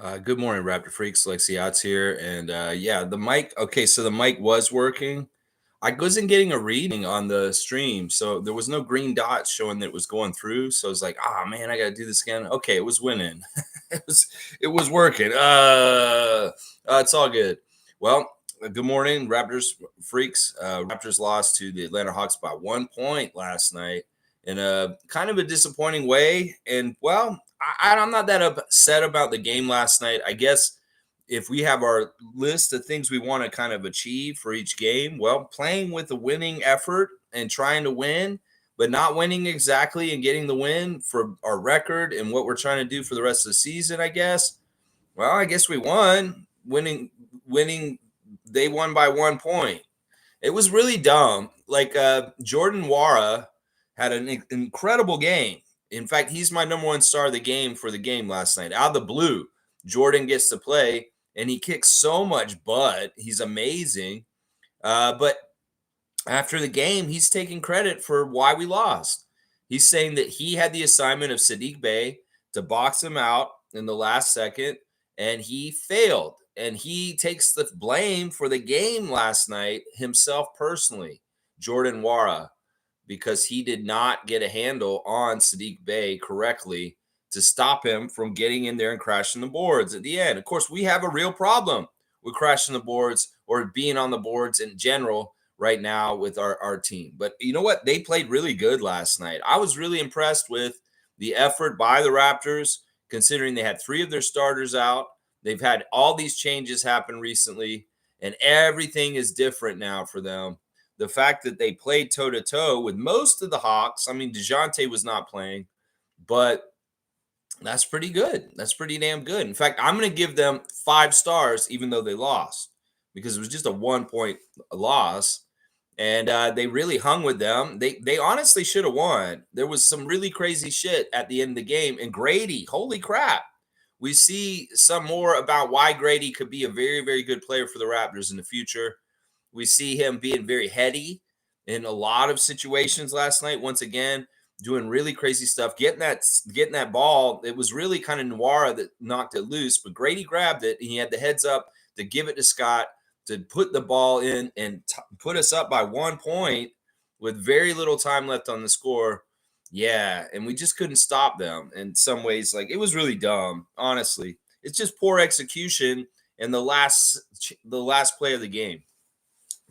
Good morning, Raptor Freaks. Lexi Otts here. And yeah, the mic. Okay, so the mic was working. I wasn't getting a reading on the stream. So there was no green dots showing that it was going through. So I was like, oh man, I got to do this again. Okay, it was winning. it was it was working. It's all good. Well, good morning, Raptors Freaks. Raptors lost to the Atlanta Hawks by 1 point last night in a kind of a disappointing way. And well, I'm not that upset about the game last night. I guess if we have our list of things we want to kind of achieve for each game, well, playing with a winning effort and trying to win, but not winning exactly and getting the win for our record and what we're trying to do for the rest of the season, I guess. Well, I guess we won. Winning, they won by 1 point. It was really dumb. Like Jordan Wara had an incredible game. In fact, he's my number one star of the game for the game last night. Out of the blue, Jordan gets to play, and he kicks so much butt. He's amazing. But after the game, he's taking credit for why we lost. He's saying that he had the assignment of Sadiq Bey to box him out in the last second, and he failed. And he takes the blame for the game last night himself personally, Jordan Wara, because he did not get a handle on Sadiq Bey correctly to stop him from getting in there and crashing the boards at the end. Of course, we have a real problem with crashing the boards or being on the boards in general right now with our team. But you know what? They played really good last night. I was really impressed with the effort by the Raptors, considering they had three of their starters out. They've had all these changes happen recently, and everything is different now for them. The fact that they played toe to toe with most of the Hawks. I mean, DeJounte was not playing, but that's pretty good. That's pretty damn good. In fact, I'm going to give them 5 stars, even though they lost, because it was just a 1 point loss. And they really hung with them. They honestly should have won. There was some really crazy shit at the end of the game. And Grady, holy crap. We see some more about why Grady could be a very, very good player for the Raptors in the future. We see him being very heady in a lot of situations last night. Once again, doing really crazy stuff, getting that ball. It was really kind of Nwara that knocked it loose, but Grady grabbed it and he had the heads up to give it to Scott to put the ball in and put us up by 1 point with very little time left on the score. Yeah, and we just couldn't stop them in some ways. Like, it was really dumb, honestly. It's just poor execution in the last play of the game.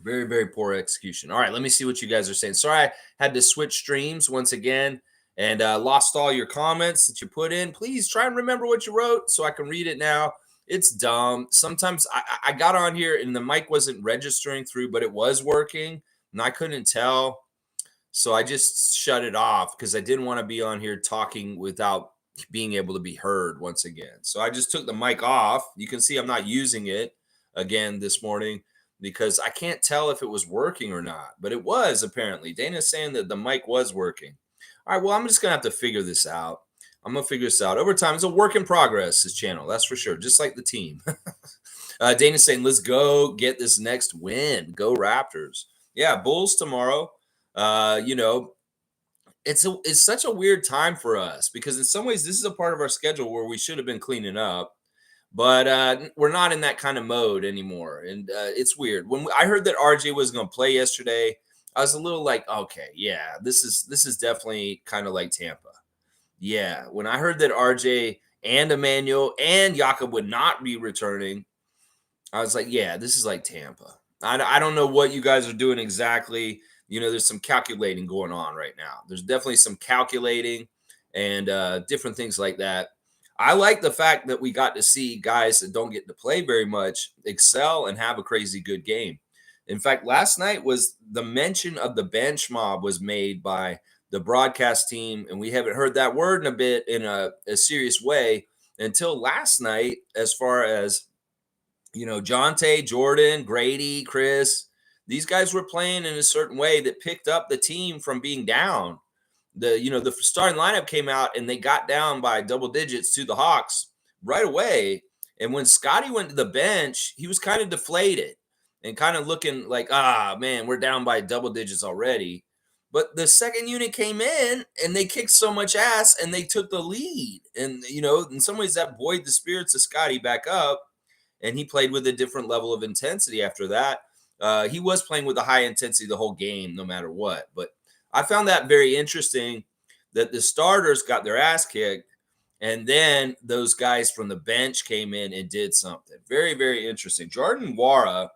Very, very poor execution. All right, let me see what you guys are saying. Sorry, I had to switch streams once again and lost all your comments that you put in. Please try and remember what you wrote so I can read it now. It's dumb. Sometimes I got on here and the mic wasn't registering through, but it was working and I couldn't tell. So I just shut it off because I didn't want to be on here talking without being able to be heard once again. So I just took the mic off. You can see I'm not using it again this morning because I can't tell if it was working or not, but it was apparently. Dana's saying that the mic was working. All right, well, I'm just going to have to figure this out. I'm going to figure this out over time. It's a work in progress, this channel, that's for sure, just like the team. Dana's saying, let's go get this next win. Go Raptors. Yeah, Bulls tomorrow. You know, it's such a weird time for us because in some ways this is a part of our schedule where we should have been cleaning up, but we're not in that kind of mode anymore, and it's weird. When I heard that RJ was going to play yesterday, I was a little like, okay, yeah, this is definitely kind of like Tampa. Yeah, when I heard that RJ and Emmanuel and Jakob would not be returning, I was like, yeah, this is like Tampa. I don't know what you guys are doing exactly. You know, there's some calculating going on right now. There's definitely some calculating and different things like that. I like the fact that we got to see guys that don't get to play very much excel and have a crazy good game. In fact, last night was the mention of the bench mob was made by the broadcast team, and we haven't heard that word in a bit in a serious way until last night, as far as you know, Jonte, Jordan, Grady, Chris, these guys were playing in a certain way that picked up the team from being down. The starting lineup came out and they got down by double digits to the Hawks right away. And when Scotty went to the bench, he was kind of deflated and kind of looking like, man, we're down by double digits already. But the second unit came in and they kicked so much ass and they took the lead. And, in some ways that buoyed the spirits of Scotty back up. And he played with a different level of intensity after that. He was playing with a high intensity the whole game, no matter what. But I found that very interesting that the starters got their ass kicked. And then those guys from the bench came in and did something. Very, very interesting. Jordan Wara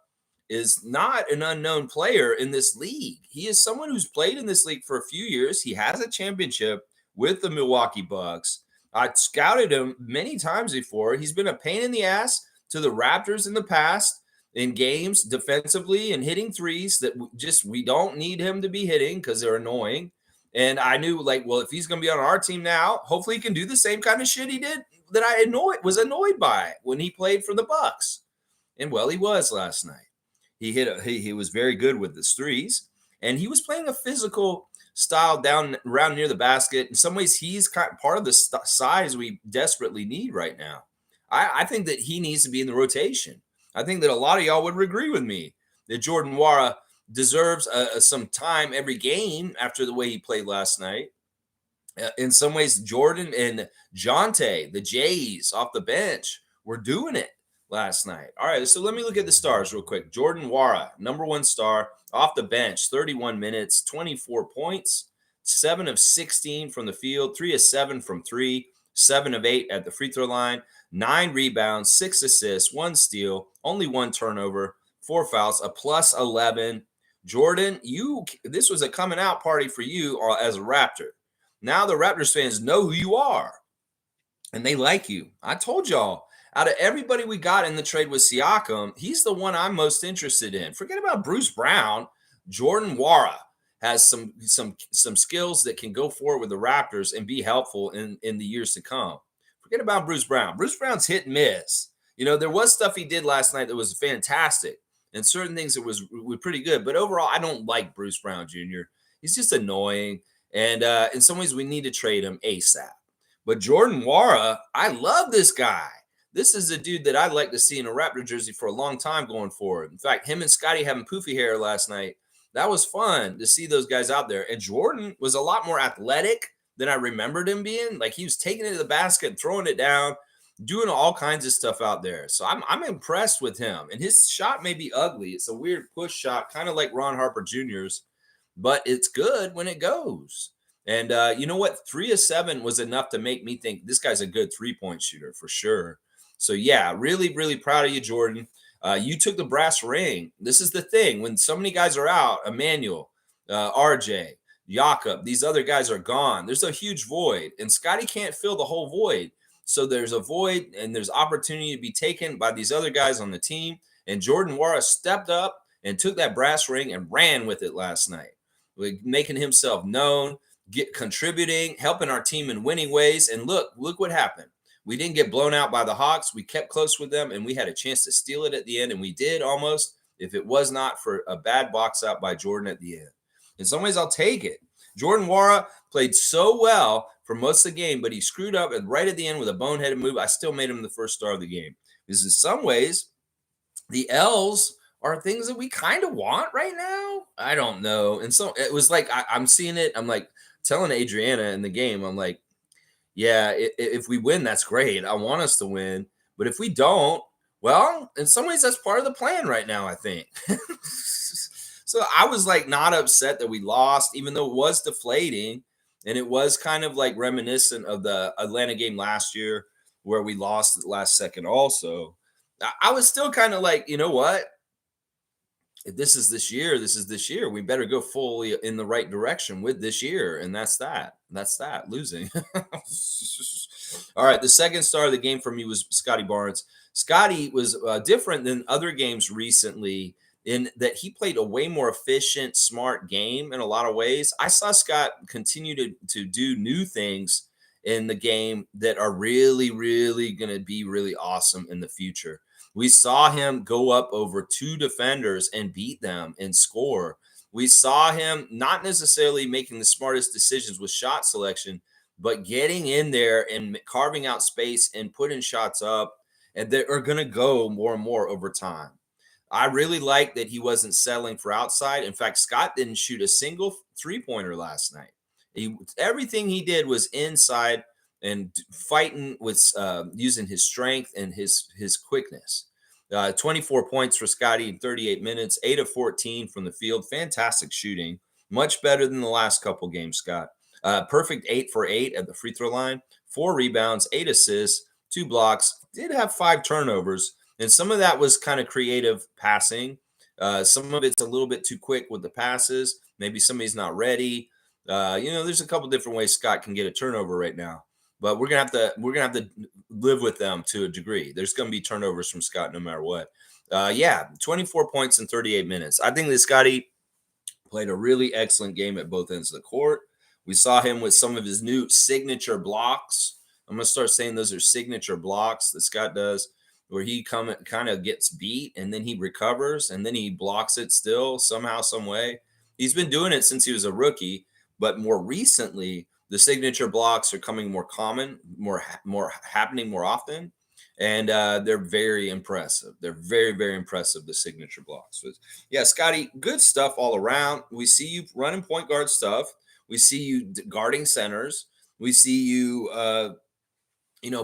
is not an unknown player in this league. He is someone who's played in this league for a few years. He has a championship with the Milwaukee Bucks. I scouted him many times before. He's been a pain in the ass to the Raptors in the past in games defensively and hitting threes that we don't need him to be hitting because they're annoying. And I knew, like, well, if he's going to be on our team now, hopefully he can do the same kind of shit he did that I was annoyed by when he played for the Bucks. And well, he was last night. He was very good with his threes, and he was playing a physical style down around near the basket. In some ways, he's part of the size we desperately need right now. I think that he needs to be in the rotation. I think that a lot of y'all would agree with me that Jordan Wara deserves some time every game after the way he played last night. In some ways, Jordan and Jonte, the Jays off the bench, were doing it last night. All right, so let me look at the stars real quick. Jordan Wara, number one star, off the bench, 31 minutes, 24 points, 7 of 16 from the field, 3 of 7 from 3, 7 of 8 at the free throw line, 9 rebounds, 6 assists, 1 steal, only 1 turnover, 4 fouls, a plus 11. Jordan, this was a coming out party for you as a Raptor. Now the Raptors fans know who you are, and they like you. I told y'all, out of everybody we got in the trade with Siakam, he's the one I'm most interested in. Forget about Bruce Brown. Jordan Wara has some skills that can go forward with the Raptors and be helpful in the years to come. Forget about Bruce Brown. Bruce Brown's hit and miss. There was stuff he did last night that was fantastic, and certain things that were pretty good. But overall, I don't like Bruce Brown Jr. He's just annoying. And in some ways, we need to trade him ASAP. But Jordan Wara, I love this guy. This is a dude that I'd like to see in a Raptor jersey for a long time going forward. In fact, him and Scotty having poofy hair last night, that was fun to see those guys out there. And Jordan was a lot more athletic than I remembered him being. Like, he was taking it to the basket, throwing it down, doing all kinds of stuff out there. So I'm impressed with him. And his shot may be ugly. It's a weird push shot, kind of like Ron Harper Jr.'s. But it's good when it goes. And you know what? 3 of 7 was enough to make me think this guy's a good 3-point shooter for sure. So, yeah, really, really proud of you, Jordan. You took the brass ring. This is the thing. When so many guys are out, Emmanuel, RJ, Jakob, these other guys are gone. There's a huge void. And Scotty can't fill the whole void. So there's a void and there's opportunity to be taken by these other guys on the team. And Jordan Wara stepped up and took that brass ring and ran with it last night, making himself known, contributing, helping our team in winning ways. And look what happened. We didn't get blown out by the Hawks. We kept close with them, and we had a chance to steal it at the end, and we did almost, if it was not for a bad box out by Jordan at the end. In some ways, I'll take it. Jordan Wara played so well for most of the game, but he screwed up and right at the end with a boneheaded move. I still made him the first star of the game. Because in some ways, the L's are things that we kind of want right now. I don't know. And so it was like, I'm seeing it. I'm like telling Adriana in the game, I'm like, yeah, if we win, that's great. I want us to win. But if we don't, well, in some ways, that's part of the plan right now, I think. So I was like not upset that we lost, even though it was deflating. And it was kind of like reminiscent of the Atlanta game last year where we lost at the last second also. I was still kind of like, you know what? If this is this year, this is this year. We better go fully in the right direction with this year. And that's that. That's that, losing. All right. The second star of the game for me was Scotty Barnes. Scotty was different than other games recently in that he played a way more efficient, smart game in a lot of ways. I saw Scott continue to do new things in the game that are really, really going to be really awesome in the future. We saw him go up over 2 defenders and beat them and score. We saw him not necessarily making the smartest decisions with shot selection, but getting in there and carving out space and putting shots up, and they are going to go more and more over time. I really like that he wasn't settling for outside. In fact, Scott didn't shoot a single three-pointer last night. Everything he did was inside and fighting with using his strength and his quickness. 24 points for Scotty in 38 minutes, 8 of 14 from the field. Fantastic shooting, much better than the last couple games, Scott. Perfect 8 for 8 at the free throw line, 4 rebounds, 8 assists, 2 blocks. Did have 5 turnovers, and some of that was kind of creative passing. Some of it's a little bit too quick with the passes. Maybe somebody's not ready. There's a couple different ways Scott can get a turnover right now, but we're gonna have to live with them to a degree. There's gonna be turnovers from Scott no matter what. Yeah, 24 points in 38 minutes. I think that Scotty played a really excellent game at both ends of the court. We saw him with some of his new signature blocks. I'm gonna start saying those are signature blocks that Scott does, where he kind of gets beat and then he recovers and then he blocks it still somehow, some way. He's been doing it since he was a rookie, but more recently, the signature blocks are coming more common, more happening more often, and they're very impressive. They're very, very impressive. The signature blocks. So, yeah, Scotty, good stuff all around. We see you running point guard stuff. We see you guarding centers. We see you,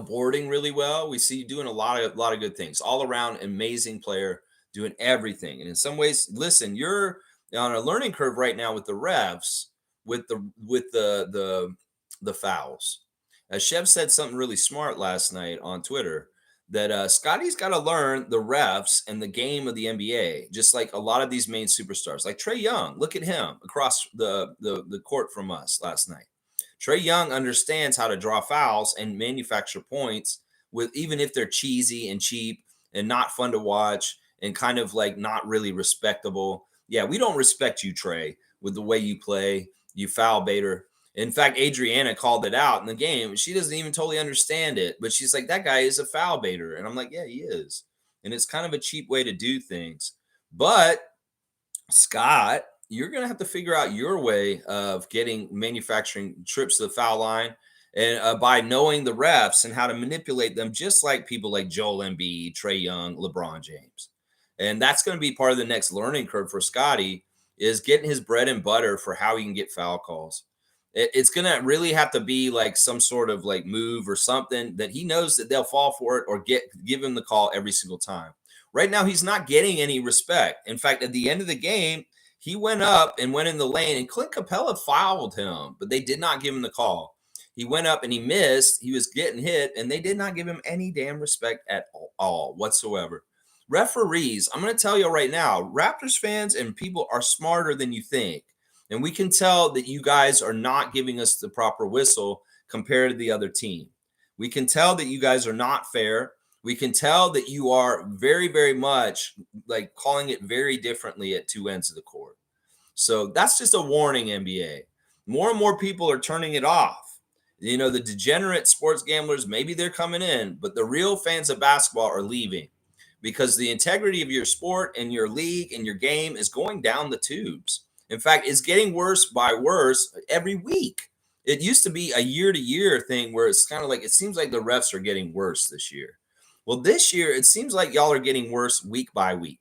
boarding really well. We see you doing a lot of good things all around. Amazing player, doing everything. And in some ways, listen, you're on a learning curve right now with the refs, with the fouls. Chev said something really smart last night on Twitter that Scotty's got to learn the refs and the game of the NBA, just like a lot of these main superstars, like Trey Young. Look at him across the court from us last night. Trey Young understands how to draw fouls and manufacture points with even if they're cheesy and cheap and not fun to watch and kind of like not really respectable. Yeah, we don't respect you, Trey, with the way you play. You foul baiter. In fact, Adriana called it out in the game. She doesn't even totally understand it, but she's like, that guy is a foul baiter. And I'm like, yeah, he is. And it's kind of a cheap way to do things. But Scott, you're going to have to figure out your way of getting manufacturing trips to the foul line and by knowing the refs and how to manipulate them, just like people like Joel Embiid, Trey Young, LeBron James. And that's going to be part of the next learning curve for Scotty is getting his bread and butter for how he can get foul calls. It's going to really have to be like some sort of like move or something that he knows that they'll fall for it or give him the call every single time. Right now, he's not getting any respect. In fact, at the end of the game, he went up and went in the lane, and Clint Capella fouled him, but they did not give him the call. He went up and he missed. He was getting hit, and they did not give him any damn respect at all whatsoever. Referees, I'm going to tell you right now, Raptors fans and people are smarter than you think. And we can tell that you guys are not giving us the proper whistle compared to the other team. We can tell that you guys are not fair. We can tell that you are very, very much like calling it very differently at two ends of the court. So that's just a warning, NBA. More and more people are turning it off. The degenerate sports gamblers, maybe they're coming in, but the real fans of basketball are leaving because the integrity of your sport and your league and your game is going down the tubes. In fact, it's getting worse by worse every week. It used to be a year-to-year thing where it's kind of like it seems like the refs are getting worse this year. Well, this year, it seems like y'all are getting worse week by week.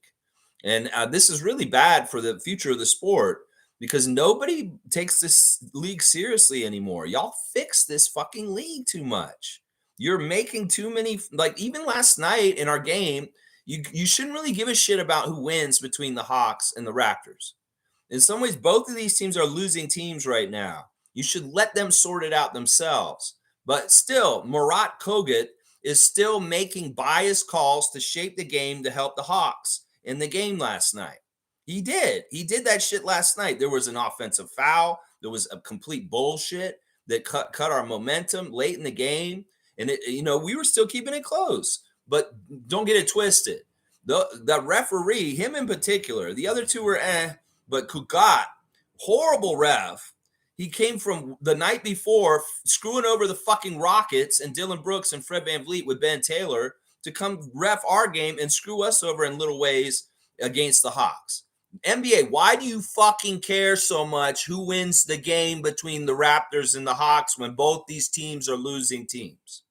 And this is really bad for the future of the sport because nobody takes this league seriously anymore. Y'all fix this fucking league too much. You're making too many, like even last night in our game, you shouldn't really give a shit about who wins between the Hawks and the Raptors. In some ways, both of these teams are losing teams right now. You should let them sort it out themselves. But still, Murat Kogut is still making biased calls to shape the game to help the Hawks in the game last night. He did. He did that shit last night. There was an offensive foul. There was a complete bullshit that cut our momentum late in the game. And, we were still keeping it close. But don't get it twisted. The referee, him in particular, the other two were but Kugat, horrible ref. He came from the night before screwing over the fucking Rockets and Dylan Brooks and Fred VanVleet with Ben Taylor to come ref our game and screw us over in little ways against the Hawks. NBA, why do you fucking care so much who wins the game between the Raptors and the Hawks when both these teams are losing teams?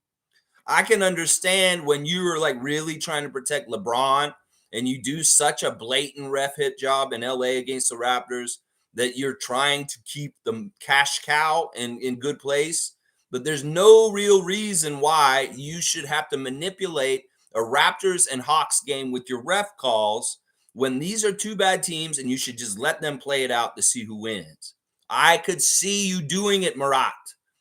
I can understand when you were like really trying to protect LeBron and you do such a blatant ref hit job in LA against the Raptors that you're trying to keep the cash cow in good place. But there's no real reason why you should have to manipulate a Raptors and Hawks game with your ref calls when these are two bad teams and you should just let them play it out to see who wins. I could see you doing it, Murat.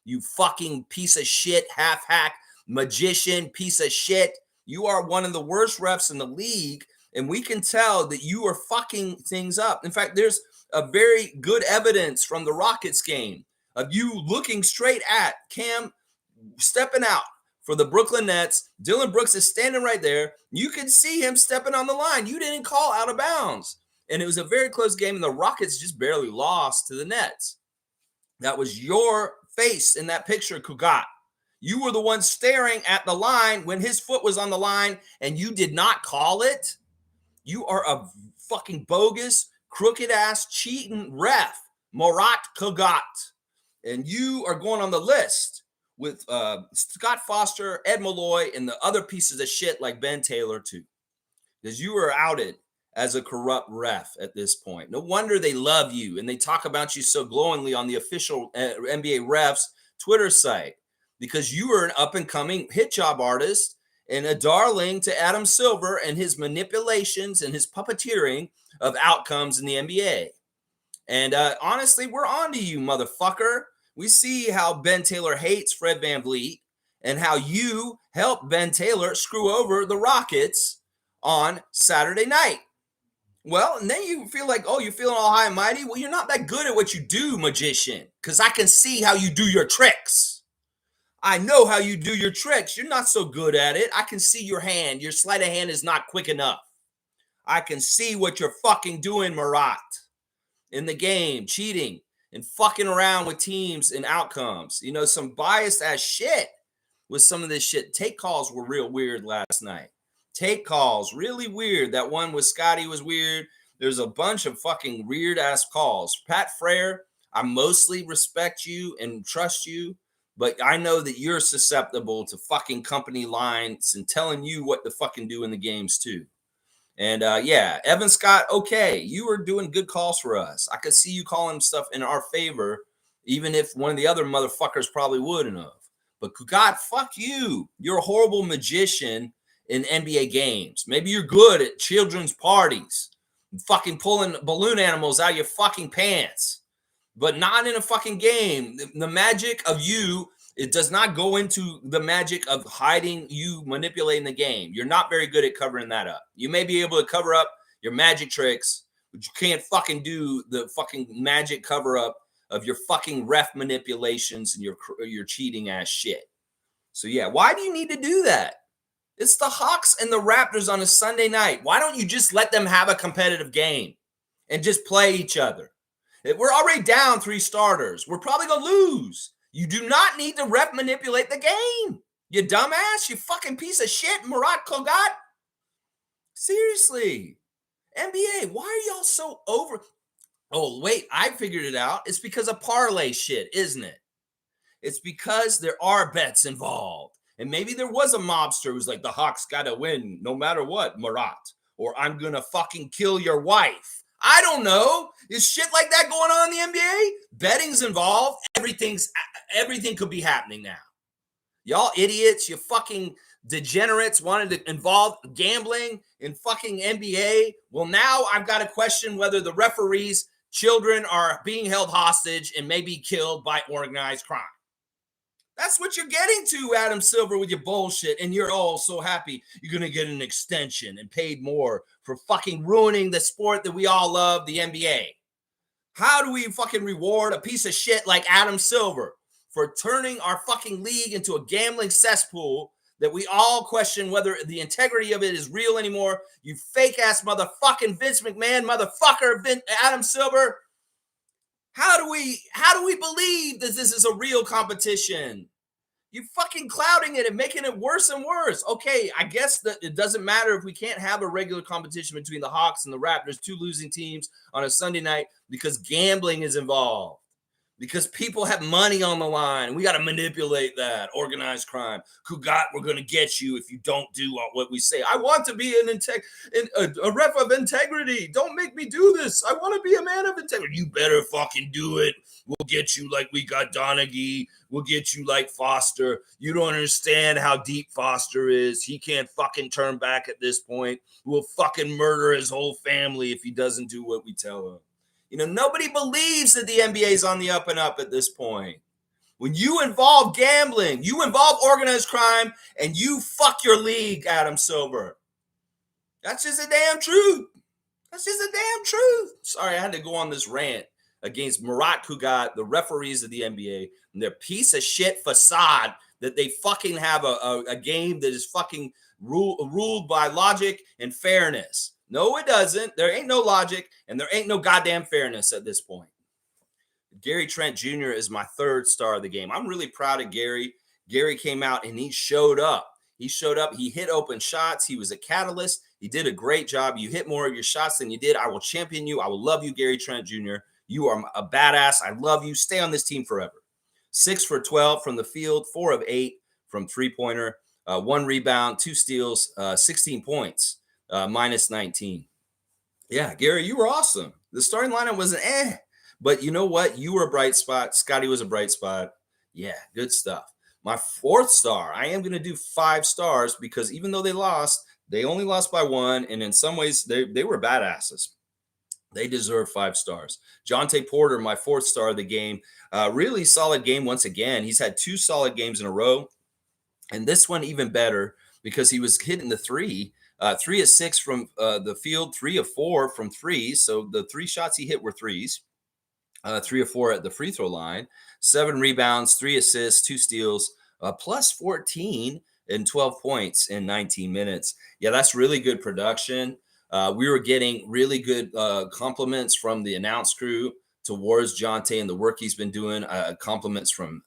You fucking piece of shit, half hack, magician, piece of shit. You are one of the worst refs in the league, and we can tell that you are fucking things up. In fact, there's a very good evidence from the Rockets game of you looking straight at Cam stepping out for the Brooklyn Nets. Dylan Brooks is standing right there. You can see him stepping on the line. You didn't call out of bounds. And it was a very close game, and the Rockets just barely lost to the Nets. That was your face in that picture, Kugat. You were the one staring at the line when his foot was on the line, and you did not call it. You are a fucking bogus, crooked-ass, cheating ref, Murat Kugat. And you are going on the list with Scott Foster, Ed Malloy, and the other pieces of shit like Ben Taylor, too. Because you are outed as a corrupt ref at this point. No wonder they love you, and they talk about you so glowingly on the official NBA refs Twitter site, because you are an up-and-coming hit job artist and a darling to Adam Silver and his manipulations and his puppeteering of outcomes in the NBA. And honestly, we're on to you, motherfucker. We see how Ben Taylor hates Fred VanVleet and how you helped Ben Taylor screw over the Rockets on Saturday night. Well, and then you feel like, oh, you're feeling all high and mighty. Well, you're not that good at what you do, magician, because I can see how you do your tricks. I know how you do your tricks. You're not so good at it. I can see your hand. Your sleight of hand is not quick enough. I can see what you're fucking doing, Murat, in the game, cheating and fucking around with teams and outcomes. You know, some biased ass shit with some of this shit. Take calls were real weird last night. Take calls, really weird. That one with Scotty was weird. There's a bunch of fucking weird ass calls. Pat Frere, I mostly respect you and trust you, but I know that you're susceptible to fucking company lines and telling you what to fucking do in the games too. And yeah, Evan Scott, okay, you were doing good calls for us. I could see you calling stuff in our favor, even if one of the other motherfuckers probably wouldn't have. But God, fuck you. You're a horrible magician in NBA games. Maybe you're good at children's parties, fucking pulling balloon animals out of your fucking pants, but not in a fucking game. The magic of you, it does not go into the magic of hiding you manipulating the game. You're not very good at covering that up. You may be able to cover up your magic tricks, but you can't fucking do the fucking magic cover up of your fucking ref manipulations and your cheating ass shit. So yeah, why do you need to do that? It's the Hawks and the Raptors on a Sunday night. Why don't you just let them have a competitive game and just play each other? We're already down 3 starters. We're probably going to lose. You do not need to ref manipulate the game. You dumbass, you fucking piece of shit, Murat Kogat. Seriously. NBA, why are y'all so over? Oh, wait, I figured it out. It's because of parlay shit, isn't it? It's because there are bets involved. And maybe there was a mobster who's like, the Hawks got to win no matter what, Murat. Or I'm going to fucking kill your wife. I don't know. Is shit like that going on in the NBA? Betting's involved. Everything could be happening now. Y'all idiots, you fucking degenerates wanted to involve gambling in fucking NBA. Well, now I've got to question whether the referees' children are being held hostage and may be killed by organized crime. That's what you're getting to, Adam Silver, with your bullshit. And you're all so happy you're going to get an extension and paid more for fucking ruining the sport that we all love, the NBA. How do we fucking reward a piece of shit like Adam Silver for turning our fucking league into a gambling cesspool that we all question whether the integrity of it is real anymore? You fake-ass motherfucking Vince McMahon, motherfucker, Adam Silver. How do we believe that this is a real competition? You fucking clouding it and making it worse and worse. Okay, I guess that it doesn't matter if we can't have a regular competition between the Hawks and the Raptors, 2 losing teams on a Sunday night, because gambling is involved. because people have money on the line. We got to manipulate that organized crime. Kugat, we're going to get you if you don't do what we say. I want to be a rep of integrity. Don't make me do this. I want to be a man of integrity. You better fucking do it. We'll get you like we got Donaghy. We'll get you like Foster. You don't understand how deep Foster is. He can't fucking turn back at this point. We'll fucking murder his whole family if he doesn't do what we tell him. You know, nobody believes that the NBA is on the up and up at this point. When you involve gambling, you involve organized crime, and you fuck your league, Adam Silver. That's just a damn truth. That's just a damn truth. Sorry, I had to go on this rant against Murat Kugat, the referees of the NBA, and their piece of shit facade that they fucking have a game that is fucking ruled by logic and fairness. No, it doesn't. There ain't no logic, and there ain't no goddamn fairness at this point. Gary Trent Jr. is my third star of the game. I'm really proud of Gary. Gary came out and he showed up. He showed up. He hit open shots. He was a catalyst. He did a great job. You hit more of your shots than you did. I will champion you. I will love you, Gary Trent Jr. You are a badass. I love you. Stay on this team forever. 6 for 12 from the field, 4 of 8 from three-pointer, 1 rebound, 2 steals, 16 points. Minus 19. Yeah, Gary, you were awesome. The starting lineup was but you know what? You were a bright spot. Scotty was a bright spot. Yeah, good stuff. My fourth star, I am going to do 5 stars because even though they only lost by 1, and in some ways they were badasses. They deserve 5 stars. Jonte Porter, my fourth star of the game, really solid game once again. He's had 2 solid games in a row, and this one even better because he was hitting the 3. 3 of 6 from the field, 3 of 4 from threes. So the 3 shots he hit were threes. 3 of 4 at the free throw line. 7 rebounds, 3 assists, 2 steals, plus 14 and 12 points in 19 minutes. Yeah, that's really good production. We were getting really good compliments from the announce crew towards Jonte and the work he's been doing. Compliments from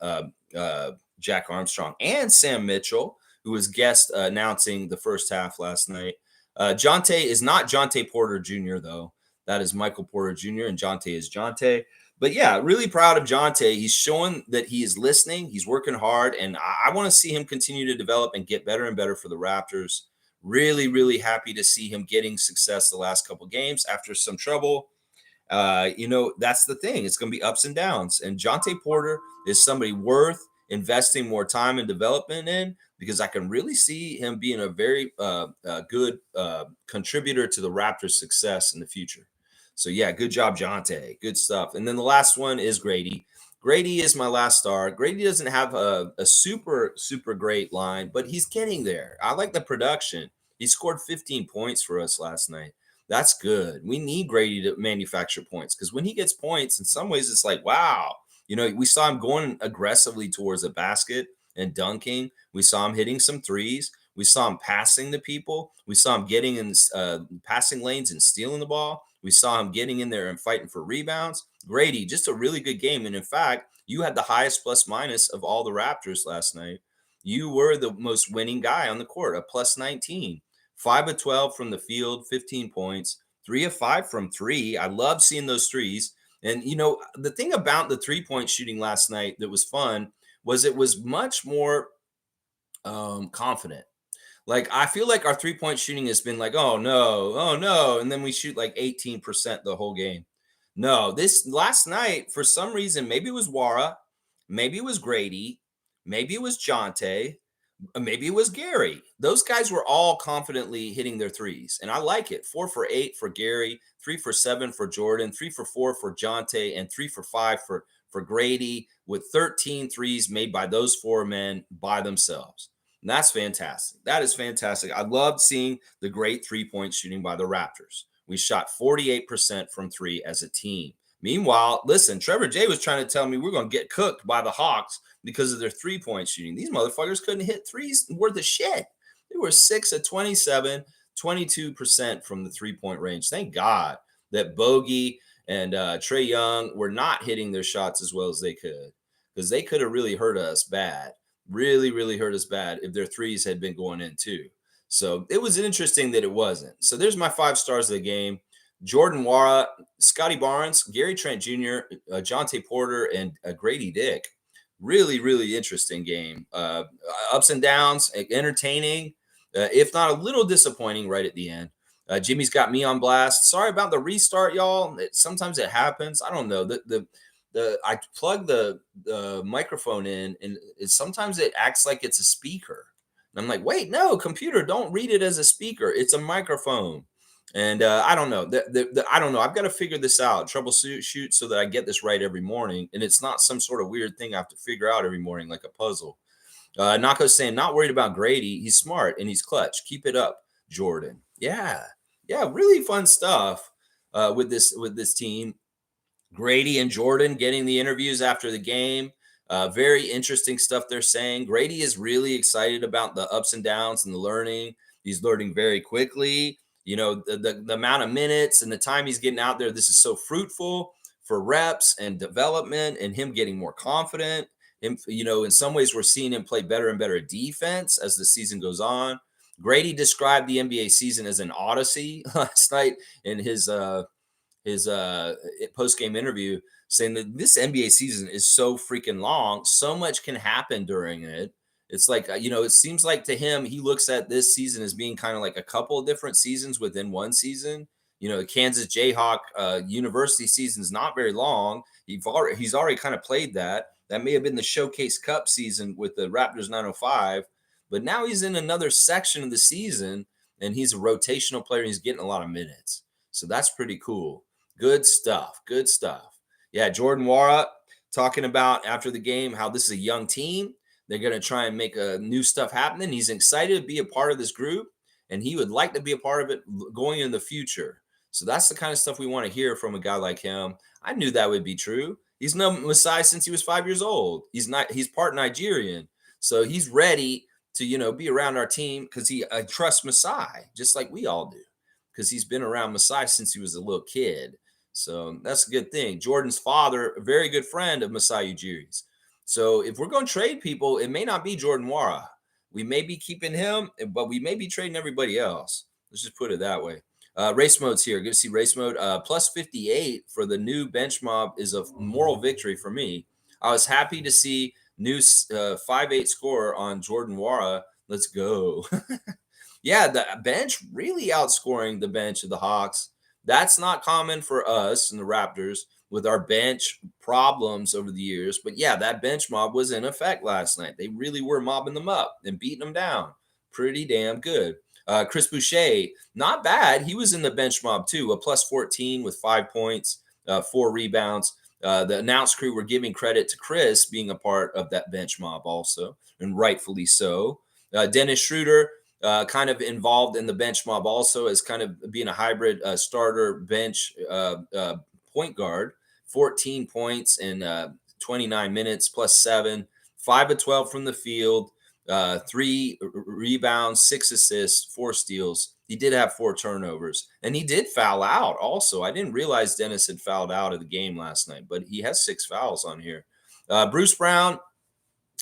Jack Armstrong and Sam Mitchell, who was guest announcing the first half last night. Jonte is not Jonte Porter Jr., though. That is Michael Porter Jr., and Jonte is Jonte. But yeah, really proud of Jonte. He's showing that he is listening. He's working hard, and I want to see him continue to develop and get better and better for the Raptors. Really, really happy to see him getting success the last couple games after some trouble. That's the thing. It's going to be ups and downs. And Jonte Porter is somebody worth investing more time and development in because I can really see him being a very good contributor to the Raptors' success in the future. So, yeah, good job, Jonte. Good stuff. And then the last one is Grady. Grady is my last star. Grady doesn't have a super, super great line, but he's getting there. I like the production. He scored 15 points for us last night. That's good. We need Grady to manufacture points because when he gets points, in some ways, it's like, wow. We saw him going aggressively towards the basket and dunking. We saw him hitting some threes. We saw him passing to people. We saw him getting in passing lanes and stealing the ball. We saw him getting in there and fighting for rebounds. Grady, just a really good game. And in fact, you had the highest plus minus of all the Raptors last night. You were the most winning guy on the court, a plus 19. 5 of 12 from the field, 15 points, 3 of 5 from 3. I love seeing those threes. And, the thing about the 3-point shooting last night that was fun was it was much more confident. Like, I feel like our 3-point shooting has been like, oh, no. And then we shoot like 18% the whole game. No, this last night, for some reason, maybe it was Wara, maybe it was Grady, maybe it was Jonte, maybe it was Gary. Those guys were all confidently hitting their threes. And I like it. 4 for 8 for Gary, 3 for 7 for Jordan, 3 for 4 for Jonte, and 3 for 5 for Grady, with 13 threes made by those 4 men by themselves. And that's fantastic. That is fantastic. I loved seeing the great 3-point shooting by the Raptors. We shot 48% from 3 as a team. Meanwhile, listen, Trevor J was trying to tell me we're going to get cooked by the Hawks because of their 3-point shooting. These motherfuckers couldn't hit threes worth of shit. They were 6 of 27, 22% from the 3-point range. Thank God that Bogey and Trae Young were not hitting their shots as well as they could, because they could have really hurt us bad. Really, really hurt us bad if their threes had been going in too. So it was interesting that it wasn't. So there's my 5 stars of the game. Jordan Wara, Scotty Barnes, Gary Trent Jr., Jonte Porter, and Grady Dick. Really, really interesting game. Ups and downs, entertaining, if not a little disappointing right at the end. Jimmy's got me on blast. Sorry about the restart, y'all. Sometimes it happens. I don't know. The I plug the microphone in, and sometimes it acts like it's a speaker. And I'm like, wait, no, computer, don't read it as a speaker. It's a microphone. And I don't know. I don't know. I've got to figure this out, troubleshoot shoot so that I get this right every morning. And it's not some sort of weird thing I have to figure out every morning like a puzzle. Nako's saying, not worried about Grady. He's smart and he's clutch. Keep it up, Jordan. Yeah. Yeah. Really fun stuff with this team. Grady and Jordan getting the interviews after the game. Very interesting stuff they're saying. Grady is really excited about the ups and downs and the learning. He's learning very quickly. The amount of minutes and the time he's getting out there. This is so fruitful for reps and development and him getting more confident. In some ways, we're seeing him play better and better defense as the season goes on. Grady described the NBA season as an odyssey last night in his post game interview, saying that this NBA season is so freaking long. So much can happen during it. It's like, it seems like to him, he looks at this season as being kind of like a couple of different seasons within one season. The Kansas Jayhawk University season is not very long. He's already kind of played that. That may have been the Showcase Cup season with the Raptors 905, but now he's in another section of the season, and he's a rotational player. And he's getting a lot of minutes, so that's pretty cool. Good stuff. Good stuff. Yeah, Jordan Wara talking about after the game how this is a young team. They're going to try and make new stuff happen. And he's excited to be a part of this group, and he would like to be a part of it going in the future. So that's the kind of stuff we want to hear from a guy like him. I knew that would be true. He's known Masai since he was 5 years old. He's part Nigerian. So he's ready to, be around our team because he trusts Masai, just like we all do, because he's been around Masai since he was a little kid. So that's a good thing. Jordan's father, a very good friend of Masai Ujiri's. So if we're going to trade people, it may not be Jordan Wara. We may be keeping him, but we may be trading everybody else. Let's just put it that way. Race mode's here. Good to see race mode. Plus 58 for the new bench mob is a moral victory for me. I was happy to see new 5'8" score on Jordan Wara. Let's go. Yeah, the bench really outscoring the bench of the Hawks. That's not common for us and the Raptors with our bench problems over the years. But yeah, that bench mob was in effect last night. They really were mobbing them up and beating them down. Pretty damn good. Chris Boucher, not bad. He was in the bench mob too, a plus 14 with 5 points, 4 rebounds. The announce crew were giving credit to Chris being a part of that bench mob also, and rightfully so. Dennis Schroeder, kind of involved in the bench mob also as kind of being a hybrid starter bench point guard. 14 points in 29 minutes plus 7, 5 of 12 from the field, 3 rebounds, 6 assists, 4 steals. He did have 4 turnovers, and he did foul out also. I didn't realize Dennis had fouled out of the game last night, but he has 6 fouls on here. Bruce Brown,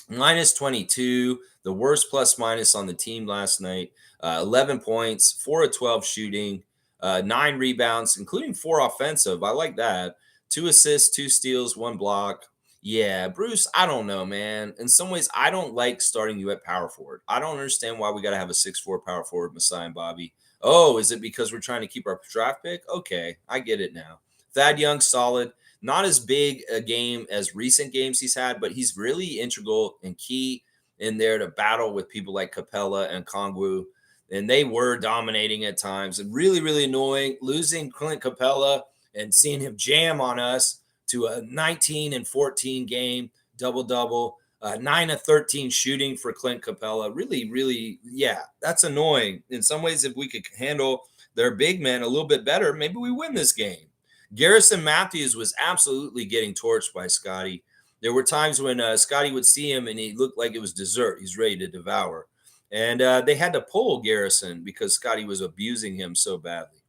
minus 22, the worst plus minus on the team last night. 11 points, 4 of 12 shooting, 9 rebounds, including 4 offensive. I like that. 2 assists, 2 steals, 1 block. Yeah, Bruce, I don't know, man. In some ways, I don't like starting you at power forward. I don't understand why we got to have a 6'4" power forward, Masai and Bobby. Oh, is it because we're trying to keep our draft pick? Okay, I get it now. Thad Young, solid. Not as big a game as recent games he's had, but he's really integral and key in there to battle with people like Capella and Kongwu. And they were dominating at times and really, really annoying. Losing Clint Capella and seeing him jam on us to a 19 and 14 game, double-double, 9 of 13 shooting for Clint Capella. Really, really, yeah, that's annoying. In some ways, if we could handle their big men a little bit better, maybe we win this game. Garrison Matthews was absolutely getting torched by Scotty. There were times when Scotty would see him and he looked like it was dessert. He's ready to devour. And they had to pull Garrison because Scotty was abusing him so badly.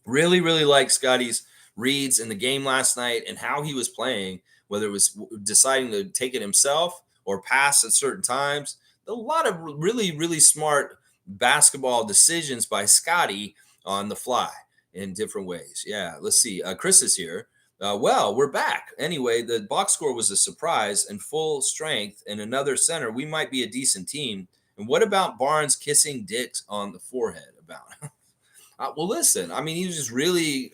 Really, really like Scotty's reads in the game last night and how he was playing, whether it was deciding to take it himself or pass at certain times. A lot of really, really smart basketball decisions by Scotty on the fly. in different ways. Yeah, let's see. Chris is here. Well, we're back. Anyway, the box score was a surprise and full strength and another center. We might be a decent team. And what about Barnes kissing dicks on the forehead? About well, listen, I mean, he was just really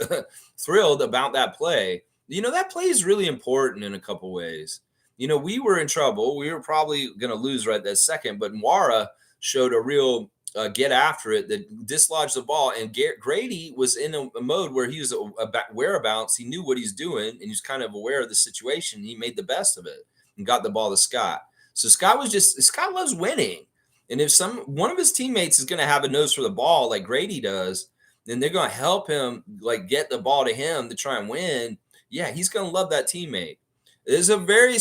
thrilled about that play. That play is really important in a couple ways. We were in trouble. We were probably going to lose right that second, but Nwara showed a real get after it that dislodged the ball. And Grady was in a mode where he was about whereabouts. He knew what he's doing, and he was kind of aware of the situation. He made the best of it and got the ball to Scott. So Scott loves winning. And if one of his teammates is going to have a nose for the ball like Grady does, then they're going to help him like get the ball to him to try and win. Yeah, he's going to love that teammate. It is a very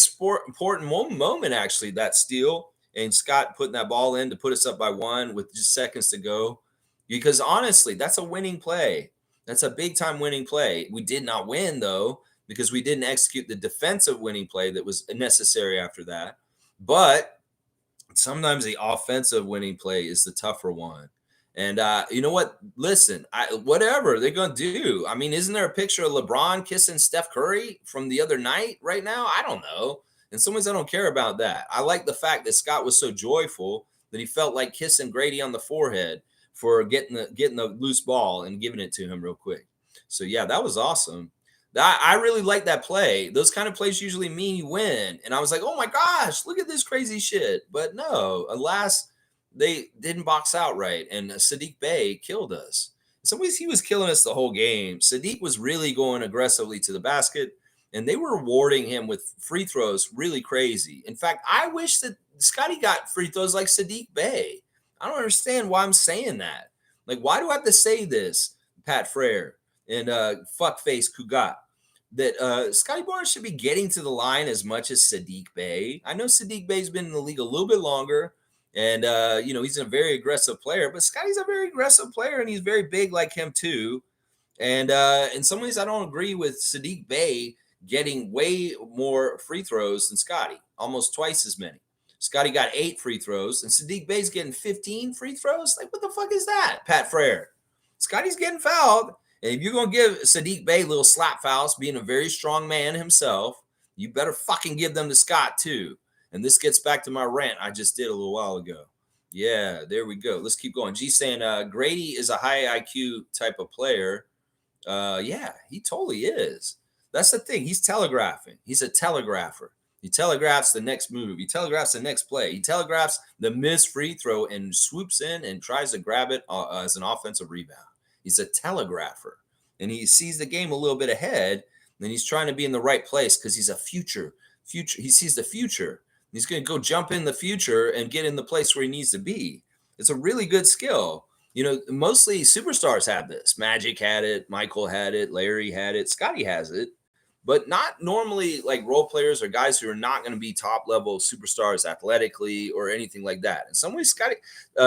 important moment, actually, that steal and Scott putting that ball in to put us up by 1 with just seconds to go. Because honestly, that's a winning play. That's a big time winning play. We did not win, though, because we didn't execute the defensive winning play that was necessary after that. But sometimes the offensive winning play is the tougher one. And you know what? Listen, whatever they're going to do. I mean, isn't there a picture of LeBron kissing Steph Curry from the other night right now? I don't know. In some ways, I don't care about that. I like the fact that Scott was so joyful that he felt like kissing Grady on the forehead for getting the loose ball and giving it to him real quick. So, yeah, that was awesome. I really like that play. Those kind of plays usually mean you win. And I was like, oh my gosh, look at this crazy shit. But no, alas, they didn't box out right. And Sadiq Bey killed us. In some ways, he was killing us the whole game. Sadiq was really going aggressively to the basket, and they were rewarding him with free throws really crazy. In fact, I wish that Scotty got free throws like Sadiq Bey. I don't understand why I'm saying that. Like, why do I have to say this, Pat Frere and fuckface Kugat? That Scotty Barnes should be getting to the line as much as Sadiq Bey. I know Sadiq Bey's been in the league a little bit longer, and he's a very aggressive player. But Scotty's a very aggressive player, and he's very big like him too. And in some ways, I don't agree with Sadiq Bey getting way more free throws than Scotty, almost twice as many. Scotty got 8 free throws, and Sadiq Bey's getting 15 free throws. Like, what the fuck is that, Pat Frere? Scotty's getting fouled. And if you're going to give Sadiq Bey little slap fouls, being a very strong man himself, you better fucking give them to Scott too. And this gets back to my rant I just did a little while ago. Yeah, there we go. Let's keep going. G saying Grady is a high IQ type of player. Yeah, he totally is. That's the thing. He's telegraphing. He's a telegrapher. He telegraphs the next move. He telegraphs the next play. He telegraphs the missed free throw and swoops in and tries to grab it as an offensive rebound. He's a telegrapher, and he sees the game a little bit ahead. And he's trying to be in the right place because he's a future. He sees the future. He's going to go jump in the future and get in the place where he needs to be. It's a really good skill. Mostly superstars have this. Magic had it. Michael had it. Larry had it. Scotty has it. But not normally like role players or guys who are not going to be top level superstars athletically or anything like that. In some ways,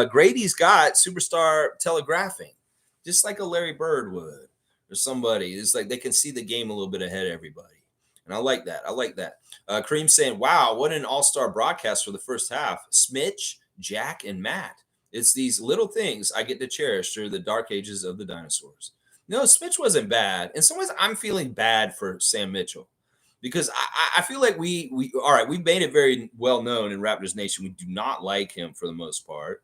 Grady's got superstar telegraphing, just like a Larry Bird would or somebody. It's like they can see the game a little bit ahead of everybody. And I like that. Kareem saying, wow, what an all-star broadcast for the first half. Smitch, Jack, and Matt. It's these little things I get to cherish through the dark ages of the dinosaurs. No, Smitch wasn't bad. In some ways, I'm feeling bad for Sam Mitchell because I feel like we we've made it very well known in Raptors Nation. We do not like him for the most part.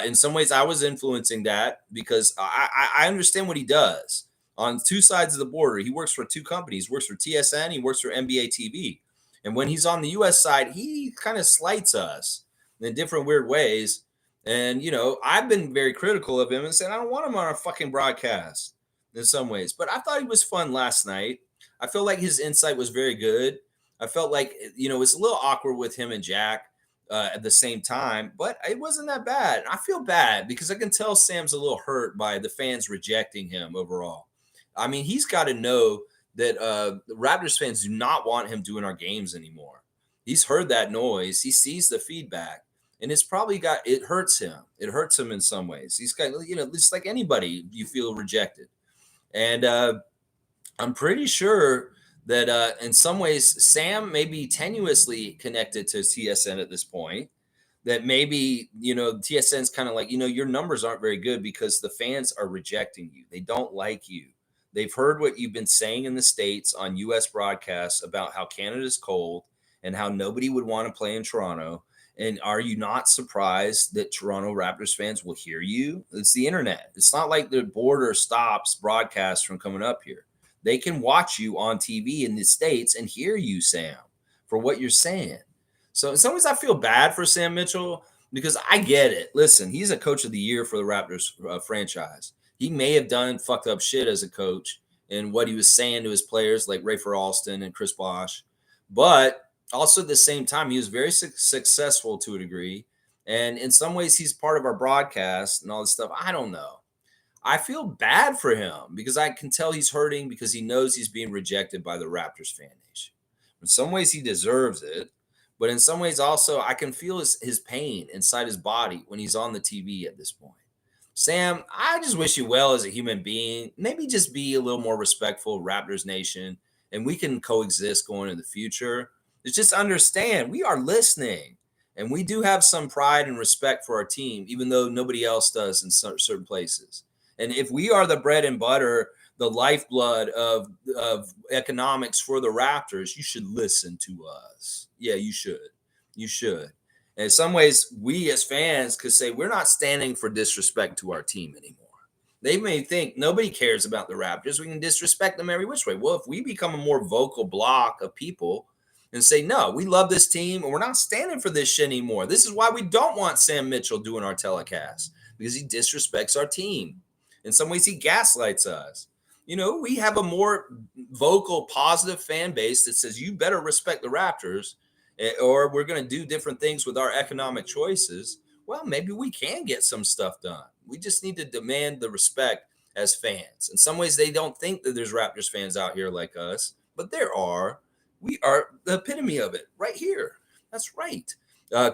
In some ways, I was influencing that because I understand what he does on 2 sides of the border. He works for 2 companies. He works for TSN. He works for NBA TV. And when he's on the U.S. side, he kind of slights us in different weird ways. And, I've been very critical of him and said, I don't want him on our fucking broadcast in some ways. But I thought he was fun last night. I feel like his insight was very good. I felt like, it's a little awkward with him and Jack at the same time, but it wasn't that bad. I feel bad because I can tell Sam's a little hurt by the fans rejecting him overall. I mean, he's got to know that the Raptors fans do not want him doing our games anymore. He's heard that noise. He sees the feedback. And it hurts him. It hurts him in some ways. He's got, just like anybody, you feel rejected. And I'm pretty sure that in some ways, Sam may be tenuously connected to TSN at this point. that maybe, TSN's kind of like, your numbers aren't very good because the fans are rejecting you. They don't like you. They've heard what you've been saying in the States on US broadcasts about how Canada's cold and how nobody would want to play in Toronto. And are you not surprised that Toronto Raptors fans will hear you? It's the internet. It's not like the border stops broadcasts from coming up here. They can watch you on TV in the States and hear you, Sam, for what you're saying. So in some ways, I feel bad for Sam Mitchell because I get it. Listen, he's a coach of the year for the Raptors franchise. He may have done fucked up shit as a coach and what he was saying to his players like Rafer Alston and Chris Bosh. But also at the same time, he was very successful to a degree. And in some ways, he's part of our broadcast and all this stuff. I don't know. I feel bad for him because I can tell he's hurting because he knows he's being rejected by the Raptors fan nation. In some ways, he deserves it. But in some ways, also, I can feel his pain inside his body when he's on the TV at this point. Sam, I just wish you well as a human being. Maybe just be a little more respectful of Raptors Nation, and we can coexist going in the future. It's just understand we are listening, and we do have some pride and respect for our team, even though nobody else does in certain places. And if we are the bread and butter, the lifeblood of economics for the Raptors, you should listen to us. Yeah, you should. You should. And in some ways, we as fans could say we're not standing for disrespect to our team anymore. They may think nobody cares about the Raptors. We can disrespect them every which way. Well, if we become a more vocal block of people and say, no, we love this team and we're not standing for this shit anymore. This is why we don't want Sam Mitchell doing our telecast because he disrespects our team. In some ways, he gaslights us. We have a more vocal, positive fan base that says you better respect the Raptors or we're going to do different things with our economic choices. Well, maybe we can get some stuff done. We just need to demand the respect as fans. In some ways, they don't think that there's Raptors fans out here like us, but there are. We are the epitome of it right here. That's right.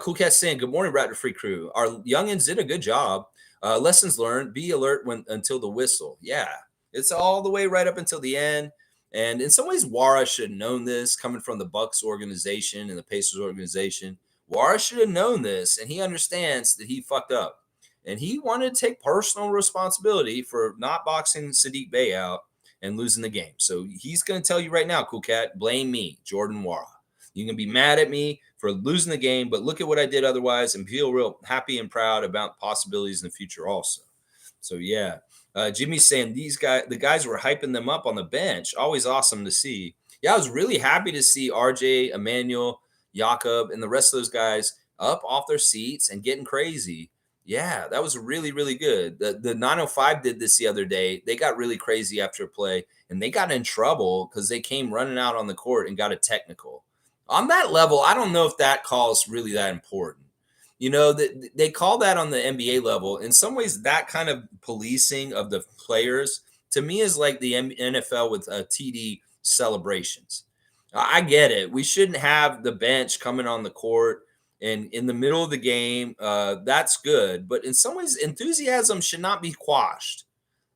Cool Cat saying, good morning, Raptor Free Crew. Our youngins did a good job. Lessons learned, be alert until the whistle. Yeah, it's all the way right up until the end. And in some ways, Wara should have known this coming from the Bucks organization and the Pacers organization. Wara should have known this, and he understands that he fucked up. And he wanted to take personal responsibility for not boxing Sadiq Bey out and losing the game. So he's going to tell you right now, Cool Cat, blame me, Jordan Wara. You can be mad at me for losing the game, but look at what I did otherwise and feel real happy and proud about possibilities in the future also. So, yeah. Jimmy's saying the guys were hyping them up on the bench. Always awesome to see. Yeah, I was really happy to see RJ, Emmanuel, Jakob, and the rest of those guys up off their seats and getting crazy. Yeah, that was really, really good. The 905 did this the other day. They got really crazy after a play, and they got in trouble because they came running out on the court and got a technical. On that level, I don't know if that call is really that important. They call that on the NBA level. In some ways, that kind of policing of the players, to me, is like the NFL with TD celebrations. I get it. We shouldn't have the bench coming on the court and in the middle of the game. That's good. But in some ways, enthusiasm should not be quashed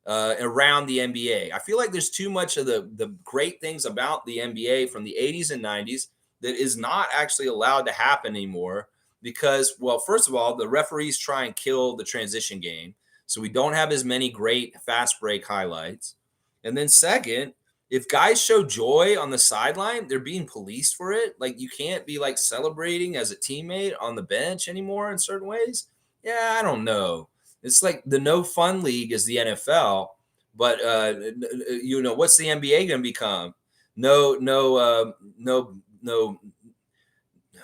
around the NBA. I feel like there's too much of the great things about the NBA from the 80s and 90s that is not actually allowed to happen anymore because, well, first of all, the referees try and kill the transition game. So we don't have as many great fast break highlights. And then second, if guys show joy on the sideline, they're being policed for it. Like you can't be like celebrating as a teammate on the bench anymore in certain ways. Yeah, I don't know. It's like the no fun league is the NFL, but what's the NBA going to become? No.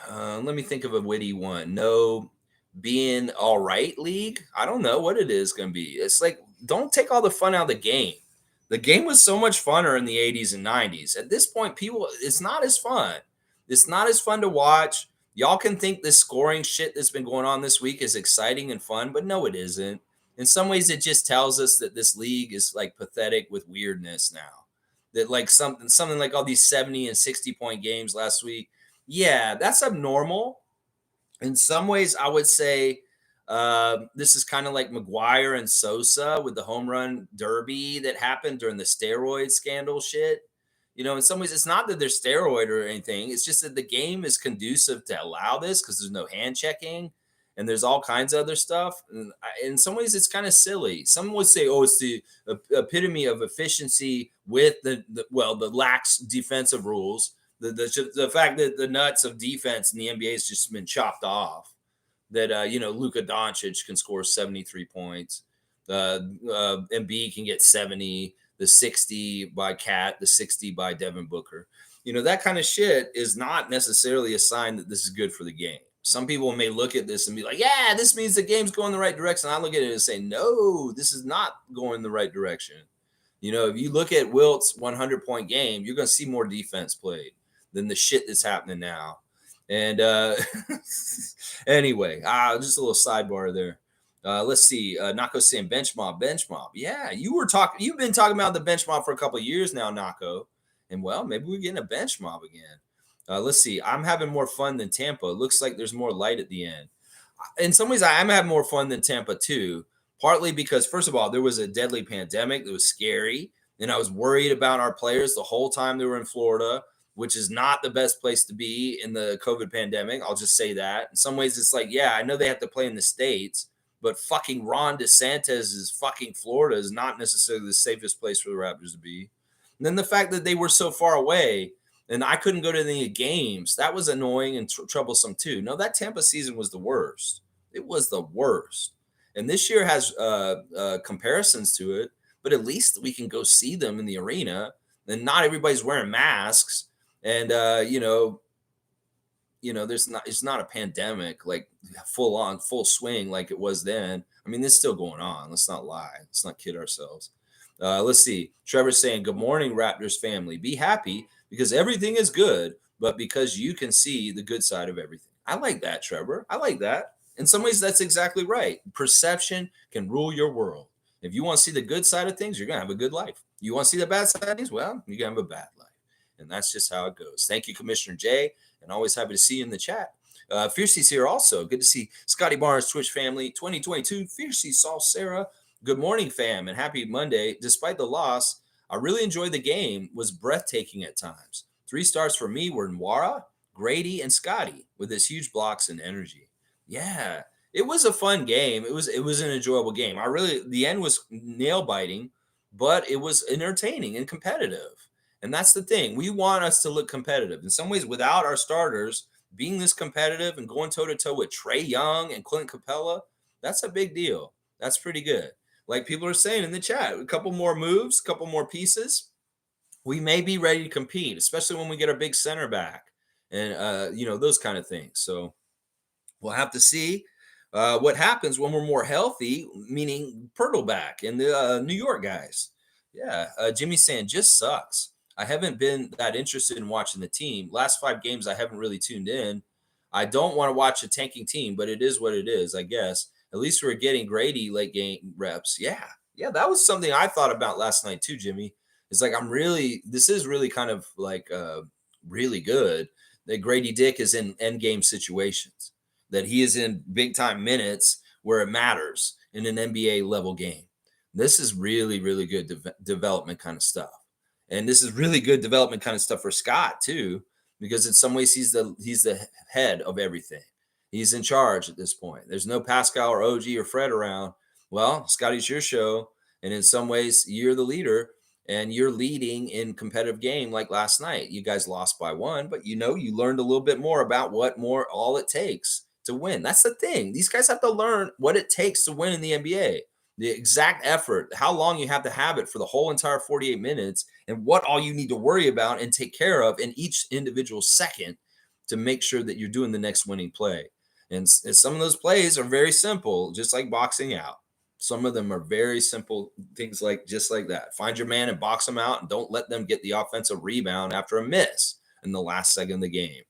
Let me think of a witty one. No being all right league. I don't know what it is going to be. It's like, don't take all the fun out of the game. The game was so much funner in the 80s and 90s. At this point, it's not as fun. It's not as fun to watch. Y'all can think this scoring shit that's been going on this week is exciting and fun, but no, it isn't. In some ways, it just tells us that this league is like pathetic with weirdness now. That like something like all these 70 and 60-point games last week. Yeah, that's abnormal. In some ways, I would say this is kind of like McGuire and Sosa with the home run derby that happened during the steroid scandal shit. In some ways, it's not that they're steroid or anything. It's just that the game is conducive to allow this because there's no hand checking. and there's all kinds of other stuff. And in some ways, it's kind of silly. Some would say, "Oh, it's the epitome of efficiency with the lax defensive rules." The fact that the nuts of defense in the NBA has just been chopped off. That Luka Doncic can score 73 points. Embiid can get 70. The 60 by Cat, the 60 by Devin Booker. That kind of shit is not necessarily a sign that this is good for the game. Some people may look at this and be like, yeah, this means the game's going the right direction. I look at it and say, no, this is not going the right direction. If you look at Wilt's 100-point game, you're going to see more defense played than the shit that's happening now. And anyway, just a little sidebar there. Let's see. Nako saying bench mob. Yeah, you've been talking about the bench mob for a couple of years now, Nako. And well, maybe we're getting a bench mob again. Let's see. I'm having more fun than Tampa. It looks like there's more light at the end. In some ways, I'm having more fun than Tampa too. Partly because, first of all, there was a deadly pandemic that was scary, and I was worried about our players the whole time they were in Florida, which is not the best place to be in the COVID pandemic. I'll just say that. In some ways, it's like, yeah, I know they have to play in the States, but fucking Ron DeSantis' fucking Florida is not necessarily the safest place for the Raptors to be. And then the fact that they were so far away and I couldn't go to any games, that was annoying and troublesome too. No, that Tampa season was the worst. It was the worst. And this year has comparisons to it, but at least we can go see them in the arena. And not everybody's wearing masks. And it's not a pandemic like full swing like it was then. I mean, it's still going on. Let's not lie. Let's not kid ourselves. Let's see. Trevor's saying, good morning, Raptors family. Be happy because everything is good, but because you can see the good side of everything. I like that, Trevor. I like that. In some ways, that's exactly right. Perception can rule your world. If you want to see the good side of things, you're going to have a good life. You want to see the bad side of things? Well, you're going to have a bad life. And that's just how it goes. Thank you, Commissioner Jay, and always happy to see you in the chat. Fiercey's here also. Good to see Scotty Barnes, Twitch family, 2022. Fiercey saw Sarah. Good morning, fam, and happy Monday. Despite the loss, I really enjoyed the game. Was breathtaking at times. 3 stars for me were Nwara, Grady, and Scotty with his huge blocks and energy. Yeah, it was a fun game. It was an enjoyable game. The end was nail biting, but it was entertaining and competitive. And that's the thing. We want us to look competitive. In some ways, without our starters being this competitive and going toe-to-toe with Trae Young and Clint Capella, that's a big deal. That's pretty good. Like people are saying in the chat, a couple more moves, a couple more pieces, we may be ready to compete, especially when we get our big center back and, those kind of things. So we'll have to see what happens when we're more healthy, meaning Pirtle back and the New York guys. Yeah, Jimmy's saying just sucks. I haven't been that interested in watching the team. Last 5 games, I haven't really tuned in. I don't want to watch a tanking team, but it is what it is, I guess. At least we're getting Grady late game reps. Yeah, that was something I thought about last night too, Jimmy. It's like this is really kind of like really good that Grady Dick is in end game situations, that he is in big time minutes where it matters in an NBA level game. This is really, really good development kind of stuff. And this is really good development kind of stuff for Scott too, because in some ways he's the head of everything. He's in charge at this point. There's no Pascal or OG or Fred around. Well, Scotty's your show. And in some ways you're the leader and you're leading in competitive game like last night. You guys lost by 1, but you learned a little bit more about all it takes to win. That's the thing. These guys have to learn what it takes to win in the NBA. The exact effort, how long you have to have it for the whole entire 48 minutes, and what all you need to worry about and take care of in each individual second to make sure that you're doing the next winning play. And some of those plays are very simple, just like boxing out. Some of them are very simple things just like that. Find your man and box them out and don't let them get the offensive rebound after a miss in the last second of the game.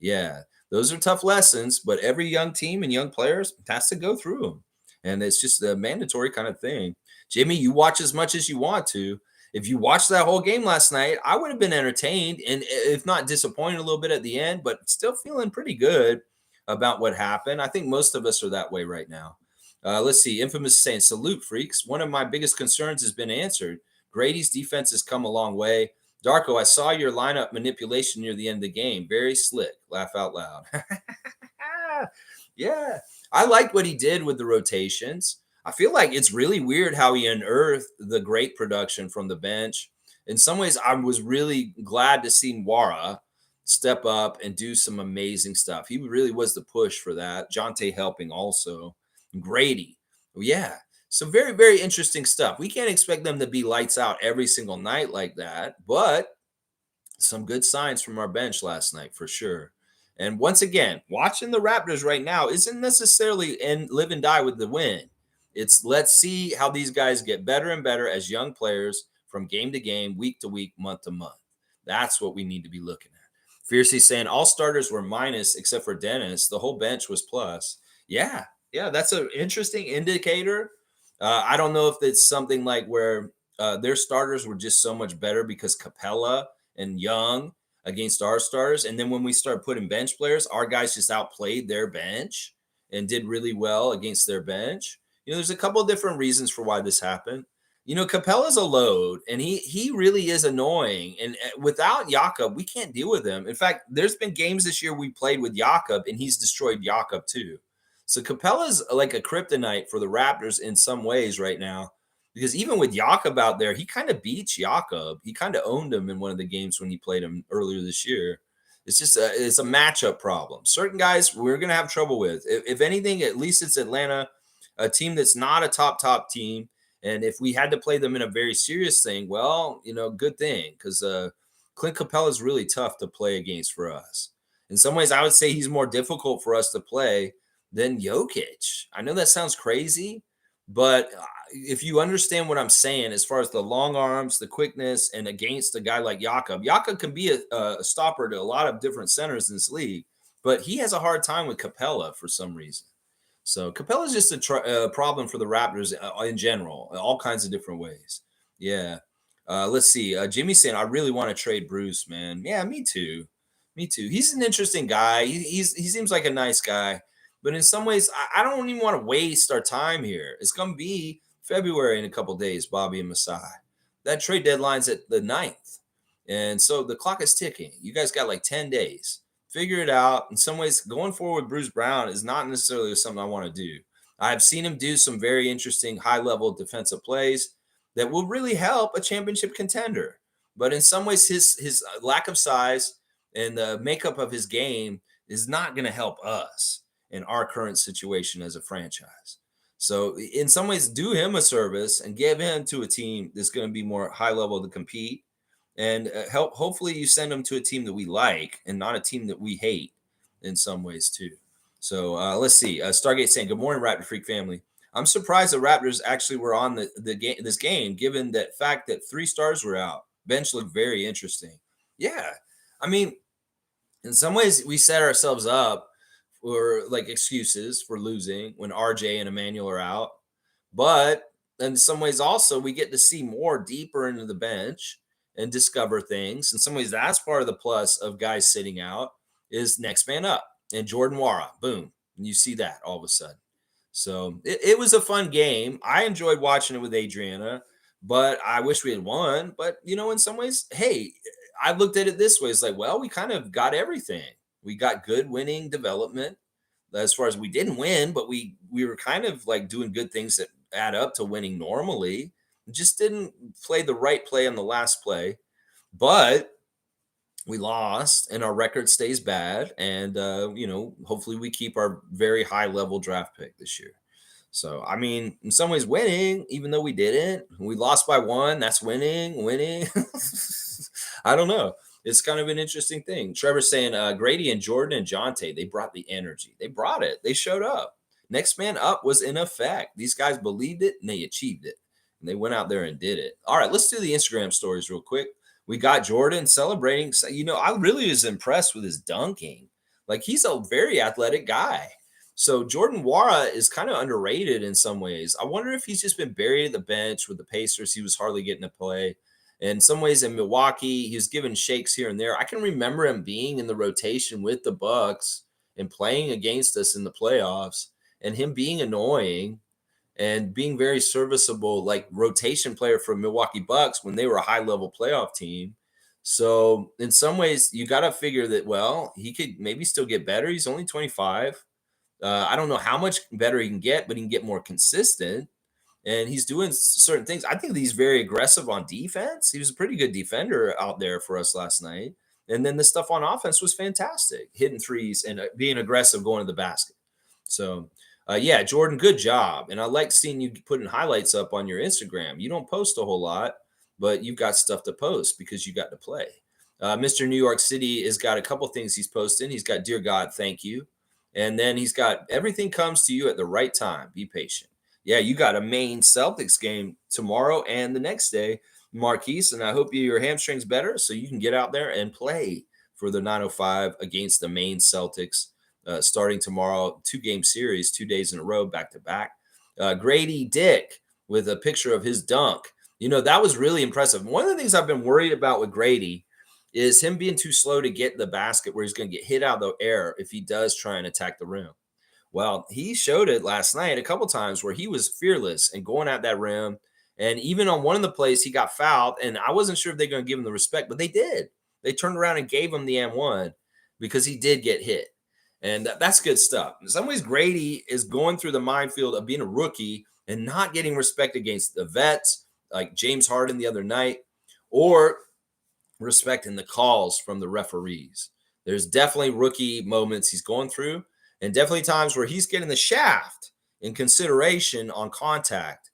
Yeah, those are tough lessons, but every young team and young players has to go through them. And it's just a mandatory kind of thing. Jimmy, you watch as much as you want to. If you watched that whole game last night, I would have been entertained and if not disappointed a little bit at the end, but still feeling pretty good about what happened. I think most of us are that way right now. Let's see. Infamous saying, salute, freaks. One of my biggest concerns has been answered. Grady's defense has come a long way. Darko, I saw your lineup manipulation near the end of the game. Very slick. Laugh out loud. Yeah. I like what he did with the rotations. I feel like it's really weird how he unearthed the great production from the bench. In some ways, I was really glad to see Wara step up and do some amazing stuff. He really was the push for that. Jonte helping also. Grady. Yeah. So very, very interesting stuff. We can't expect them to be lights out every single night like that, but some good signs from our bench last night for sure. And once again, watching the Raptors right now isn't necessarily in live and die with the win. It's let's see how these guys get better and better as young players from game to game, week to week, month to month. That's what we need to be looking at. Fiercely saying all starters were minus except for Dennis. The whole bench was plus. Yeah, yeah, that's an interesting indicator. I don't know if it's something like where their starters were just so much better because Capella and Young against our stars. And then when we start putting bench players, our guys just outplayed their bench and did really well against their bench. There's a couple of different reasons for why this happened. Capella's a load, and he really is annoying. And without Jakob, we can't deal with him. In fact, there's been games this year we played with Jakob, and he's destroyed Jakob too. So Capella's like a kryptonite for the Raptors in some ways right now, because even with Jakob out there, he kind of beats Jakob. He kind of owned him in one of the games when he played him earlier this year. It's a matchup problem. Certain guys we're gonna have trouble with. If anything, at least it's Atlanta, a team that's not a top team. And if we had to play them in a very serious thing, well, good thing, because Clint Capella is really tough to play against for us. In some ways, I would say he's more difficult for us to play than Jokic. I know that sounds crazy, but if you understand what I'm saying, as far as the long arms, the quickness, and against a guy like Jakob, Jakob can be a stopper to a lot of different centers in this league, but he has a hard time with Capella for some reason. So Capella's just a problem for the Raptors in general, in all kinds of different ways. Yeah. Let's see. Jimmy's saying, I really want to trade Bruce, man. Yeah, me too. Me too. He's an interesting guy. He seems like a nice guy. But in some ways, I don't even want to waste our time here. It's going to be February in a couple days, Bobby and Masai. That trade deadline's at the 9th. And so the clock is ticking. You guys got like 10 days. Figure it out. In some ways, going forward with Bruce Brown is not necessarily something I want to do. I've seen him do some very interesting high-level defensive plays that will really help a championship contender. But in some ways, his lack of size and the makeup of his game is not going to help us in our current situation as a franchise. So in some ways, do him a service and give him to a team that's going to be more high level to compete, and help. Hopefully, you send them to a team that we like and not a team that we hate in some ways too. So let's see. Stargate saying, "Good morning, Raptor Freak family. I'm surprised the Raptors actually were on the game this game, given that fact that 3 stars were out. Bench looked very interesting. Yeah, I mean, in some ways, we set ourselves up for like excuses for losing when RJ and Emmanuel are out. But in some ways, also, we get to see more deeper into the bench and discover things. In some ways, that's part of the plus of guys sitting out is next man up. And Jordan Wara, boom. And you see that all of a sudden. So it was a fun game. I enjoyed watching it with Adriana, but I wish we had won. But, in some ways, hey, I looked at it this way. It's like, well, we kind of got everything. We got good winning development as far as we didn't win, but we were kind of like doing good things that add up to winning normally. Just didn't play the right play on the last play, but we lost and our record stays bad. And, hopefully we keep our very high level draft pick this year. So, I mean, in some ways winning, even though we didn't, we lost by 1. That's winning. I don't know. It's kind of an interesting thing. Trevor's saying Grady and Jordan and Jonte, they brought the energy. They brought it. They showed up. Next man up was in effect. These guys believed it and they achieved it. And they went out there and did it. All right, let's do the Instagram stories real quick. We got Jordan celebrating. So, I really was impressed with his dunking. Like, he's a very athletic guy. So Jordan Wara is kind of underrated in some ways. I wonder if he's just been buried at the bench with the Pacers. He was hardly getting to play. In some ways in Milwaukee, he was given shakes here and there. I can remember him being in the rotation with the Bucks and playing against us in the playoffs, and him being annoying and being very serviceable, like rotation player for Milwaukee Bucks when they were a high-level playoff team. So in some ways, you got to figure that, well, he could maybe still get better. He's only 25. I don't know how much better he can get, but he can get more consistent. And he's doing certain things. I think he's very aggressive on defense. He was a pretty good defender out there for us last night. And then the stuff on offense was fantastic, hitting threes and being aggressive going to the basket. So, yeah, Jordan, good job. And I like seeing you putting highlights up on your Instagram. You don't post a whole lot, but you've got stuff to post because you got to play. Mr. New York City has got a couple things he's posting. He's got Dear God, thank you. And then he's got everything comes to you at the right time. Be patient. Yeah, you got a Maine Celtics game tomorrow and the next day, Marquise. And I hope your hamstring's better so you can get out there and play for the 905 against the Maine Celtics starting tomorrow. 2-game series, 2 days in a row, back to back. Grady Dick with a picture of his dunk. That was really impressive. One of the things I've been worried about with Grady is him being too slow to get the basket where he's going to get hit out of the air if he does try and attack the rim. Well, he showed it last night a couple times where he was fearless and going at that rim. And even on one of the plays, he got fouled. And I wasn't sure if they're going to give him the respect, but they did. They turned around and gave him the M1 because he did get hit. And that's good stuff. In some ways, Grady is going through the minefield of being a rookie and not getting respect against the vets like James Harden the other night, or respecting the calls from the referees. There's definitely rookie moments he's going through, and definitely times where he's getting the shaft in consideration on contact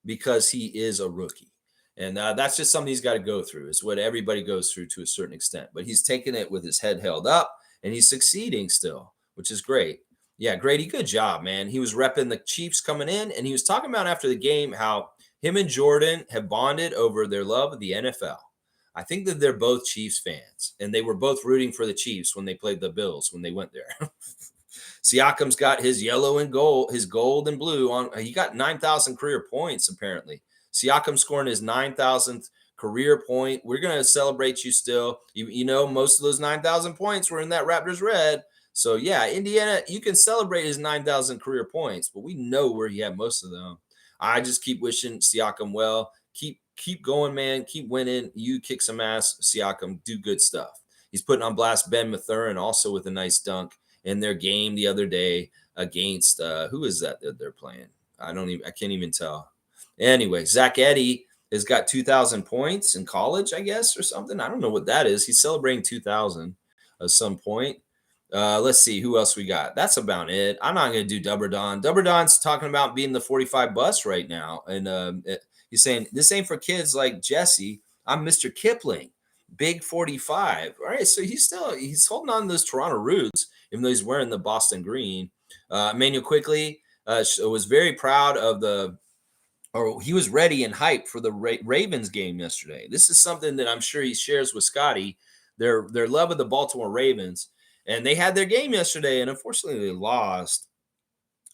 because he is a rookie. And that's just something he's got to go through. It's what everybody goes through to a certain extent. But he's taking it with his head held up, and he's succeeding still, which is great. Yeah, Grady, good job, man. He was repping the Chiefs coming in, and he was talking about after the game how him and Jordan have bonded over their love of the NFL. I think that they're both Chiefs fans, and they were both rooting for the Chiefs when they played the Bills when they went there. Siakam's got his yellow and gold, his gold and blue on. He got 9,000 career points apparently. Siakam scoring his 9,000th career point. We're gonna celebrate you still. Most of those 9,000 points were in that Raptors red. So yeah, Indiana, you can celebrate his 9,000 career points, but we know where he had most of them. I just keep wishing Siakam well. Keep going, man. Keep winning. You kick some ass, Siakam. Do good stuff. He's putting on blast Ben Mathurin also with a nice dunk in their game the other day against who is that they're playing? I can't even tell. Anyway, Zach Edey has got 2,000 points in college, I guess, or something. I don't know what that is. He's celebrating 2,000 at some point. Let's see who else we got. That's about it. I'm not going to do Dubber Don. Dubber Don's talking about being the 45 bus right now, and he's saying this ain't for kids like Jesse. I'm Mr. Kipling, big 45. All right, so he's holding on to those Toronto roots, even though he's wearing the Boston green. Emmanuel Quickly was very proud of he was ready and hyped for the Ravens game yesterday. This is something that I'm sure he shares with Scotty, their love of the Baltimore Ravens. And they had their game yesterday, and unfortunately they lost.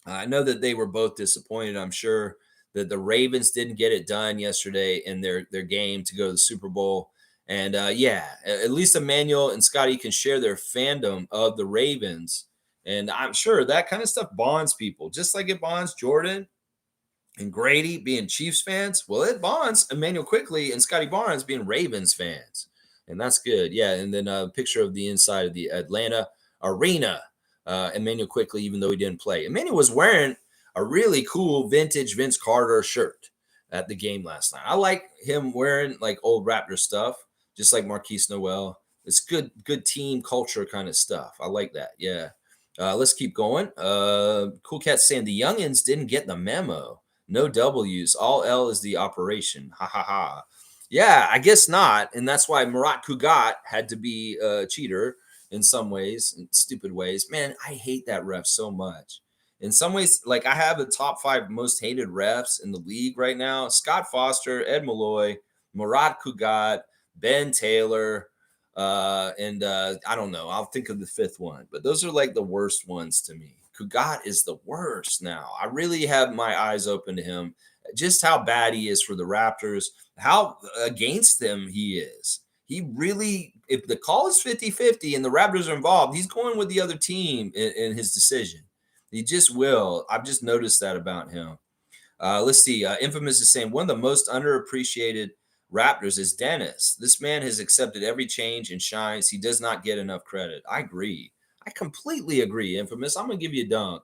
I know that they were both disappointed. I'm sure that the Ravens didn't get it done yesterday in their game to go to the Super Bowl. And yeah, at least Emmanuel and Scotty can share their fandom of the Ravens. And I'm sure that kind of stuff bonds people, just like it bonds Jordan and Grady being Chiefs fans. Well, it bonds Emmanuel Quickly and Scotty Barnes being Ravens fans. And that's good. Yeah. And then a picture of the inside of the Atlanta arena. Emmanuel Quickly, even though he didn't play. Emmanuel was wearing a really cool vintage Vince Carter shirt at the game last night. I like him wearing like old Raptor stuff, just like Marquise Noel. It's good team culture kind of stuff. I like that. Yeah. Let's keep going. Cool Cat saying the youngins didn't get the memo. No W's. All L is the operation. Ha ha ha. Yeah, I guess not. And that's why Murat Kugat had to be a cheater in some ways, in stupid ways. Man, I hate that ref so much. In some ways, like I have the top 5 most hated refs in the league right now. Scott Foster, Ed Malloy, Murat Kugat, Ben Taylor, and I don't know. I'll think of the 5th one. But those are like the worst ones to me. Kugat is the worst now. I really have my eyes open to him. Just how bad he is for the Raptors, how against them he is. He really, if the call is 50-50 and the Raptors are involved, he's going with the other team in his decision. He just will. I've just noticed that about him. Let's see. Infamous is saying one of the most underappreciated Raptors is Dennis. This man has accepted every change and shines. He does not get enough credit. I agree. I completely agree, Infamous. I'm going to give you a dunk.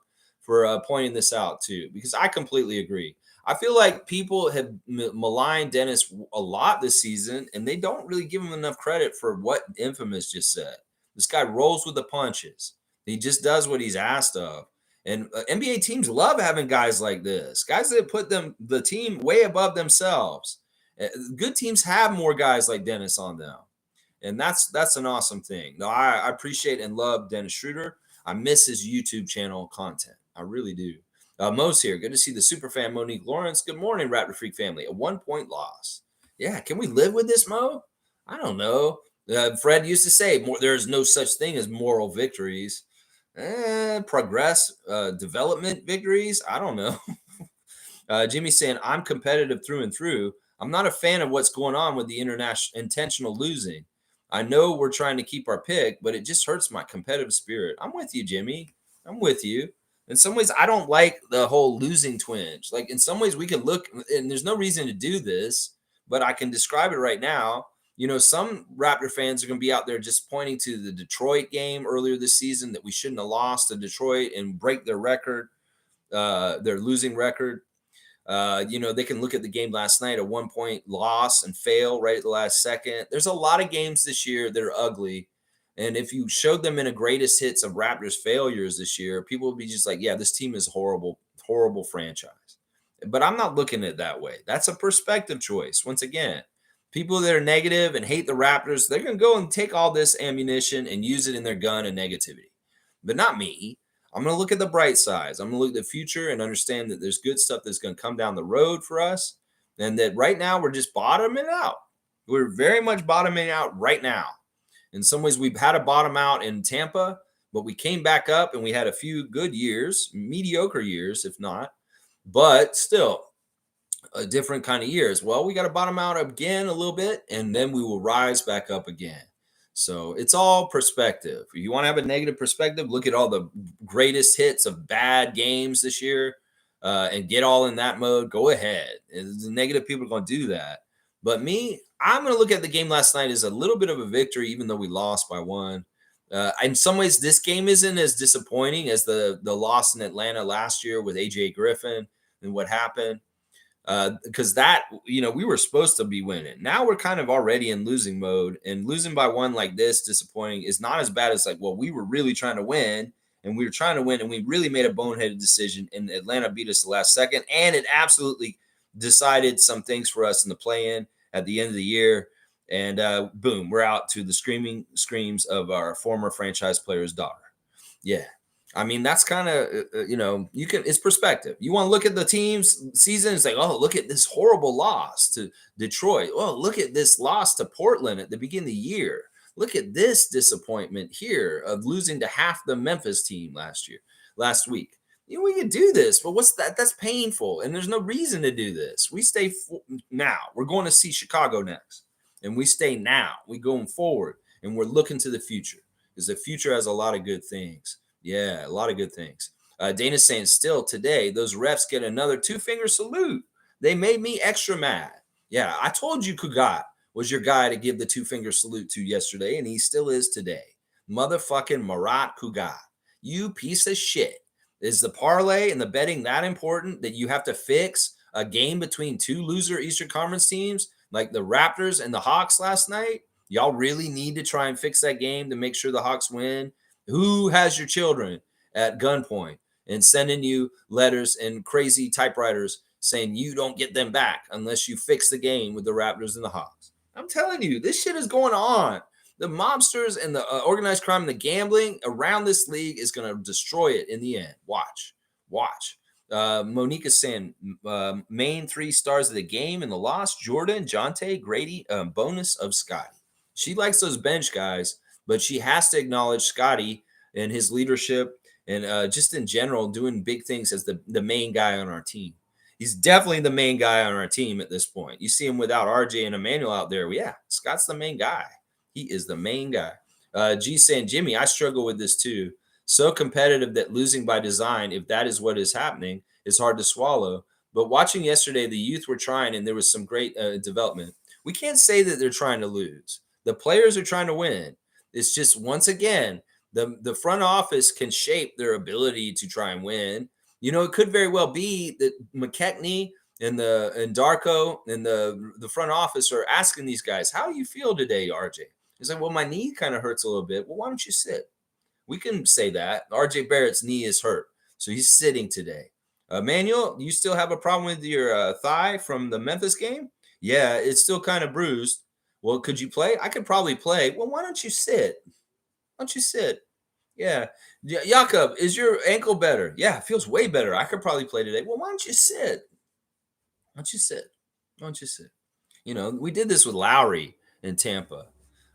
for pointing this out too, because I completely agree. I feel like people have maligned Dennis a lot this season, and they don't really give him enough credit for what Infamous just said. This guy rolls with the punches. He just does what he's asked of. And NBA teams love having guys like this, guys that put the team way above themselves. Good teams have more guys like Dennis on them, and that's an awesome thing. No, I appreciate and love Dennis Schroeder. I miss his YouTube channel content. I really do. Mo's here. Good to see the super fan Monique Lawrence. Good morning, Raptor Freak family. A 1-point loss. Yeah, can we live with this, Mo? I don't know. Fred used to say, there's no such thing as moral victories. Progress, development victories. I don't know. Jimmy's saying, I'm competitive through and through. I'm not a fan of what's going on with the international intentional losing. I know we're trying to keep our pick, but it just hurts my competitive spirit. I'm with you, Jimmy. I'm with you. In some ways, I don't like the whole losing twinge. Like in some ways, we can look, and there's no reason to do this, but I can describe it right now. You know, some Raptor fans are going to be out there just pointing to the Detroit game earlier this season that we shouldn't have lost to Detroit and break their record, their losing record. They can look at the game last night, a 1-point loss, and fail right at the last second. There's a lot of games this year that are ugly. And if you showed them in a greatest hits of Raptors failures this year, people would be just like, yeah, this team is horrible, horrible franchise. But I'm not looking at it that way. That's a perspective choice. Once again, people that are negative and hate the Raptors, they're going to go and take all this ammunition and use it in their gun and negativity. But not me. I'm going to look at the bright sides. I'm going to look at the future and understand that there's good stuff that's going to come down the road for us. And that right now we're just bottoming out. We're very much bottoming out right now. In some ways, we've had a bottom out in Tampa, but we came back up and we had a few good years, mediocre years, if not, but still a different kind of years. Well, we got to bottom out again a little bit, and then we will rise back up again. So it's all perspective. If you want to have a negative perspective, look at all the greatest hits of bad games this year and get all in that mode. Go ahead. The negative people are going to do that. But me, I'm going to look at the game last night as a little bit of a victory, even though we lost by one. In some ways, this game isn't as disappointing as the loss in Atlanta last year with AJ Griffin and what happened. Because we were supposed to be winning. Now we're kind of already in losing mode, and losing by one like this, disappointing, is not as bad as like, well, we were really trying to win, and we really made a boneheaded decision, and Atlanta beat us the last second, and it absolutely decided some things for us in the play-in at the end of the year, and boom, we're out to the screaming screams of our former franchise player's daughter. Yeah. I mean, that's kind of, it's perspective. You want to look at the team's season. It's like, oh, look at this horrible loss to Detroit. Oh, look at this loss to Portland at the beginning of the year. Look at this disappointment here of losing to half the Memphis team last week. We can do this, but what's that? That's painful. And there's no reason to do this. We stay now. We're going to see Chicago next. And we stay now. We're going forward. And we're looking to the future because the future has a lot of good things. Yeah, a lot of good things. Dana's saying still today, those refs get another 2-finger salute. They made me extra mad. Yeah, I told you Kugat was your guy to give the 2-finger salute to yesterday, and he still is today. Motherfucking Marat Kugat. You piece of shit. Is the parlay and the betting that important that you have to fix a game between two loser Eastern Conference teams like the Raptors and the Hawks last night? Y'all really need to try and fix that game to make sure the Hawks win. Who has your children at gunpoint and sending you letters and crazy typewriters saying you don't get them back unless you fix the game with the Raptors and the Hawks? I'm telling you, this shit is going on. The mobsters and the organized crime and the gambling around this league is going to destroy it in the end. Watch. Monique is saying main 3 stars of the game and the loss, Jordan, Jonte, Grady, bonus of Scotty. She likes those bench guys, but she has to acknowledge Scotty and his leadership and just in general doing big things as the main guy on our team. He's definitely the main guy on our team at this point. You see him without RJ and Emmanuel out there. Yeah, Scott's the main guy. He is the main guy. G saying, Jimmy, I struggle with this too. So competitive that losing by design, if that is what is happening, is hard to swallow. But watching yesterday, the youth were trying and there was some great development. We can't say that they're trying to lose. The players are trying to win. It's just, once again, the front office can shape their ability to try and win. It could very well be that McKechnie and Darko and the front office are asking these guys, "How do you feel today, RJ?" He's like, "Well, my knee kind of hurts a little bit." Well, why don't you sit? We can say that RJ Barrett's knee is hurt, so he's sitting today. Manuel, you still have a problem with your thigh from the Memphis game? Yeah, it's still kind of bruised. Well, could you play? I could probably play. Well, why don't you sit? Why don't you sit? Yeah. Jakob, is your ankle better? Yeah, it feels way better. I could probably play today. Well, why don't you sit? Why don't you sit? Why don't you sit? We did this with Lowry in Tampa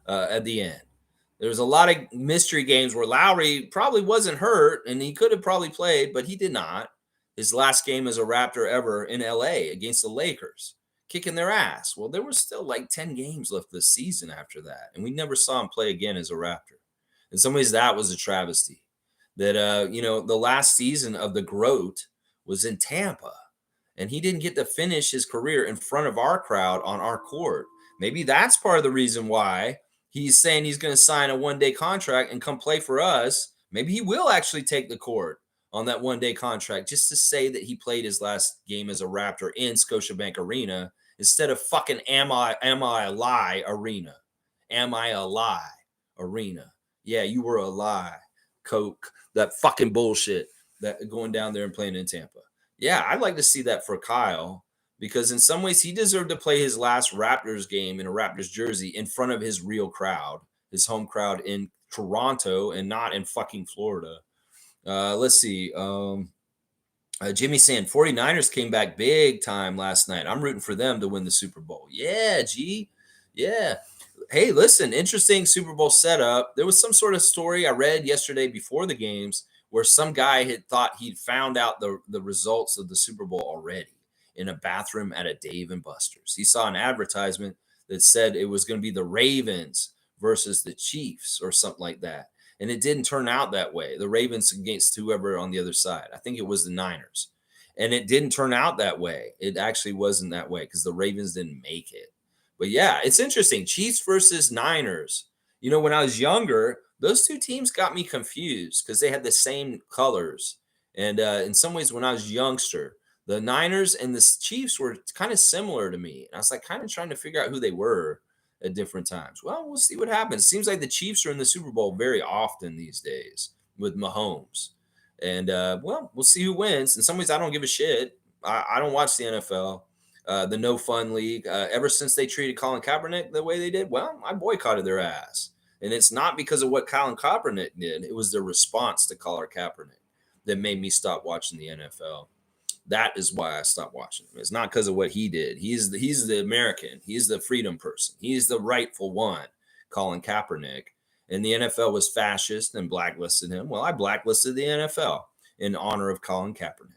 at the end. There was a lot of mystery games where Lowry probably wasn't hurt and he could have probably played, but he did not. His last game as a Raptor ever in LA against the Lakers, kicking their ass. Well, there was still like 10 games left this season after that, and we never saw him play again as a Raptor. In some ways, that was a travesty. That the last season of the GROAT was in Tampa, and he didn't get to finish his career in front of our crowd on our court. Maybe that's part of the reason why he's saying he's going to sign a 1-day contract and come play for us. Maybe he will actually take the court on that 1-day contract just to say that he played his last game as a Raptor in Scotiabank Arena instead of fucking Am I a Lie Arena. Am I a Lie Arena. Yeah, you were a lie, Coke. That fucking bullshit that going down there and playing in Tampa. Yeah, I'd like to see that for Kyle because in some ways he deserved to play his last Raptors game in a Raptors jersey in front of his real crowd, his home crowd in Toronto and not in fucking Florida. Let's see. Jimmy saying 49ers came back big time last night. I'm rooting for them to win the Super Bowl. Yeah, G. Yeah. Hey, listen, interesting Super Bowl setup. There was some sort of story I read yesterday before the games where some guy had thought he'd found out the results of the Super Bowl already in a bathroom at a Dave and Buster's. He saw an advertisement that said it was going to be the Ravens versus the Chiefs or something like that. And it didn't turn out that way. The Ravens against whoever on the other side. I think it was the Niners. And it didn't turn out that way. It actually wasn't that way because the Ravens didn't make it. But yeah, it's interesting. Chiefs versus Niners. When I was younger, those two teams got me confused because they had the same colors. And in some ways, when I was youngster, the Niners and the Chiefs were kind of similar to me. And I was like kind of trying to figure out who they were at different times. Well, we'll see what happens. Seems like the Chiefs are in the Super Bowl very often these days with Mahomes. And we'll see who wins. In some ways, I don't give a shit. I don't watch the NFL. The no fun league. Ever since they treated Colin Kaepernick the way they did, well, I boycotted their ass. And it's not because of what Colin Kaepernick did. It was their response to Colin Kaepernick that made me stop watching the NFL. That is why I stopped watching him. It's not because of what he did. He's the American. He's the freedom person. He's the rightful one, Colin Kaepernick. And the NFL was fascist and blacklisted him. Well, I blacklisted the NFL in honor of Colin Kaepernick.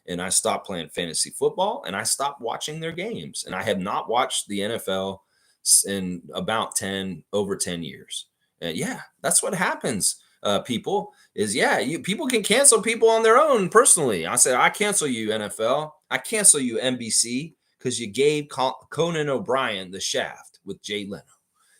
And I stopped playing fantasy football and I stopped watching their games. And I have not watched the NFL in about over 10 years. And yeah, that's what happens. People people can cancel people on their own personally. I said, I cancel you, NFL. I cancel you, NBC, because you gave Conan O'Brien the shaft with Jay Leno.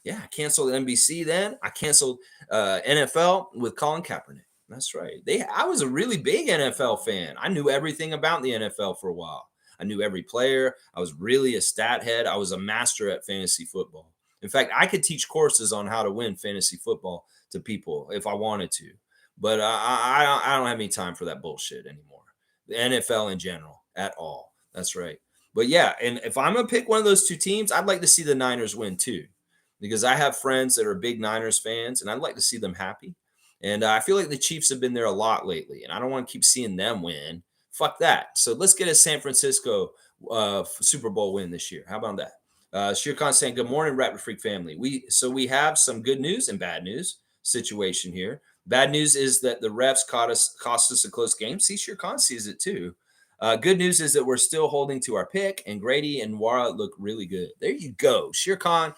Yeah, I canceled NBC then. I canceled NFL with Colin Kaepernick. That's right. I was a really big NFL fan. I knew everything about the NFL for a while. I knew every player. I was really a stat head. I was a master at fantasy football. In fact, I could teach courses on how to win fantasy football to people if I wanted to. But I don't have any time for that bullshit anymore. The NFL in general at all. That's right. But yeah, and if I'm going to pick one of those two teams, I'd like to see the Niners win too. Because I have friends that are big Niners fans, and I'd like to see them happy. And I feel like the Chiefs have been there a lot lately, and I don't want to keep seeing them win. Fuck that. So let's get a San Francisco Super Bowl win this year. How about that? Shir Khan saying, good morning, Raptor Freak family. We have some good news and bad news situation here. Bad news is that the refs cost us a close game. See, Shir Khan sees it too. Good news is that we're still holding to our pick, and Grady and Wara look really good. There you go. Shir Khan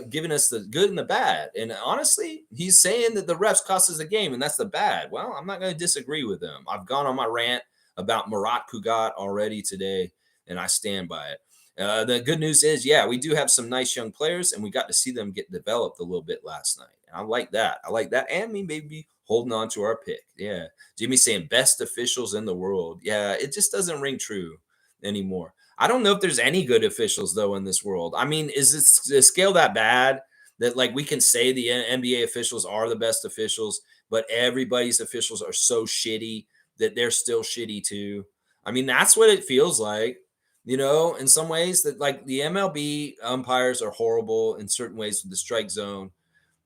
giving us the good and the bad. And honestly, he's saying that the refs cost us a game, and that's the bad. Well, I'm not going to disagree with him. I've gone on my rant about Marat Pugat already today, and I stand by it. The good news is, yeah, we do have some nice young players, and we got to see them get developed a little bit last night. And I like that. I like that. And we may be holding on to our pick. Yeah. Jimmy saying best officials in the world. Yeah, it just doesn't ring true anymore. I don't know if there's any good officials, though, in this world. I mean, is the scale that bad that, like, we can say the NBA officials are the best officials, but everybody's officials are so shitty that they're still shitty too? I mean, that's what it feels like. In some ways that, like, the MLB umpires are horrible in certain ways with the strike zone.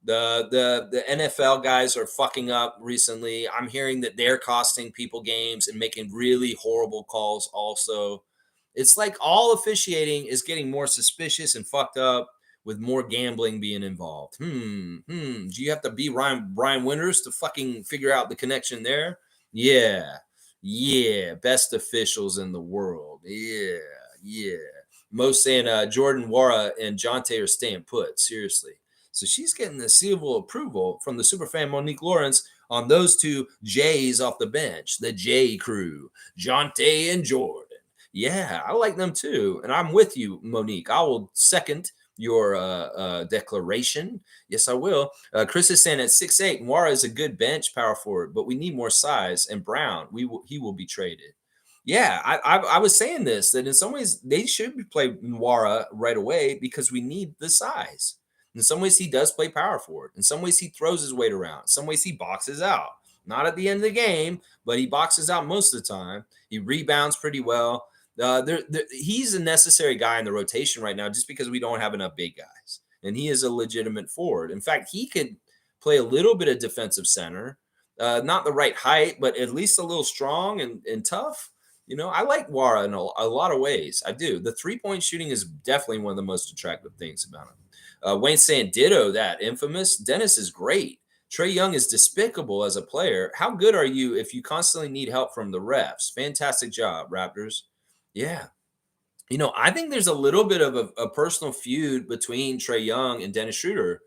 The NFL guys are fucking up recently. I'm hearing that they're costing people games and making really horrible calls also. It's like all officiating is getting more suspicious and fucked up with more gambling being involved. Do you have to be Brian Winters to fucking figure out the connection there? Yeah. Yeah. Best officials in the world. Yeah. Yeah. Most saying Jordan Wara and Jonte are staying put. Seriously. So she's getting the seal of approval from the superfan Monique Lawrence on those two J's off the bench, the J crew, Jonte and Jordan. Yeah, I like them too. And I'm with you, Monique. I will second your declaration. Yes, I will. Chris is saying at 6'8", Nwara is a good bench power forward, but we need more size. And Brown, he will be traded. Yeah, I was saying this, that in some ways they should play Nwara right away because we need the size. In some ways, he does play power forward. In some ways, he throws his weight around. In some ways, he boxes out. Not at the end of the game, but he boxes out most of the time. He rebounds pretty well. He's a necessary guy in the rotation right now just because we don't have enough big guys. And he is a legitimate forward. In fact, he could play a little bit of defensive center. Not the right height, but at least a little strong and tough. I like Wara in a lot of ways. I do. The three-point shooting is definitely one of the most attractive things about him. Wayne saying ditto that infamous. Dennis is great. Trae Young is despicable as a player. How good are you if you constantly need help from the refs? Fantastic job, Raptors. Yeah. I think there's a little bit of a personal feud between Trae Young and Dennis Schroeder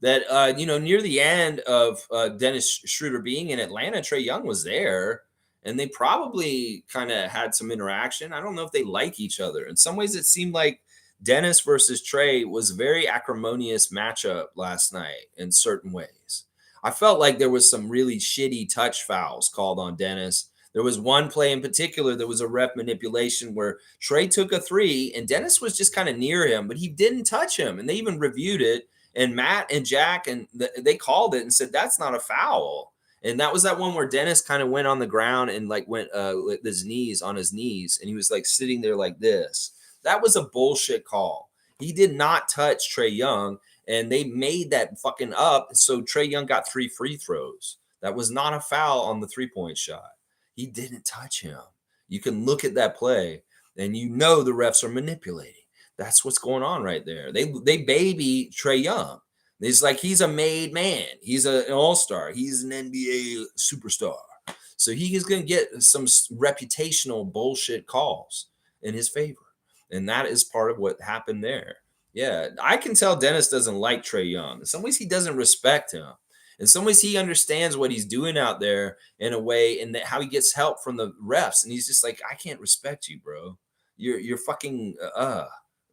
that, near the end of Dennis Schroeder being in Atlanta, Trae Young was there and they probably kind of had some interaction. I don't know if they like each other. In some ways, it seemed like Dennis versus Trae was a very acrimonious matchup last night in certain ways. I felt like there was some really shitty touch fouls called on Dennis. There was one play in particular that was a ref manipulation where Trae took a three and Dennis was just kind of near him, but he didn't touch him. And they even reviewed it. And Matt and Jack they called it and said that's not a foul. And that was that one where Dennis kind of went on the ground and like went with his knees on his knees, and he was like sitting there like this. That was a bullshit call. He did not touch Trae Young, and they made that fucking up. So Trae Young got 3 free throws. That was not a foul on the 3-point shot. He didn't touch him. You can look at that play, and the refs are manipulating. That's what's going on right there. They baby Trae Young. It's like he's a made man. He's an all-star. He's an NBA superstar. So he is going to get some reputational bullshit calls in his favor. And that is part of what happened there. Yeah, I can tell Dennis doesn't like Trae Young. In some ways, he doesn't respect him. In some ways, he understands what he's doing out there in a way, and that how he gets help from the refs. And he's just like, I can't respect you, bro. You're fucking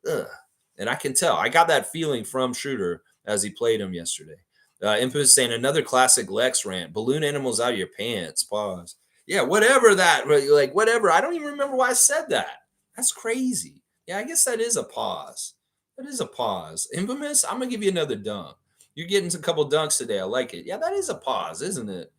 And I can tell. I got that feeling from Schroeder as he played him yesterday. Infamous saying another classic Lex rant. Balloon animals out of your pants. Pause. Yeah, whatever that. Like whatever. I don't even remember why I said that. That's crazy. Yeah, I guess that is a pause. That is a pause. Infamous, I'm gonna give you another dunk. You're getting a couple dunks today. I like it. Yeah, that is a pause, isn't it?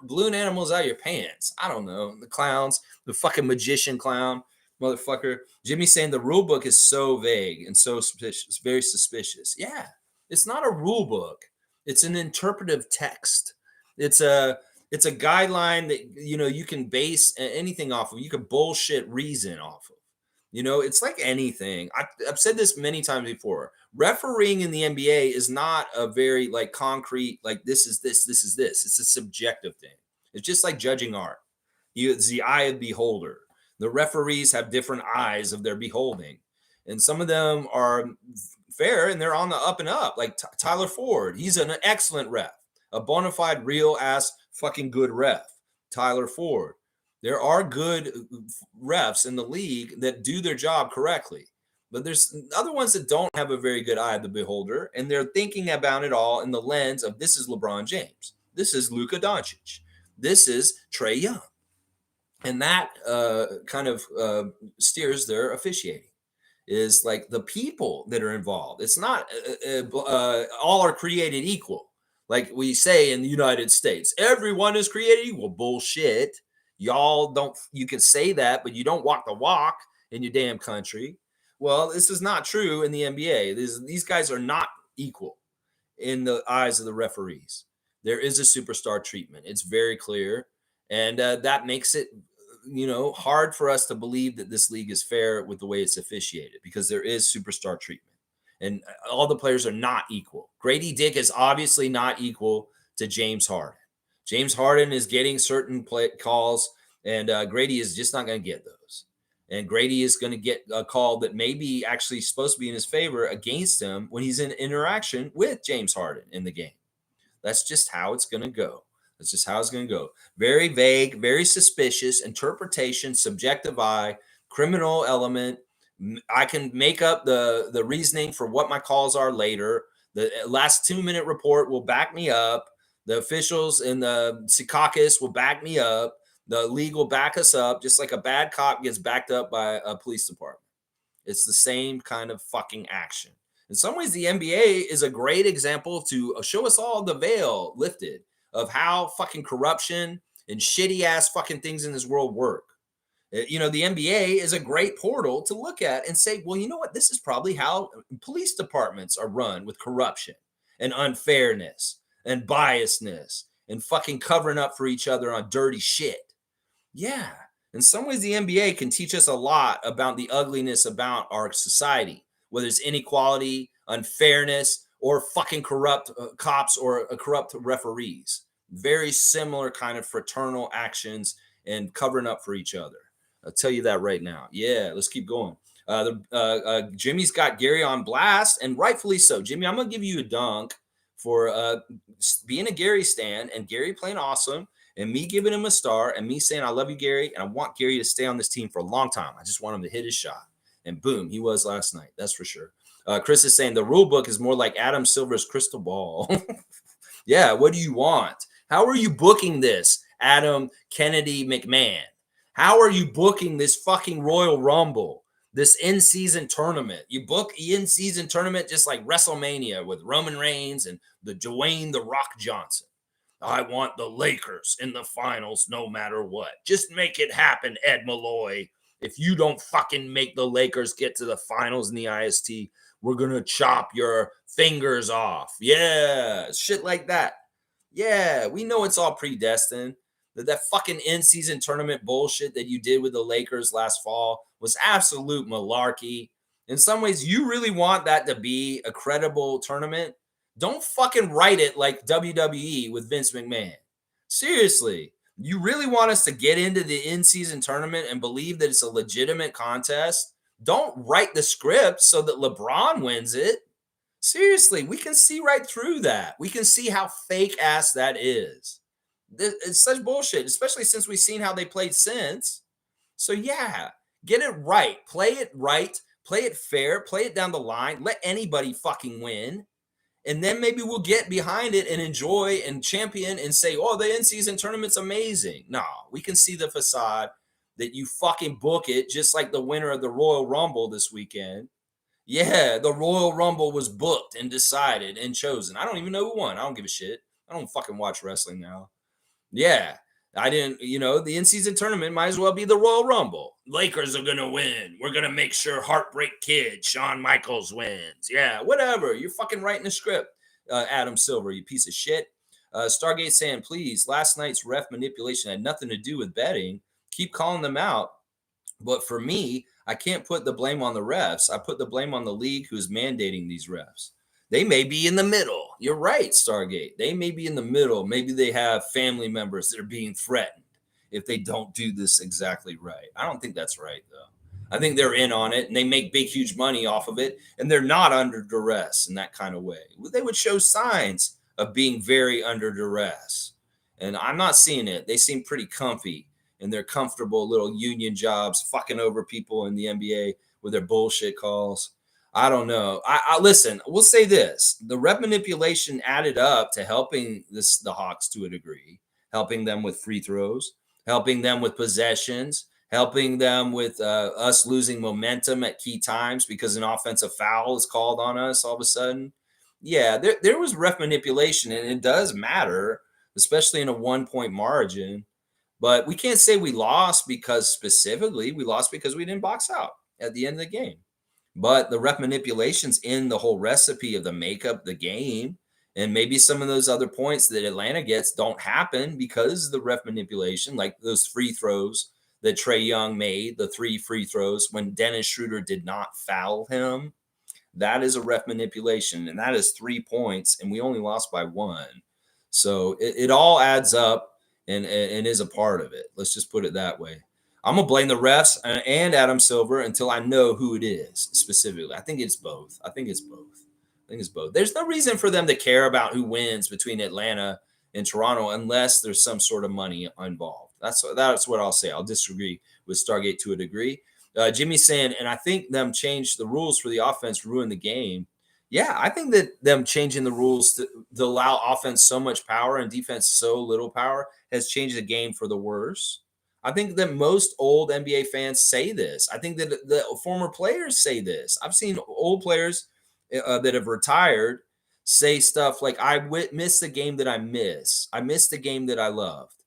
Balloon animals out of your pants. I don't know. The clowns, the fucking magician clown, motherfucker. Jimmy saying the rule book is so vague and so suspicious, very suspicious. Yeah, it's not a rule book. It's an interpretive text. It's a guideline that you can base anything off of. You can bullshit reason off of. It's like anything. I've said this many times before. Refereeing in the NBA is not a very like concrete, like this is this, this is this. It's a subjective thing. It's just like judging art. It's the eye of the beholder. The referees have different eyes of their beholding. And some of them are fair and they're on the up and up. Like Tyler Ford, he's an excellent ref, a bona fide, real ass, fucking good ref. Tyler Ford. There are good refs in the league that do their job correctly. But there's other ones that don't have a very good eye of the beholder, and they're thinking about it all in the lens of this is LeBron James, this is Luka Doncic, this is Trey Young, and that kind of steers their officiating. Is like the people that are involved. It's not all are created equal. Like we say in the United States, everyone is created equal. Bullshit. Y'all don't, you can say that, but you don't walk the walk in your damn country. Well, this is not true in the NBA. These guys are not equal in the eyes of the referees. There is a superstar treatment. It's very clear. And that makes it, hard for us to believe that this league is fair with the way it's officiated because there is superstar treatment. And all the players are not equal. Grady Dick is obviously not equal to James Harden. James Harden is getting certain play calls, and Grady is just not going to get those. And Grady is going to get a call that may be actually supposed to be in his favor against him when he's in interaction with James Harden in the game. That's just how it's going to go. That's just how it's going to go. Very vague, very suspicious interpretation, subjective eye, criminal element. I can make up the reasoning for what my calls are later. The last 2-minute report will back me up. The officials in the Secaucus will back me up. The league will back us up, just like a bad cop gets backed up by a police department. It's the same kind of fucking action. In some ways, the NBA is a great example to show us all the veil lifted of how fucking corruption and shitty ass fucking things in this world work. The NBA is a great portal to look at and say, well, you know what? This is probably how police departments are run, with corruption and unfairness and biasness and fucking covering up for each other on dirty shit. Yeah. In some ways, the NBA can teach us a lot about the ugliness about our society, whether it's inequality, unfairness, or fucking corrupt cops or corrupt referees. Very similar kind of fraternal actions and covering up for each other. I'll tell you that right now. Yeah, let's keep going. Jimmy's got Gary on blast, and rightfully so. Jimmy, I'm going to give you a dunk for being a Gary stan and Gary playing awesome and me giving him a star and me saying, I love you, Gary, and I want Gary to stay on this team for a long time. I just want him to hit his shot. And boom, he was last night. That's for sure. Chris is saying the rule book is more like Adam Silver's crystal ball. Yeah, what do you want? How are you booking this, Adam Kennedy McMahon? How are you booking this fucking Royal Rumble, this in-season tournament? You book in-season tournament just like WrestleMania with Roman Reigns and the Dwayne The Rock Johnson. I want the Lakers in the finals no matter what. Just make it happen, Ed Malloy. If you don't fucking make the Lakers get to the finals in the IST, we're going to chop your fingers off. Yeah, shit like that. Yeah, we know it's all predestined. That fucking in-season tournament bullshit that you did with the Lakers last fall was absolute malarkey. In some ways, you really want that to be a credible tournament? Don't fucking write it like WWE with Vince McMahon. Seriously, you really want us to get into the in-season tournament and believe that it's a legitimate contest? Don't write the script so that LeBron wins it. Seriously, we can see right through that. We can see how fake ass that is. It's such bullshit, especially since we've seen how they played since. So yeah, get it right. Play it fair, play it down the line. Let anybody fucking win. And then maybe we'll get behind it and enjoy and champion and say, oh, the in-season tournament's amazing. No, we can see the facade that you fucking book it just like the winner of the Royal Rumble this weekend. Yeah, the Royal Rumble was booked and decided and chosen. I don't even know who won. I don't give a shit. I don't fucking watch wrestling now. Yeah, I didn't, the in-season tournament might as well be the Royal Rumble. Lakers are going to win. We're going to make sure Heartbreak Kid, Shawn Michaels wins. Yeah, whatever. You're fucking writing a script, Adam Silver, you piece of shit. Stargate saying, please, last night's ref manipulation had nothing to do with betting. Keep calling them out. But for me, I can't put the blame on the refs. I put the blame on the league who's mandating these refs. They may be in the middle. You're right, Stargate. They may be in the middle. Maybe they have family members that are being threatened if they don't do this exactly right. I don't think that's right, though. I think they're in on it, and they make big, huge money off of it, and they're not under duress in that kind of way. They would show signs of being very under duress, and I'm not seeing it. They seem pretty comfy in their comfortable little union jobs, fucking over people in the NBA with their bullshit calls. I don't know. I listen. We'll say this: the rep manipulation added up to helping the Hawks to a degree, helping them with free throws, helping them with possessions, helping them with us losing momentum at key times because an offensive foul is called on us all of a sudden. Yeah, there was ref manipulation, and it does matter, especially in a 1 point margin. But we can't say we lost because specifically we lost because we didn't box out at the end of the game. But the ref manipulations in the whole recipe of the makeup, the game, and maybe some of those other points that Atlanta gets don't happen because of the ref manipulation, like those free throws that Trey Young made, the 3 free throws when Dennis Schroeder did not foul him. That is a ref manipulation, and that is 3 points, and we only lost by 1. So it all adds up and is a part of it. Let's just put it that way. I'm gonna blame the refs and Adam Silver until I know who it is specifically. I think it's both. I think it's both. I think it's both. There's no reason for them to care about who wins between Atlanta and Toronto unless there's some sort of money involved. That's what I'll say. I'll disagree with Stargate to a degree. Jimmy's saying, and I think them change the rules for the offense ruin the game. Yeah, I think that them changing the rules to allow offense so much power and defense so little power has changed the game for the worse. I think that most old NBA fans say this. I think that the former players say this. I've seen old players that have retired say stuff like, "I miss the game that I miss. I miss the game that I loved.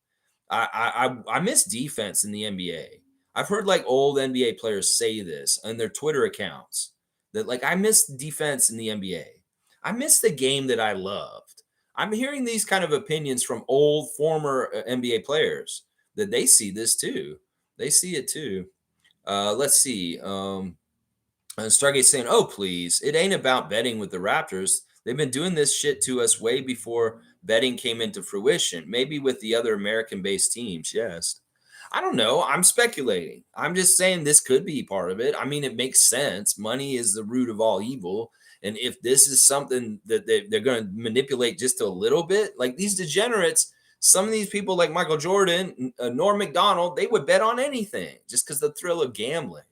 I miss defense in the NBA." I've heard like old NBA players say this on their Twitter accounts that like, "I miss defense in the NBA. I miss the game that I loved." I'm hearing these kind of opinions from old former NBA players that they see this too. They see it too. Let's see. Stargate saying, "Oh, please. It ain't about betting with the Raptors. They've been doing this shit to us way before betting came into fruition. Maybe with the other American based teams. Yes." I don't know. I'm speculating. I'm just saying this could be part of it. I mean, it makes sense. Money is the root of all evil. And if this is something that they're going to manipulate just a little bit, like these degenerates, some of these people like Michael Jordan, Norm Macdonald, they would bet on anything just because the thrill of gambling.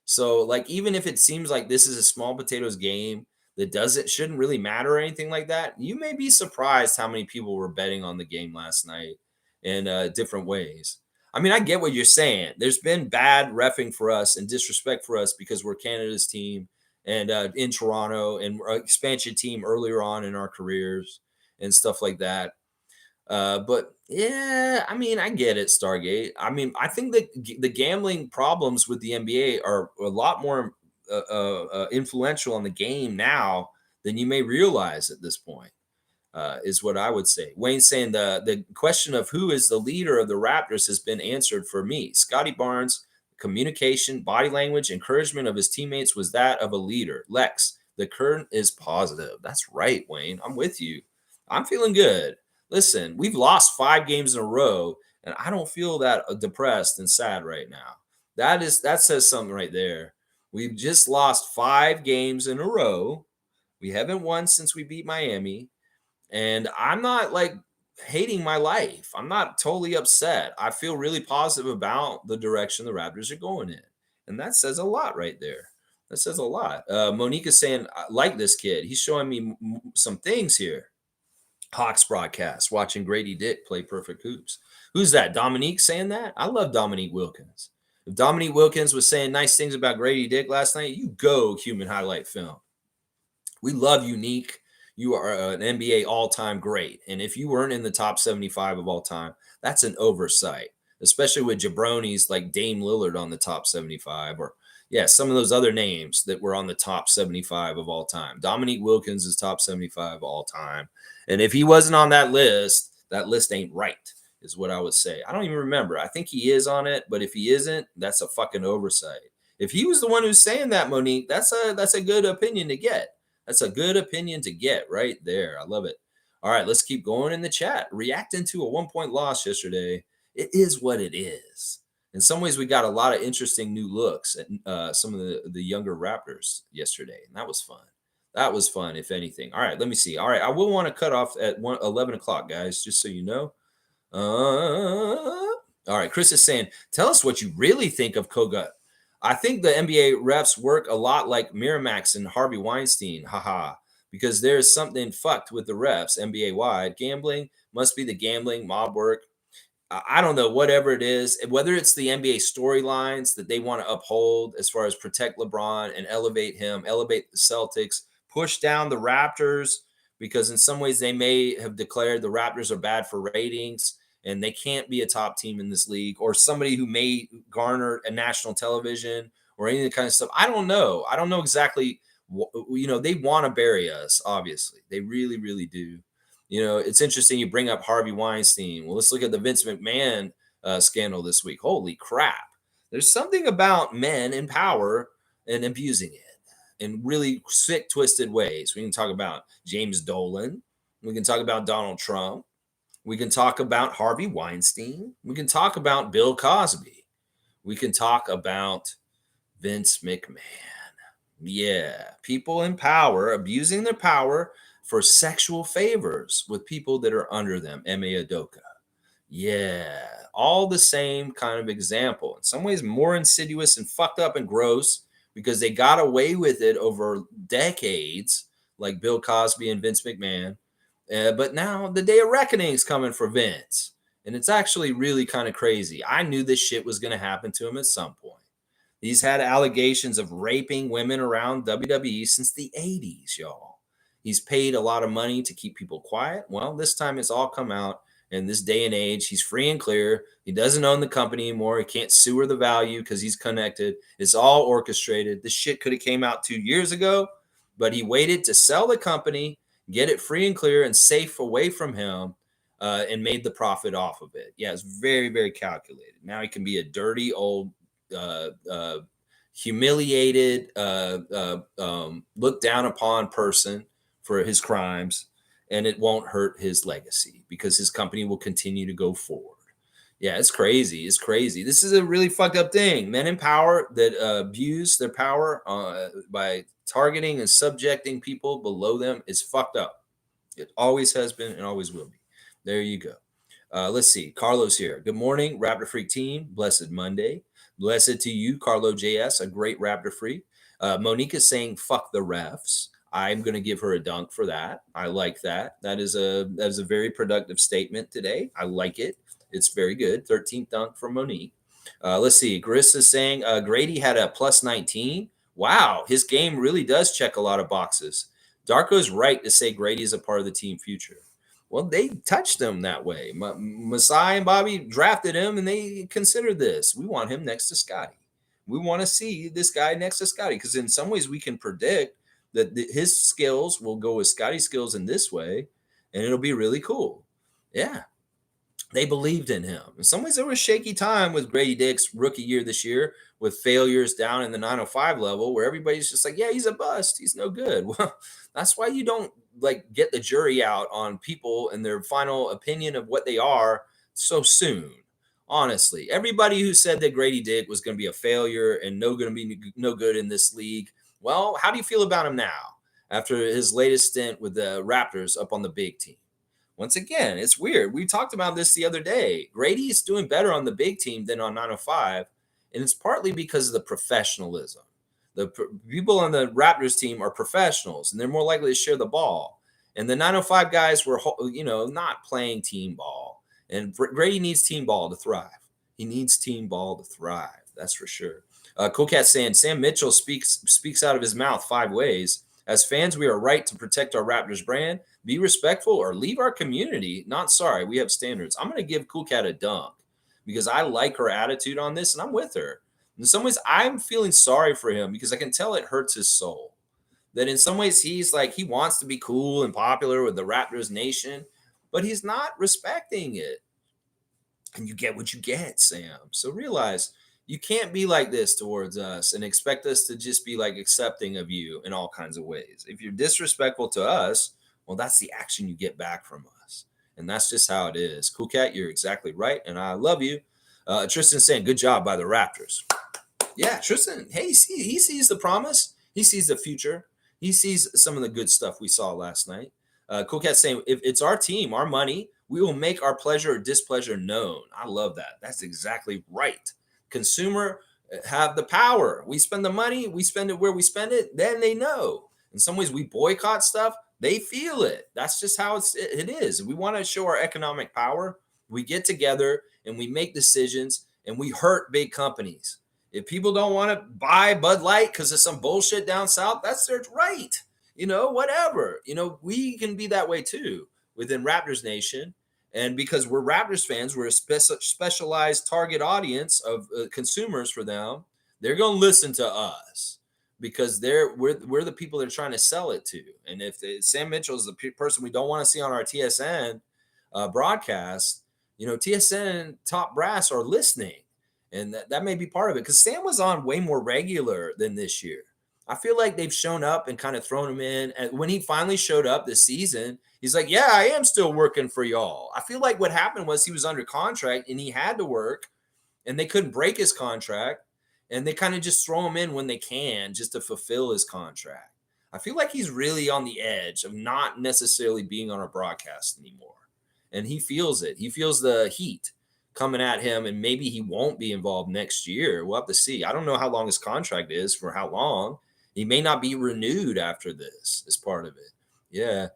So, like, even if it seems like this is a small potatoes game that shouldn't really matter or anything like that, you may be surprised how many people were betting on the game last night in different ways. I mean, I get what you're saying. There's been bad reffing for us and disrespect for us because we're Canada's team and in Toronto and we're an expansion team earlier on in our careers and stuff like that. But yeah, I mean, I get it, Stargate. I mean, I think that the gambling problems with the NBA are a lot more influential on the game now than you may realize at this point. Is what I would say. Wayne saying the question of who is the leader of the Raptors has been answered for me. Scotty Barnes, communication, body language, encouragement of his teammates was that of a leader. Lex, the current is positive. That's right, Wayne. I'm with you. I'm feeling good. Listen, we've lost 5 games in a row, and I don't feel that depressed and sad right now. That says something right there. We've just lost 5 games in a row. We haven't won since we beat Miami. And I'm not like hating my life. I'm not totally upset. I feel really positive about the direction the Raptors are going in. And that says a lot right there. That says a lot. Monique is saying, "I like this kid. He's showing me some things here." Hawks broadcast, watching Grady Dick play perfect hoops. Who's that? Dominique saying that? I love Dominique Wilkins. If Dominique Wilkins was saying nice things about Grady Dick last night, you go human highlight film. We love Unique. You are an NBA all-time great. And if you weren't in the top 75 of all time, that's an oversight, especially with jabronis like Dame Lillard on the top 75 or, yeah, some of those other names that were on the top 75 of all time. Dominique Wilkins is top 75 of all time. And if he wasn't on that list ain't right, is what I would say. I don't even remember. I think he is on it, but if he isn't, that's a fucking oversight. If he was the one who's saying that, Monique, that's a good opinion to get. That's a good opinion to get right there. I love it. All right, let's keep going in the chat. Reacting to a 1-point loss yesterday. It is what it is. In some ways, we got a lot of interesting new looks at some of the younger Raptors yesterday, and that was fun. That was fun, if anything. All right, let me see. All right, I will want to cut off at 11 o'clock, guys, just so you know. All right, Chris is saying, "Tell us what you really think of Kogut." I think the NBA refs work a lot like Miramax and Harvey Weinstein, haha, because there's something fucked with the refs NBA wide. Gambling must be the gambling mob work. I don't know, whatever it is, whether it's the NBA storylines that they want to uphold as far as protect LeBron and elevate him, elevate the Celtics, push down the Raptors, because in some ways they may have declared the Raptors are bad for ratings and they can't be a top team in this league, or somebody who may garner a national television or any of the kind of stuff. I don't know. I don't know exactly. They want to bury us, obviously. They really, really do. It's interesting you bring up Harvey Weinstein. Well, let's look at the Vince McMahon scandal this week. Holy crap. There's something about men in power and abusing it in really sick, twisted ways. We can talk about James Dolan. We can talk about Donald Trump. We can talk about Harvey Weinstein. We can talk about Bill Cosby. We can talk about Vince McMahon. Yeah, people in power abusing their power for sexual favors with people that are under them. M.A. Adoka. Yeah, all the same kind of example. In some ways, more insidious and fucked up and gross because they got away with it over decades, like Bill Cosby and Vince McMahon. But now the day of reckoning is coming for Vince. And it's actually really kind of crazy. I knew this shit was going to happen to him at some point. He's had allegations of raping women around WWE since the 80s, y'all. He's paid a lot of money to keep people quiet. Well, this time it's all come out. In this day and age, he's free and clear. He doesn't own the company anymore. He can't sue her the value because he's connected. It's all orchestrated. This shit could have came out 2 years ago, but he waited to sell the company, get it free and clear and safe away from him, and made the profit off of it. Yeah, it's very, very calculated. Now he can be a dirty old humiliated, looked down upon person for his crimes, and it won't hurt his legacy because his company will continue to go forward. Yeah, it's crazy. It's crazy. This is a really fucked up thing. Men in power that abuse their power by targeting and subjecting people below them is fucked up. It always has been and always will be. There you go. Let's see. Carlos here. Good morning, Raptor Freak team. Blessed Monday. Blessed to you, Carlo JS, a great Raptor Freak. Monique is saying, fuck the refs. I'm going to give her a dunk for that. I like that. That is a very productive statement today. I like it. It's very good. 13th dunk from Monique. Let's see. Gris is saying Grady had a plus 19. Wow. His game really does check a lot of boxes. Darko's right to say Grady is a part of the team future. Well, they touched him that way. Masai and Bobby drafted him, and they considered this. We want him next to Scotty. We want to see this guy next to Scotty because in some ways we can predict that his skills will go with Scotty's skills in this way, and it'll be really cool. Yeah, they believed in him. In some ways, there was a shaky time with Grady Dick's rookie year this year with failures down in the 905 level where everybody's just like, yeah, he's a bust. He's no good. Well, that's why you don't get the jury out on people and their final opinion of what they are so soon. Honestly, everybody who said that Grady Dick was going to be a failure and going to be no good in this league, well, how do you feel about him now after his latest stint with the Raptors up on the big team? Once again, it's weird. We talked about this the other day. Grady is doing better on the big team than on 905, and it's partly because of the professionalism. The people on the Raptors team are professionals, and they're more likely to share the ball. And the 905 guys were, not playing team ball. And Grady needs team ball to thrive. He needs team ball to thrive. That's for sure. Cool Cat saying Sam Mitchell speaks out of his mouth 5 ways. As fans, we are right to protect our Raptors brand, be respectful, or leave our community. Not sorry. We have standards. I'm going to give Cool Cat a dunk because I like her attitude on this, and I'm with her. In some ways, I'm feeling sorry for him because I can tell it hurts his soul. That in some ways, he's like, he wants to be cool and popular with the Raptors nation, but he's not respecting it. And you get what you get, Sam. So realize you can't be like this towards us and expect us to just be like accepting of you in all kinds of ways. If you're disrespectful to us, well, that's the action you get back from us. And that's just how it is. Cool Cat, you're exactly right. And I love you. Tristan saying, good job by the Raptors. Yeah, Tristan, hey, he sees the promise. He sees the future. He sees some of the good stuff we saw last night. Cool Cat saying, if it's our team, our money, we will make our pleasure or displeasure known. I love that. That's exactly right. Consumer have the power. We spend the money, we spend it where we spend it, then they know. In some ways, we boycott stuff, they feel it. That's just how it is. We want to show our economic power. We get together and we make decisions and we hurt big companies. If people don't want to buy Bud Light because of some bullshit down south, that's their right. Whatever. We can be that way too within Raptors Nation. And because we're Raptors fans, we're a specialized target audience of consumers for them. They're going to listen to us because we're the people they're trying to sell it to. And if Sam Mitchell is the person we don't want to see on our TSN broadcast, TSN top brass are listening, and that may be part of it because Sam was on way more regular than this year. I feel like they've shown up and kind of thrown him in. And when he finally showed up this season, he's like, yeah, I am still working for y'all. I feel like what happened was he was under contract and he had to work and they couldn't break his contract. And they kind of just throw him in when they can just to fulfill his contract. I feel like he's really on the edge of not necessarily being on a broadcast anymore. And he feels it. He feels the heat coming at him, and maybe he won't be involved next year. We'll have to see. I don't know how long his contract is, for how long. He may not be renewed after this as part of it. Yeah.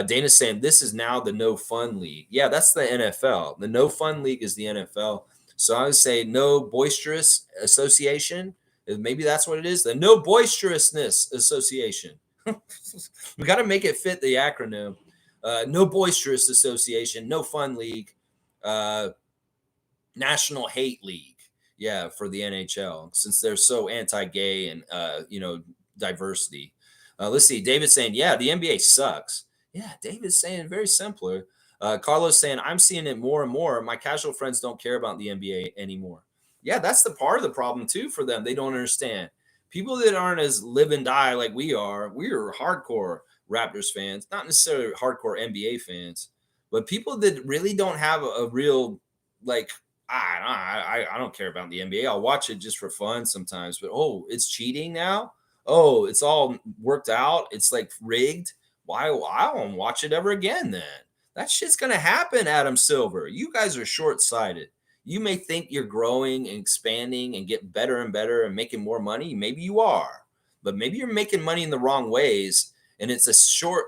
Dana's saying this is now the no fun league. Yeah, that's the NFL. The no fun league is the NFL. So I would say no boisterous association. Maybe that's what it is. The no boisterousness association. We got to make it fit the acronym. No boisterous association, no fun league, national hate league. Yeah, for the NHL, since they're so anti-gay and diversity. Let's see. David's saying, yeah, the NBA sucks. Yeah, David's saying very simpler. Carlos saying, I'm seeing it more and more. My casual friends don't care about the NBA anymore. Yeah, that's the part of the problem too for them. They don't understand. People that aren't as live and die like we are hardcore Raptors fans, not necessarily hardcore NBA fans, but people that really don't have a real, like, I don't care about the NBA. I'll watch it just for fun sometimes, but it's cheating now. Oh, it's all worked out. It's like rigged. Why? I won't watch it ever again then. That shit's going to happen, Adam Silver. You guys are short sighted. You may think you're growing and expanding and get better and better and making more money. Maybe you are, but maybe you're making money in the wrong ways. And it's a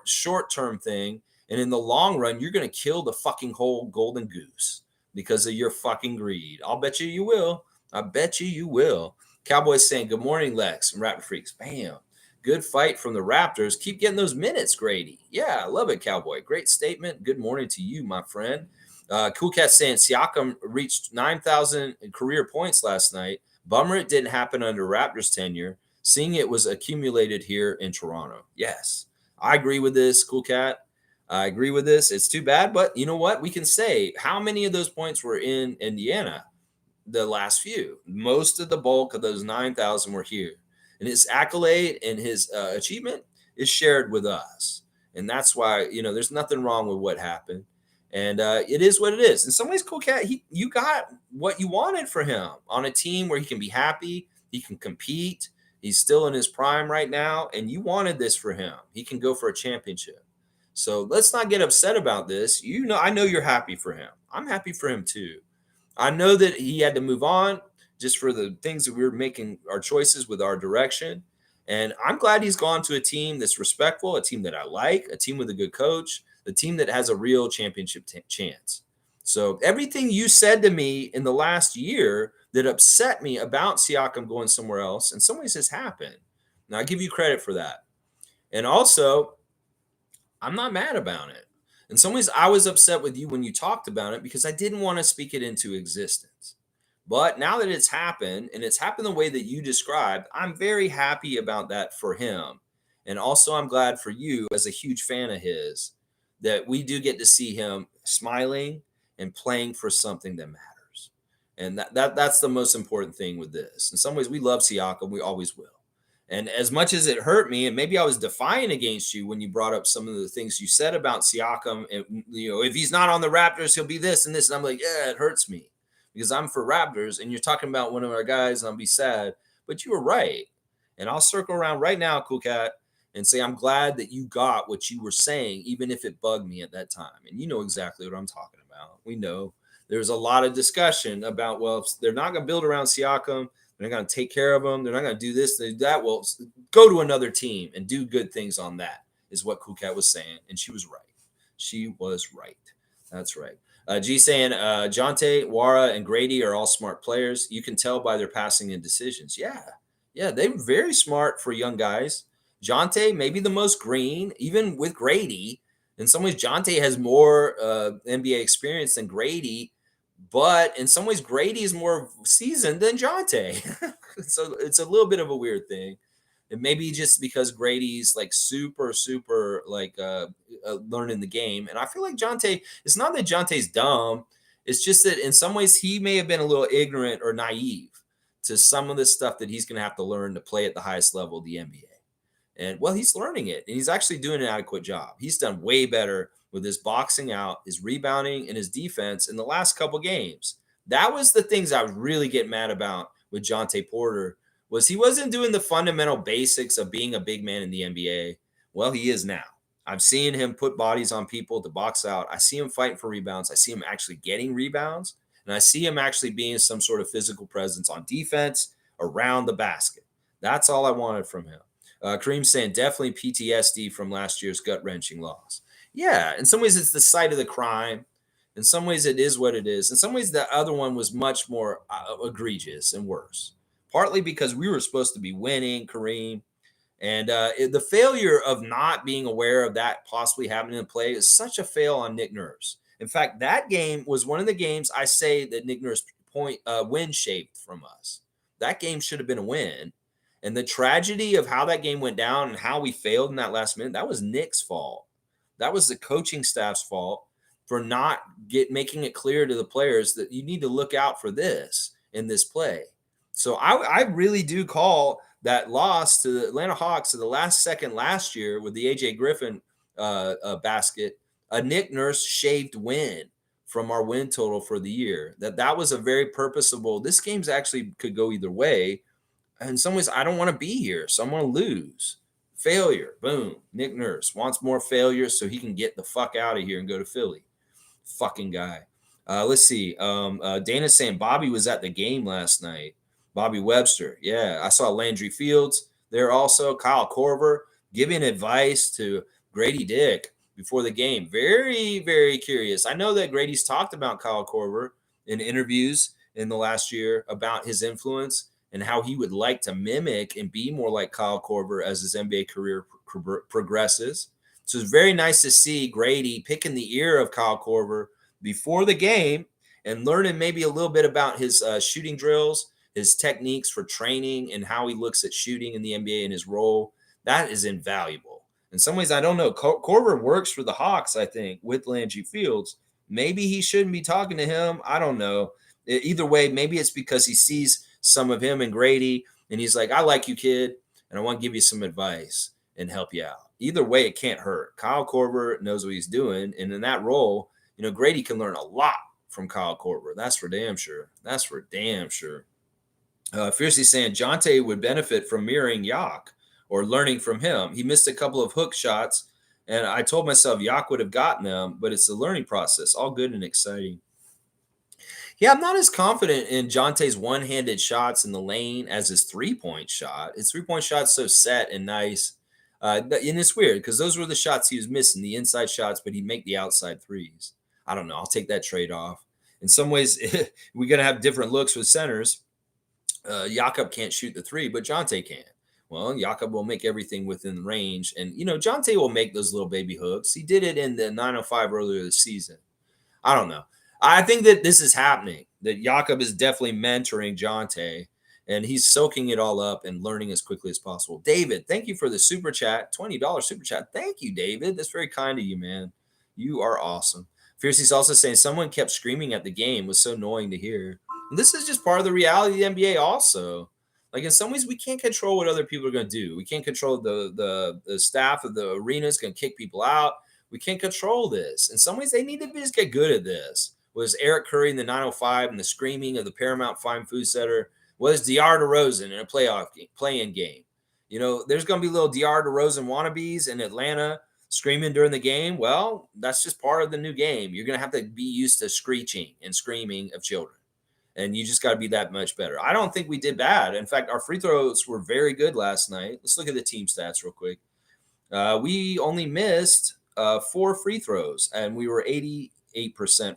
short term thing. And in the long run, you're going to kill the fucking whole golden goose because of your fucking greed. I'll bet you will. I bet you will. Cowboys saying, good morning, Lex and Raptor Freaks. Bam. Good fight from the Raptors. Keep getting those minutes, Grady. Yeah, I love it, Cowboy. Great statement. Good morning to you, my friend. Cool Cat saying Siakam reached 9,000 career points last night. Bummer it didn't happen under Raptors tenure. Seeing it was accumulated here in Toronto. Yes, I agree with this, Cool Cat. I agree with this. It's too bad, but you know what? We can say how many of those points were in Indiana, the last few. Most of the bulk of those 9,000 were here. And his accolade and his achievement is shared with us. And that's why, there's nothing wrong with what happened. And it is what it is. In some ways, Cool Cat, you got what you wanted for him on a team where he can be happy, he can compete. He's still in his prime right now, and you wanted this for him. He can go for a championship. So let's not get upset about this. I know you're happy for him. I'm happy for him too. I know that he had to move on just for the things that we were making our choices with our direction. And I'm glad he's gone to a team that's respectful, a team that I like, a team with a good coach, a team that has a real championship chance. So everything you said to me in the last year that upset me about Siakam going somewhere else in some ways has happened. Now, I give you credit for that. And also, I'm not mad about it. In some ways, I was upset with you when you talked about it because I didn't want to speak it into existence. But now that it's happened, and it's happened the way that you described, I'm very happy about that for him. And also, I'm glad for you, as a huge fan of his, that we do get to see him smiling and playing for something that matters. And that's the most important thing with this. In some ways, we love Siakam. We always will. And as much as it hurt me, and maybe I was defiant against you when you brought up some of the things you said about Siakam, and, if he's not on the Raptors, he'll be this and this. And I'm like, yeah, it hurts me because I'm for Raptors. And you're talking about one of our guys, and I'll be sad. But you were right. And I'll circle around right now, Cool Cat, and say, I'm glad that you got what you were saying, even if it bugged me at that time. And you know exactly what I'm talking about. We know there's a lot of discussion about, well, if they're not going to build around Siakam, They're not going to take care of them. They're not going to do this, do that. Well, go to another team and do good things on that, is what Cool Cat was saying. And she was right. She was right. That's right. G saying, Jonte, Wara, and Grady are all smart players. You can tell by their passing and decisions. Yeah. Yeah, they're very smart for young guys. Jonte, maybe the most green, even with Grady. In some ways, Jonte has more NBA experience than Grady, but in some ways, Grady is more seasoned than Jonte. So it's a little bit of a weird thing. And maybe just because Grady's like super, super like learning the game. And I feel like Jonte, it's not that Jonte's dumb. It's just that in some ways he may have been a little ignorant or naive to some of the stuff that he's going to have to learn to play at the highest level of the NBA. And well, he's learning it, and he's actually doing an adequate job. He's done way better with his boxing out, his rebounding, and his defense in the last couple games. That was the things I was really getting mad about with Jonte Porter, was he wasn't doing the fundamental basics of being a big man in the NBA. Well, he is now. I'm seeing him put bodies on people to box out. I see him fighting for rebounds. I see him actually getting rebounds, and I see him actually being some sort of physical presence on defense around the basket. That's all I wanted from him. Kareem saying definitely PTSD from last year's gut wrenching loss. Yeah, in some ways it's the site of the crime. In some ways it is what it is. In some ways the other one was much more egregious and worse. Partly because we were supposed to be winning, Kareem, and the failure of not being aware of that possibly happening in play is such a fail on Nick Nurse. In fact, that game was one of the games I say that Nick Nurse win shaped from us. That game should have been a win. And the tragedy of how that game went down and how we failed in that last minute, that was Nick's fault. That was the coaching staff's fault for not making it clear to the players that you need to look out for this in this play. So I really do call that loss to the Atlanta Hawks to the last second last year with the AJ Griffin basket, a Nick Nurse shaved win from our win total for the year. That was a very purposeful. This game's actually could go either way. In some ways, I don't want to be here, so I'm going to lose. Failure, boom. Nick Nurse wants more failure so he can get the fuck out of here and go to Philly. Fucking guy. Let's see. Dana's saying Bobby was at the game last night. Bobby Webster. Yeah, I saw Landry Fields there also. Kyle Korver giving advice to Grady Dick before the game. Very, very curious. I know that Grady's talked about Kyle Korver in interviews in the last year about his influence and how he would like to mimic and be more like Kyle Korver as his NBA career progresses. So it's very nice to see Grady picking the ear of Kyle Korver before the game and learning maybe a little bit about his shooting drills, his techniques for training, and how he looks at shooting in the NBA and his role. That is invaluable. In some ways, I don't know. Korver works for the Hawks, I think, with Landry Fields. Maybe he shouldn't be talking to him. I don't know. Either way, maybe it's because he sees some of him and Grady, and he's like, I like you, kid, and I want to give you some advice and help you out. Either way, it can't hurt. Kyle Korver knows what he's doing, and in that role, Grady can learn a lot from Kyle Korver. That's for damn sure. That's for damn sure. Fiercely saying Jonte would benefit from mirroring Yak or learning from him. He missed a couple of hook shots, and I told myself Yak would have gotten them, but it's a learning process. All good and exciting. Yeah, I'm not as confident in Jonte's one-handed shots in the lane as his three-point shot. His three-point shot's so set and nice. And it's weird because those were the shots he was missing, the inside shots, but he'd make the outside threes. I don't know. I'll take that trade-off. In some ways, we're going to have different looks with centers. Jakob can't shoot the three, but Jonte can. Well, Jakob will make everything within range. And, Jonte will make those little baby hooks. He did it in the 905 earlier this season. I don't know. I think that this is happening, that Jakob is definitely mentoring Jonte, and he's soaking it all up and learning as quickly as possible. David, thank you for the super chat, $20 super chat. Thank you, David. That's very kind of you, man. You are awesome. Fiercey's also saying someone kept screaming at the game. It was so annoying to hear. And this is just part of the reality of the NBA also. Like, in some ways, we can't control what other people are going to do. We can't control the staff of the arena is going to kick people out. We can't control this. In some ways, they need to just get good at this. Was Eric Curry in the 905 and the screaming of the Paramount Fine Food Center? Was DeAr DeRozan in a play-in game? There's going to be little DeAr DeRozan wannabes in Atlanta screaming during the game. Well, that's just part of the new game. You're going to have to be used to screeching and screaming of children. and you just got to be that much better. I don't think we did bad. In fact, our free throws were very good last night. Let's look at the team stats real quick. We only missed 4 free throws, and we were 88%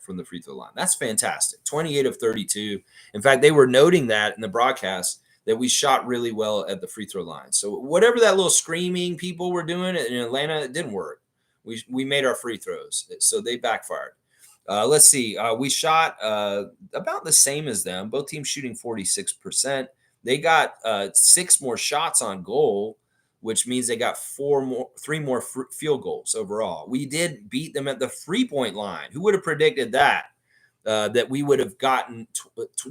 from the free throw line. That's fantastic. 28 of 32. In fact, they were noting that in the broadcast that we shot really well at the free throw line. So whatever that little screaming people were doing in Atlanta, it didn't work. We made our free throws, so they backfired. Let's see. We shot about the same as them. Both teams shooting 46%. They got 6 more shots on goal, which means they got 3 more field goals overall. We did beat them at the 3-point line. Who would have predicted that? That we would have gotten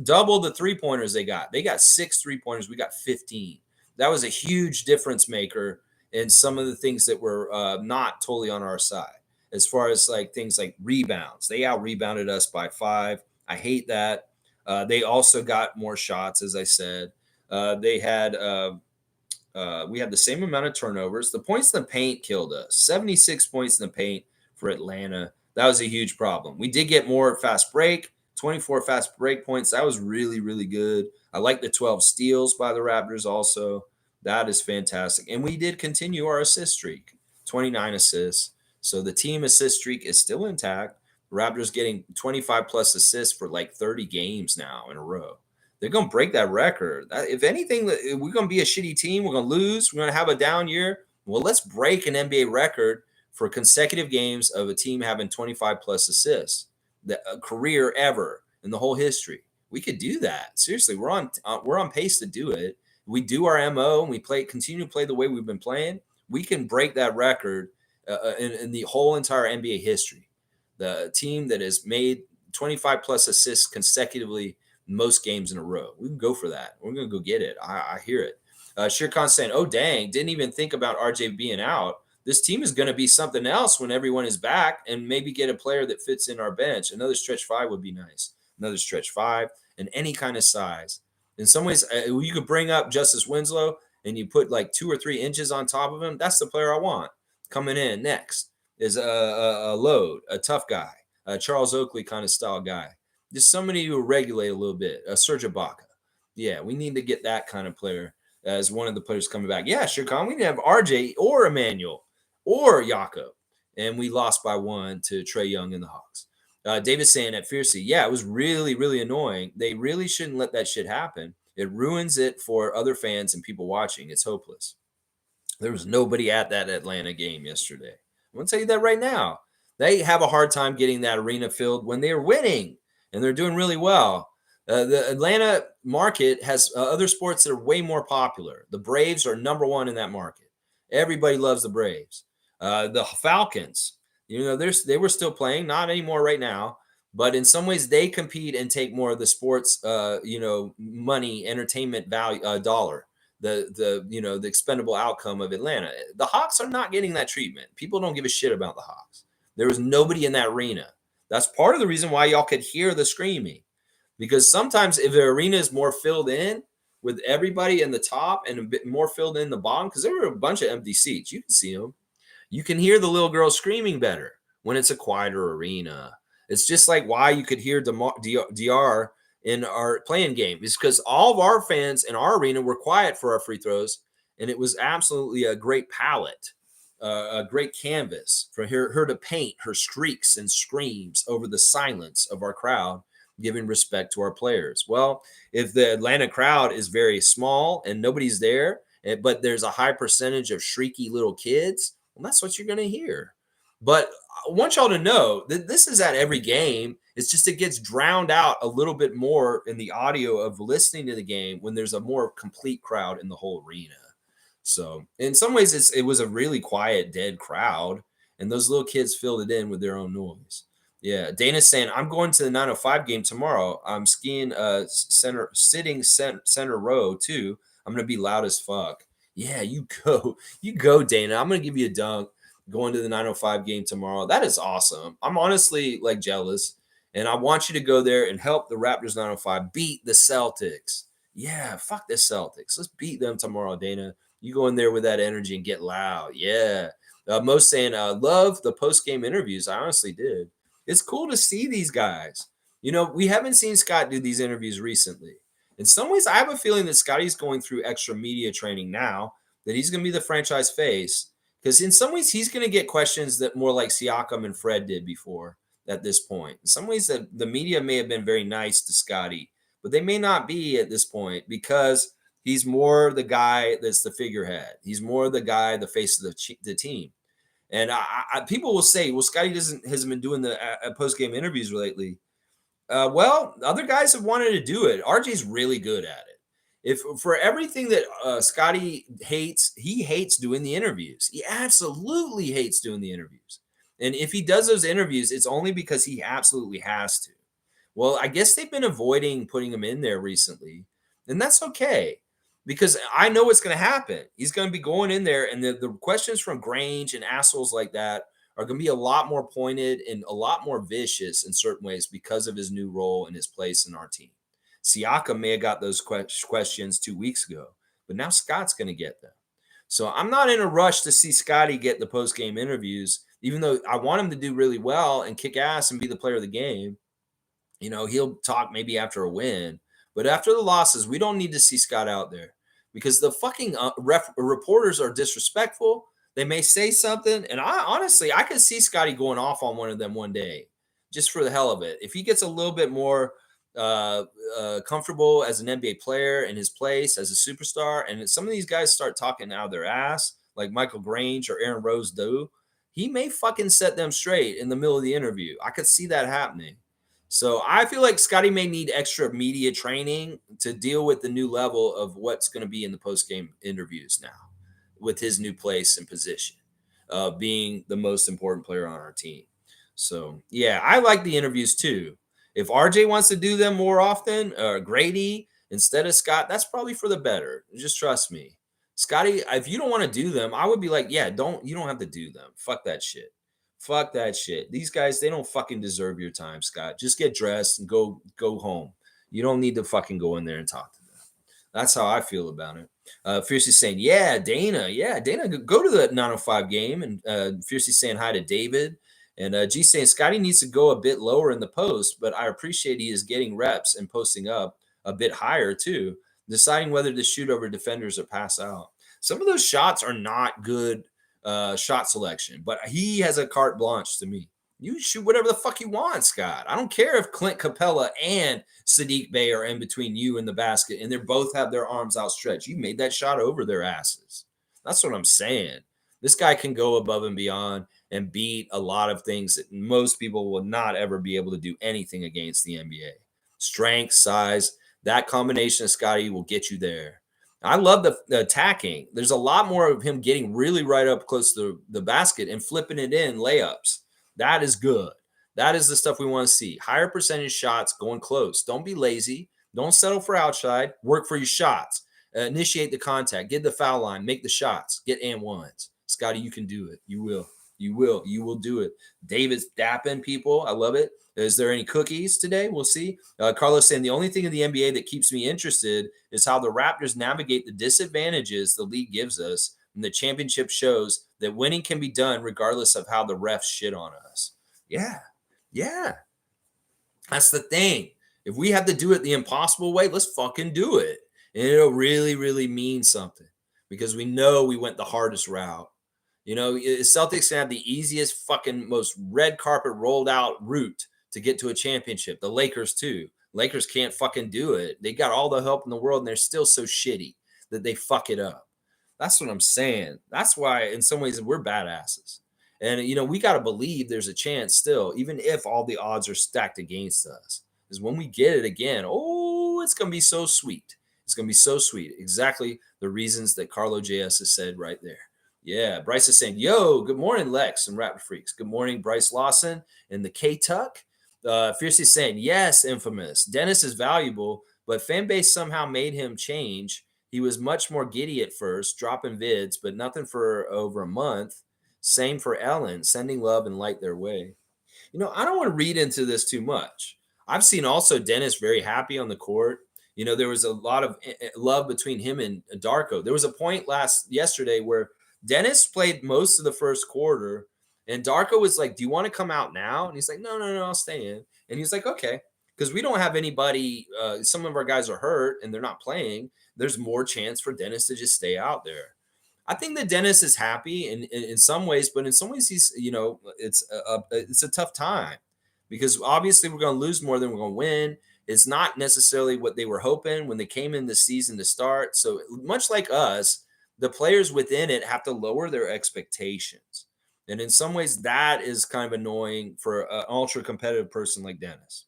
double the 3-pointers they got. They got 6 3-pointers. We got 15. That was a huge difference maker in some of the things that were not totally on our side. As far as like things like rebounds, they out rebounded us by 5. I hate that. They also got more shots, as I said. They had we had the same amount of turnovers. The points in the paint killed us. 76 points in the paint for Atlanta. That was a huge problem. We did get more fast break, 24 fast break points. That was really, really good. I like the 12 steals by the Raptors also. That is fantastic. And we did continue our assist streak, 29 assists. So the team assist streak is still intact. Raptors getting 25 plus assists for like 30 games now in a row. They're going to break that record. If anything, we're going to be a shitty team. We're going to lose. We're going to have a down year. Well, let's break an NBA record for consecutive games of a team having 25 plus assists, the career ever in the whole history. We could do that. Seriously, we're on pace to do it. We do our MO and we continue to play the way we've been playing. We can break that record in the whole entire NBA history. The team that has made 25 plus assists consecutively most games in a row. We can go for that. We're going to go get it. I hear it. Shirkan saying, oh, dang, didn't even think about RJ being out. This team is going to be something else when everyone is back and maybe get a player that fits in our bench. Another stretch 5 would be nice. Another stretch 5 and any kind of size. In some ways, you could bring up Justice Winslow and you put like 2 or 3 inches on top of him. That's the player I want. Coming in next is a load, a tough guy, a Charles Oakley kind of style guy. Just somebody who will regulate a little bit, a Serge Ibaka. Yeah, we need to get that kind of player as one of the players coming back. Yeah, Shirkan, we need to have RJ or Emmanuel or Jakob. And we lost by 1 to Trae Young and the Hawks. David saying at Fiercey, yeah, it was really, really annoying. They really shouldn't let that shit happen. It ruins it for other fans and people watching. It's hopeless. There was nobody at that Atlanta game yesterday. I'm going to tell you that right now. They have a hard time getting that arena filled when they're winning, and they're doing really well. The Atlanta market has other sports that are way more popular. The Braves are number 1 in that market. Everybody loves the Braves. The Falcons, they were still playing, not anymore right now, but in some ways they compete and take more of the sports, money, entertainment value, dollar, the expendable outcome of Atlanta. The Hawks are not getting that treatment. People don't give a shit about the Hawks. There was nobody in that arena. That's part of the reason why y'all could hear the screaming, because sometimes if the arena is more filled in with everybody in the top and a bit more filled in the bottom, because there were a bunch of empty seats, you can see them. You can hear the little girl screaming better when it's a quieter arena. It's just like why you could hear DR in our playing game. It's because all of our fans in our arena were quiet for our free throws, and it was absolutely a great palette, a great canvas for her to paint her streaks and screams over the silence of our crowd, giving respect to our players. Well, if the Atlanta crowd is very small and nobody's there, but there's a high percentage of shrieky little kids, well, that's what you're going to hear. But I want y'all to know that this is at every game. It's just it gets drowned out a little bit more in the audio of listening to the game when there's a more complete crowd in the whole arena. So in some ways, it was a really quiet, dead crowd, and those little kids filled it in with their own noise. Yeah, Dana's saying, I'm going to the 905 game tomorrow. I'm skiing sitting center row too. I'm going to be loud as fuck. Yeah, you go, Dana. I'm going to give you a dunk going to the 905 game tomorrow. That is awesome. I'm honestly like jealous, and I want you to go there and help the Raptors 905 beat the Celtics. Yeah, fuck the Celtics. Let's beat them tomorrow, Dana. You go in there with that energy and get loud. Yeah. Most saying, love the post-game interviews. I honestly did. It's cool to see these guys. We haven't seen Scott do these interviews recently. In some ways, I have a feeling that Scotty's going through extra media training now, that he's going to be the franchise face. Because in some ways, he's going to get questions that more like Siakam and Fred did before at this point. In some ways, the media may have been very nice to Scotty, but they may not be at this point because he's more the guy that's the figurehead. He's more the guy, the face of the team. And people will say, well, Scotty hasn't been doing the post game interviews lately. Well, other guys have wanted to do it. RJ's really good at it. If for everything that Scotty hates, he hates doing the interviews. He absolutely hates doing the interviews. And if he does those interviews, it's only because he absolutely has to. Well, I guess they've been avoiding putting him in there recently, and that's okay because I know what's going to happen. He's going to be going in there, and the questions from Grange and assholes like that are going to be a lot more pointed and a lot more vicious in certain ways because of his new role and his place in our team. Siakam may have got those questions 2 weeks ago, but now Scott's going to get them. So I'm not in a rush to see Scotty get the post game interviews, even though I want him to do really well and kick ass and be the player of the game. He'll talk maybe after a win, but after the losses, we don't need to see Scott out there because the fucking reporters are disrespectful. They may say something, and I could see Scotty going off on one of them one day, just for the hell of it. If he gets a little bit more comfortable as an NBA player in his place as a superstar, and some of these guys start talking out of their ass, like Michael Grange or Aaron Rose do, he may fucking set them straight in the middle of the interview. I could see that happening. So I feel like Scotty may need extra media training to deal with the new level of what's going to be in the post-game interviews now with his new place and position, being the most important player on our team. So, yeah, I like the interviews too. If RJ wants to do them more often, Grady instead of Scott, that's probably for the better. Just trust me. Scotty, if you don't want to do them, I would be like, yeah, you don't have to do them. Fuck that shit. Fuck that shit. These guys, they don't fucking deserve your time, Scott. Just get dressed and go home. You don't need to fucking go in there and talk to them. That's how I feel about it. Fiercely saying, yeah, Dana, go to the 905 game. And Fiercely saying hi to David. And G saying, Scotty needs to go a bit lower in the post, but I appreciate he is getting reps and posting up a bit higher too, deciding whether to shoot over defenders or pass out. Some of those shots are not good shot selection, but he has a carte blanche to me. You shoot whatever the fuck you want, Scott. I don't care if Clint Capella and Sadiq Bey are in between you and the basket and they both have their arms outstretched. You made that shot over their asses. That's what I'm saying. This guy can go above and beyond and beat a lot of things that most people will not ever be able to do anything against the NBA. Strength, size, that combination of Scotty will get you there. I love the attacking. There's a lot more of him getting really right up close to the basket and flipping it in layups. That is good. That is the stuff we want to see. Higher percentage shots going close. Don't be lazy. Don't settle for outside. Work for your shots. Initiate the contact. Get the foul line. Make the shots. Get and ones. Scotty, you can do it. You will. You will do it. David's dapping people. I love it. Is there any cookies today? We'll see. Carlos saying the only thing in the NBA that keeps me interested is how the Raptors navigate the disadvantages the league gives us. And the championship shows that winning can be done regardless of how the refs shit on us. Yeah. Yeah. That's the thing. If we have to do it the impossible way, let's fucking do it. And it'll really, really mean something because we know we went the hardest route. Celtics can have the easiest fucking most red carpet rolled out route to get to a championship. The Lakers too. Lakers can't fucking do it. They got all the help in the world and they're still so shitty that they fuck it up. That's what I'm saying. That's why in some ways we're badasses. And we got to believe there's a chance still, even if all the odds are stacked against us. Is when we get it again, it's going to be so sweet. It's going to be so sweet. Exactly the reasons that Carlo JS has said right there. Yeah, Bryce is saying, yo, good morning, Lex and Raptor Freaks. Good morning, Bryce Lawson and the K-Tuck. Fiercely saying, yes, infamous. Dennis is valuable, but fan base somehow made him change. He was much more giddy at first, dropping vids, but nothing for over a month. Same for Ellen, sending love and light their way. I don't want to read into this too much. I've seen also Dennis very happy on the court. There was a lot of love between him and Darko. There was a point yesterday where Dennis played most of the first quarter, and Darko was like, do you want to come out now? And he's like, no, I'll stay in. And he's like, okay. because we don't have anybody. Some of our guys are hurt and they're not playing. There's more chance for Dennis to just stay out there. I think that Dennis is happy in some ways, but in some ways he's it's a tough time because obviously we're going to lose more than we're going to win. It's not necessarily what they were hoping when they came in the season to start. So much like us, the players within it have to lower their expectations, and in some ways that is kind of annoying for an ultra competitive person like Dennis.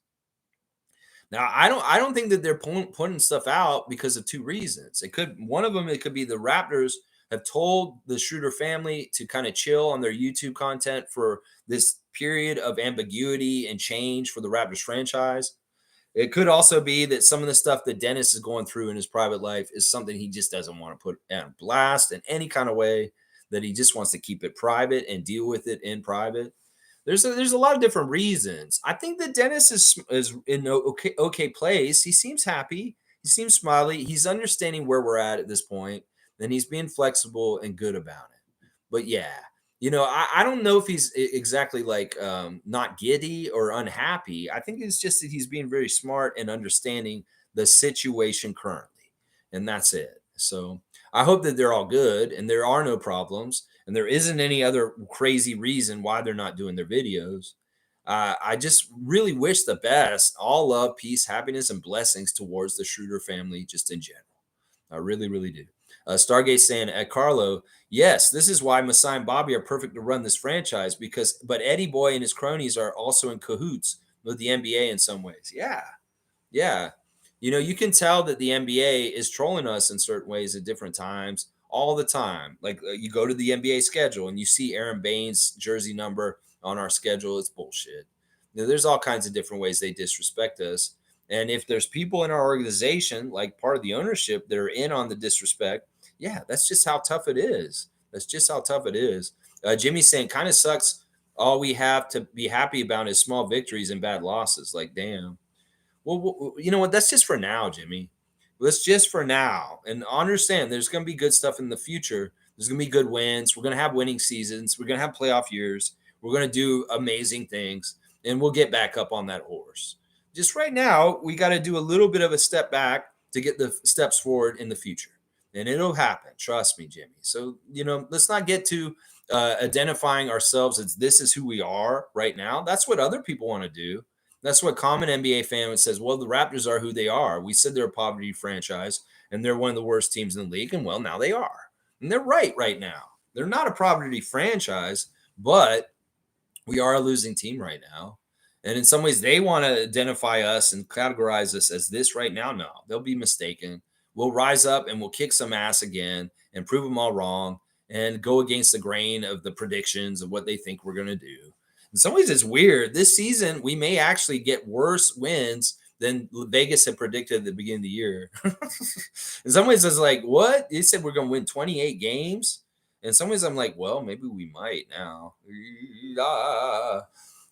Now, I don't think that they're putting stuff out because of two reasons. It could one of them it could be the Raptors have told the Schroeder family to kind of chill on their YouTube content for this period of ambiguity and change for the Raptors franchise. It could also be that some of the stuff that Dennis is going through in his private life is something he just doesn't want to put on blast in any kind of way, that he just wants to keep it private and deal with it in private. There's a lot of different reasons. I think that Dennis is in okay place. He seems happy. He seems smiley. He's understanding where we're at this point, and he's being flexible and good about it. But yeah, I don't know if he's exactly like not giddy or unhappy. I think it's just that he's being very smart and understanding the situation currently, and that's it. So I hope that they're all good and there are no problems and there isn't any other crazy reason why they're not doing their videos. I just really wish the best, all love, peace, happiness, and blessings towards the Schroeder family, just in general. I really, really do. Stargate saying at Carlo, yes, this is why Masai and Bobby are perfect to run this franchise but Eddie Boy and his cronies are also in cahoots with the NBA in some ways. Yeah, yeah. You can tell that the NBA is trolling us in certain ways at different times all the time. Like you go to the NBA schedule and you see Aaron Baines' jersey number on our schedule. It's bullshit. There's all kinds of different ways they disrespect us. And if there's people in our organization, like part of the ownership, that are in on the disrespect, yeah, that's just how tough it is. That's just how tough it is. Jimmy's saying kind of sucks. All we have to be happy about is small victories and bad losses. Like, damn. Well, you know what? That's just for now, Jimmy. That's just for now. And understand there's going to be good stuff in the future. There's going to be good wins. We're going to have winning seasons. We're going to have playoff years. We're going to do amazing things. And we'll get back up on that horse. Just right now, we got to do a little bit of a step back to get the steps forward in the future. And it'll happen. Trust me, Jimmy. So, let's not get to identifying ourselves as this is who we are right now. That's what other people want to do. That's what common NBA fan says. Well, the Raptors are who they are. We said they're a poverty franchise and they're one of the worst teams in the league. And well, now they are. And they're right now. They're not a poverty franchise, but we are a losing team right now. And in some ways, they want to identify us and categorize us as this right now. No, they'll be mistaken. We'll rise up and we'll kick some ass again and prove them all wrong and go against the grain of the predictions of what they think we're going to do. In some ways, it's weird. This season, we may actually get worse wins than Vegas had predicted at the beginning of the year. In some ways, it's like, what? They said we're going to win 28 games. In some ways, I'm like, well, maybe we might now.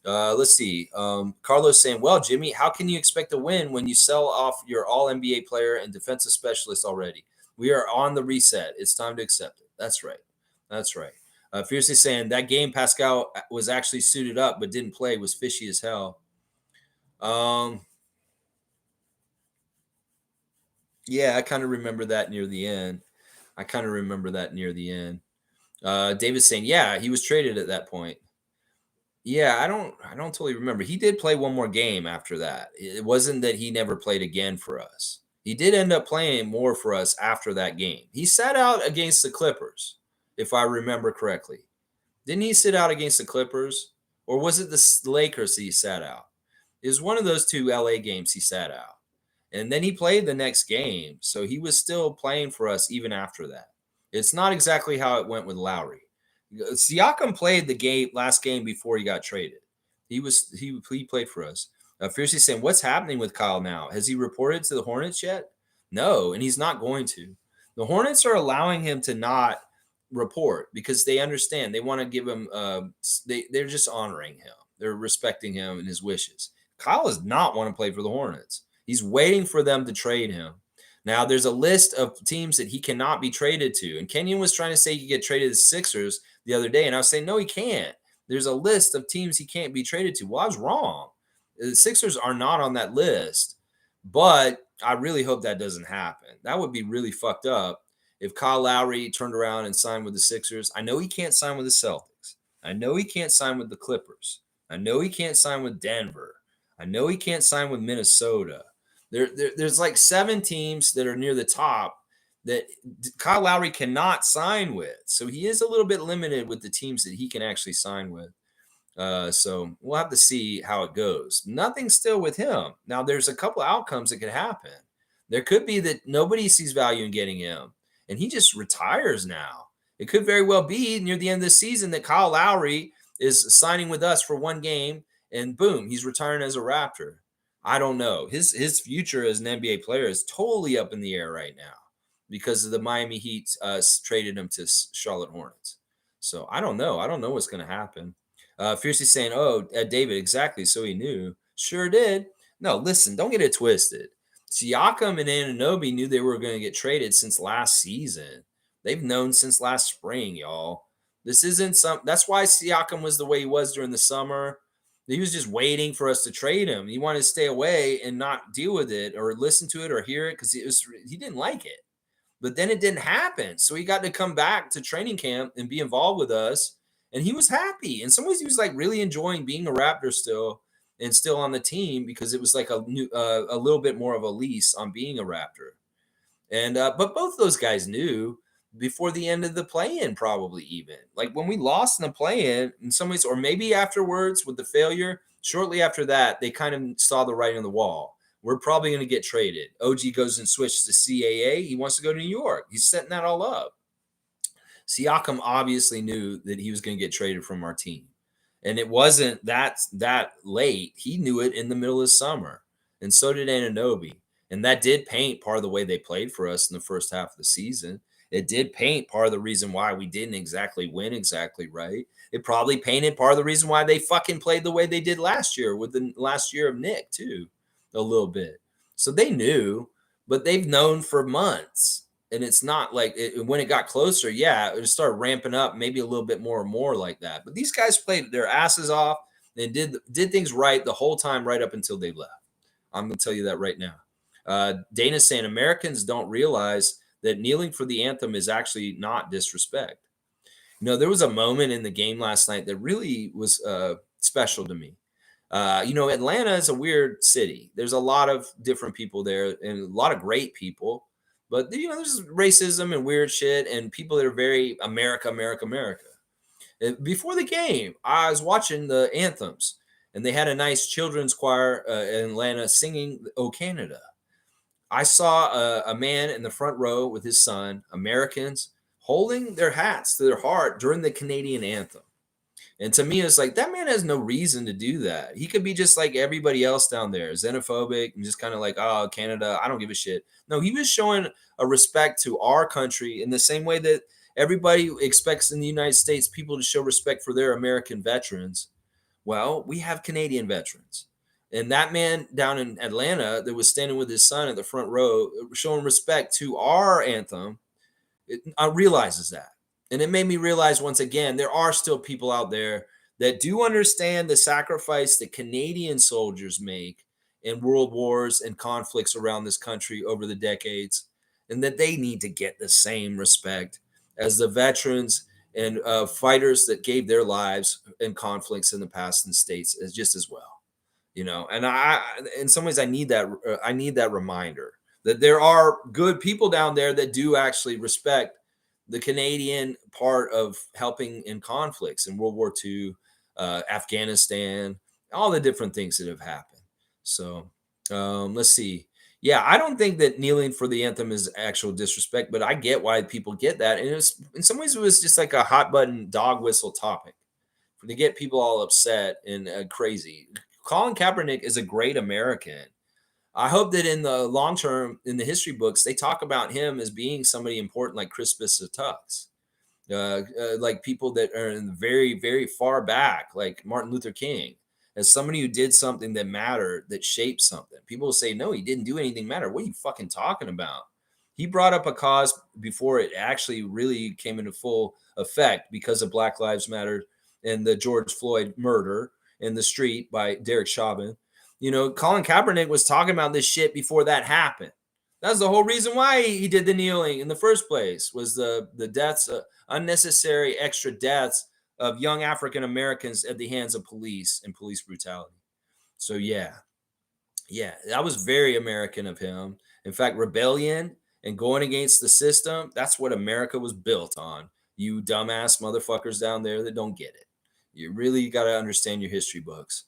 Let's see. Carlos saying, well, Jimmy, how can you expect to win when you sell off your all NBA player and defensive specialist already? We are on the reset. It's time to accept it. That's right. That's right. Fiercely saying that game Pascal was actually suited up but didn't play was fishy as hell. Yeah, I kind of remember that near the end. David's saying, yeah, he was traded at that point. Yeah, I don't totally remember. He did play one more game after that. It wasn't that he never played again for us. He did end up playing more for us after that game. He sat out against the Clippers, if I remember correctly. Didn't he sit out against the Clippers? Or was it the Lakers he sat out? It was one of those two LA games he sat out. And then he played the next game. So he was still playing for us even after that. It's not exactly how it went with Lowry. Siakam played the last game before he got traded. He played for us. Fiercely saying, what's happening with Kyle now? Has he reported to the Hornets yet? No, and he's not going to. The Hornets are allowing him to not report because they understand. They want to give him they're just honoring him. They're respecting him and his wishes. Kyle does not want to play for the Hornets. He's waiting for them to trade him. Now there's a list of teams that he cannot be traded to. And Kenyon was trying to say he could get traded to the Sixers the other day. And I was saying, no, he can't. There's a list of teams he can't be traded to. Well, I was wrong. The Sixers are not on that list, but I really hope that doesn't happen. That would be really fucked up if Kyle Lowry turned around and signed with the Sixers. I know he can't sign with the Celtics. I know he can't sign with the Clippers. I know he can't sign with Denver. I know he can't sign with Minnesota. There's like 7 teams that are near the top that Kyle Lowry cannot sign with. So he is a little bit limited with the teams that he can actually sign with. So we'll have to see how it goes. Nothing still with him. Now, there's a couple outcomes that could happen. There could be that nobody sees value in getting him, and he just retires now. It could very well be near the end of the season that Kyle Lowry is signing with us for 1 game, and boom, he's retiring as a Raptor. I don't know. His future as an NBA player is totally up in the air right now because of the Miami Heat traded him to Charlotte Hornets. So I don't know. I don't know what's going to happen. Fiercely saying, "Oh, David, exactly. So he knew. Sure did. No, listen, don't get it twisted. Siakam and Anunoby knew they were going to get traded since last season. They've known since last spring, y'all. This isn't some. That's why Siakam was the way he was during the summer. He was just waiting for us to trade him. He wanted to stay away and not deal with it or listen to it or hear it because he didn't like it. But then it didn't happen. So he got to come back to training camp and be involved with us. And he was happy. In some ways, he was like really enjoying being a Raptor still and still on the team because it was like a little bit more of a lease on being a Raptor. And but both those guys knew before the end of the play-in, probably even like when we lost in the play-in, in some ways, or maybe afterwards with the failure. Shortly after that, they kind of saw the writing on the wall. We're probably going to get traded. OG goes and switches to CAA. He wants to go to New York. He's setting that all up. Siakam obviously knew that he was going to get traded from our team. And it wasn't that late. He knew it in the middle of summer. And so did Anunoby. And that did paint part of the way they played for us in the first half of the season. It did paint part of the reason why we didn't exactly win exactly right. It probably painted part of the reason why they fucking played the way they did last year with the last year of Nick too, a little bit. So they knew, but they've known for months. And it's not like when it got closer, yeah, it started ramping up, maybe a little bit more and more like that. But these guys played their asses off and did things right the whole time, right up until they left. I'm going to tell you that right now. Dana's saying Americans don't realize that kneeling for the anthem is actually not disrespect. You know, there was a moment in the game last night that really was special to me. Atlanta is a weird city. There's a lot of different people there and a lot of great people. But there's racism and weird shit and people that are very America, America, America. Before the game, I was watching the anthems, and they had a nice children's choir in Atlanta singing "Oh Canada." I saw a man in the front row with his son, Americans, holding their hats to their heart during the Canadian anthem. And to me, it's like that man has no reason to do that. He could be just like everybody else down there, xenophobic and just kind of like, oh, Canada, I don't give a shit. No, he was showing a respect to our country in the same way that everybody expects in the United States people to show respect for their American veterans. Well, we have Canadian veterans. And that man down in Atlanta that was standing with his son at the front row, showing respect to our anthem, realizes that. And it made me realize once again, there are still people out there that do understand the sacrifice that Canadian soldiers make in world wars and conflicts around this country over the decades, and that they need to get the same respect as the veterans and fighters that gave their lives in conflicts in the past in states as just as well. And I, in some ways, I need that reminder that there are good people down there that do actually respect the Canadian part of helping in conflicts in World War II, Afghanistan, all the different things that have happened. So let's see. Yeah, I don't think that kneeling for the anthem is actual disrespect, but I get why people get that. And in some ways, it was just like a hot button dog whistle topic to get people all upset and crazy. Colin Kaepernick is a great American. I hope that in the long term, in the history books, they talk about him as being somebody important like Crispus Attucks, like people that are in very, very far back, like Martin Luther King, as somebody who did something that mattered, that shaped something. People will say, no, he didn't do anything matter. What are you fucking talking about? He brought up a cause before it actually really came into full effect because of Black Lives Matter and the George Floyd murder in the street by Derek Chauvin. Colin Kaepernick was talking about this shit before that happened. That's the whole reason why he did the kneeling in the first place, was the deaths, unnecessary extra deaths of young African Americans at the hands of police and police brutality. So yeah, that was very American of him. In fact, rebellion and going against the system, that's what America was built on. You dumbass motherfuckers down there that don't get it. You really got to understand your history books.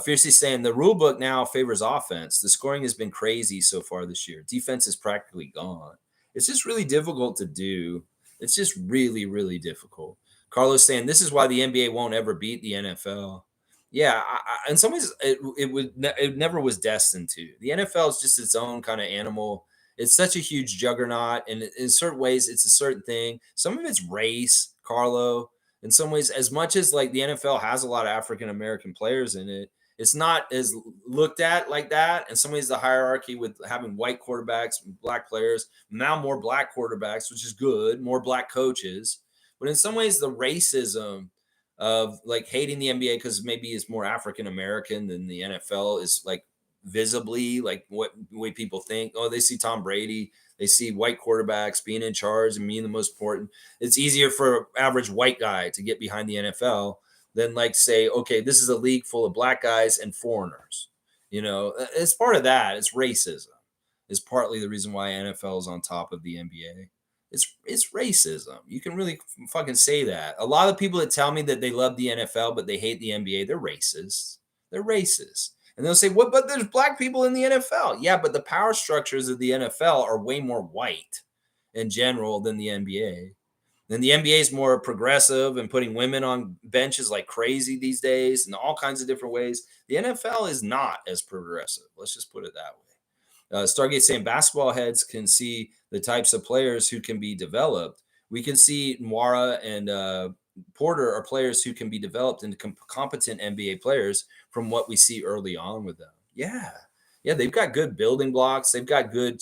Fiercely saying the rule book now favors offense. The scoring has been crazy so far this year. Defense is practically gone. It's just really difficult to do. It's just really, really difficult. Carlos saying this is why the NBA won't ever beat the NFL. Yeah, in some ways, it never was destined to. The NFL is just its own kind of animal. It's such a huge juggernaut, and in certain ways, it's a certain thing. Some of it's race, Carlo. In some ways, as much as like the NFL has a lot of African American players in it, it's not as looked at like that. In some ways, the hierarchy with having white quarterbacks, black players, now more black quarterbacks, which is good, more black coaches. But in some ways, the racism of like hating the NBA because maybe it's more African American than the NFL is like visibly like what way people think. Oh, they see Tom Brady, they see white quarterbacks being in charge and being the most important. It's easier for an average white guy to get behind the NFL than like say, okay, this is a league full of black guys and foreigners. It's part of that. It's racism. Is partly the reason why NFL is on top of the NBA. It's racism. You can really fucking say that. A lot of people that tell me that they love the NFL but they hate the NBA, they're racist. They're racist. And they'll say, "What? But there's black people in the NFL." Yeah, but the power structures of the NFL are way more white in general than the NBA. And the NBA is more progressive and putting women on benches like crazy these days in all kinds of different ways. The NFL is not as progressive. Let's just put it that way. Stargate saying basketball heads can see the types of players who can be developed. We can see Nwara and Porter are players who can be developed into competent NBA players from what we see early on with them. Yeah, they've got good building blocks. They've got good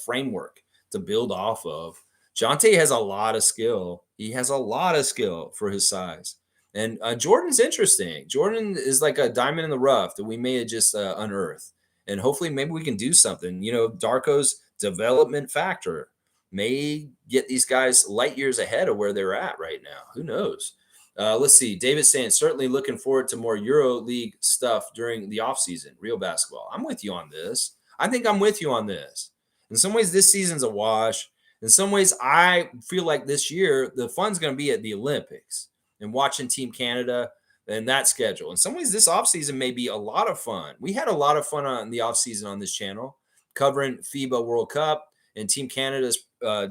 framework to build off of. Jonte has a lot of skill. He has a lot of skill for his size. And Jordan's interesting. Jordan is like a diamond in the rough that we may have just unearthed. And hopefully, maybe we can do something. Darko's development factor may get these guys light years ahead of where they're at right now. Who knows? Let's see. David's saying, certainly looking forward to more Euro League stuff during the offseason, real basketball. I'm with you on this. I think I'm with you on this. In some ways, this season's a wash. In some ways, I feel like this year, the fun's going to be at the Olympics and watching Team Canada and that schedule. In some ways, this offseason may be a lot of fun. We had a lot of fun on the offseason on this channel, covering FIBA World Cup and Team Canada's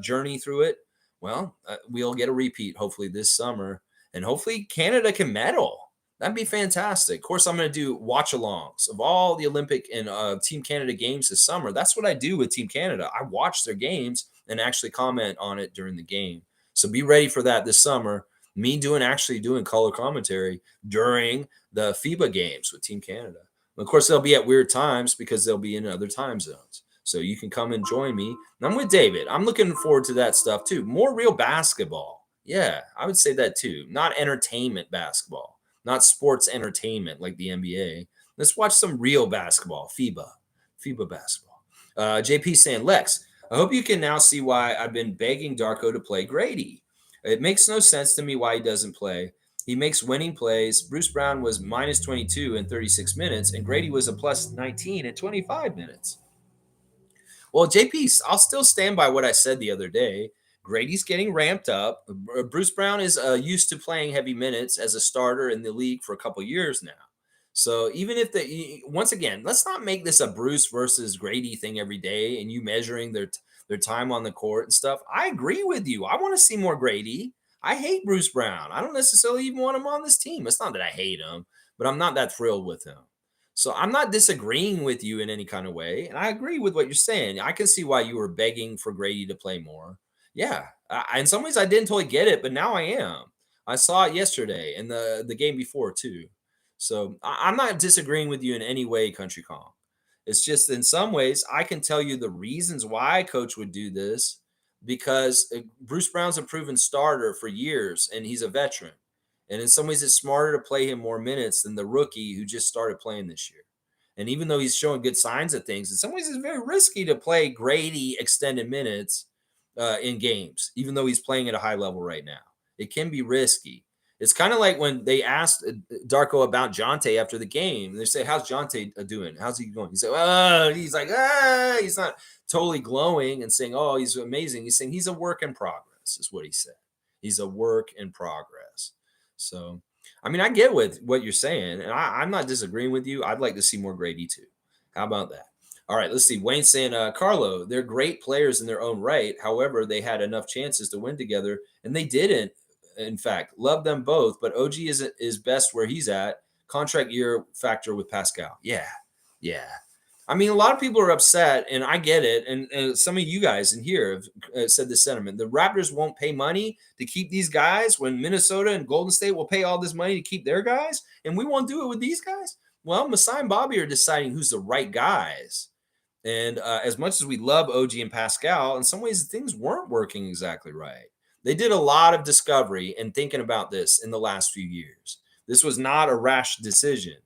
journey through it. Well, we'll get a repeat hopefully this summer, and hopefully Canada can medal. That'd be fantastic. Of course, I'm going to do watch-alongs of all the Olympic and Team Canada games this summer. That's what I do with Team Canada. I watch their games and actually comment on it during the game. So be ready for that this summer. Me actually doing color commentary during the FIBA games with Team Canada. Of course, they'll be at weird times because they'll be in other time zones. So you can come and join me. And I'm with David. I'm looking forward to that stuff too. More real basketball. Yeah, I would say that too. Not entertainment basketball, not sports entertainment like the NBA. Let's watch some real basketball, FIBA basketball. JP saying, Lex, I hope you can now see why I've been begging Darko to play Grady. It makes no sense to me why he doesn't play. He makes winning plays. Bruce Brown was minus 22 in 36 minutes, and Grady was a plus 19 in 25 minutes. Well, JP, I'll still stand by what I said the other day. Grady's getting ramped up. Bruce Brown is used to playing heavy minutes as a starter in the league for a couple years now. So even if once again, let's not make this a Bruce versus Grady thing every day and you measuring their time on the court and stuff. I agree with you. I want to see more Grady. I hate Bruce Brown. I don't necessarily even want him on this team. It's not that I hate him, but I'm not that thrilled with him. So I'm not disagreeing with you in any kind of way. And I agree with what you're saying. I can see why you were begging for Grady to play more. Yeah. In some ways I didn't totally get it, but now I am. I saw it yesterday and the game before too. So I'm not disagreeing with you in any way, Country Kong. It's just in some ways I can tell you the reasons why a coach would do this because Bruce Brown's a proven starter for years and he's a veteran. And in some ways, it's smarter to play him more minutes than the rookie who just started playing this year. And even though he's showing good signs of things, in some ways it's very risky to play Grady extended minutes in games, even though he's playing at a high level right now. It can be risky. It's kind of like when they asked Darko about Jonte after the game. They say, "How's Jonte doing? How's he going?" He's like, he's like, he's not totally glowing and saying, "Oh, he's amazing." He's saying he's a work in progress, is what he said. He's a work in progress. So, I mean, I get what you're saying, and I'm not disagreeing with you. I'd like to see more Grady too. How about that? All right, let's see. Wayne saying, Carlo, they're great players in their own right. However, they had enough chances to win together, and they didn't. In fact, love them both, but OG is best where he's at. Contract year factor with Pascal. Yeah, yeah. I mean, a lot of people are upset, and I get it. And some of you guys in here have said this sentiment. The Raptors won't pay money to keep these guys when Minnesota and Golden State will pay all this money to keep their guys, and we won't do it with these guys. Well, Masai and Bobby are deciding who's the right guys. And as much as we love OG and Pascal, in some ways things weren't working exactly right. They did a lot of discovery and thinking about this in the last few years. This was not a rash decision.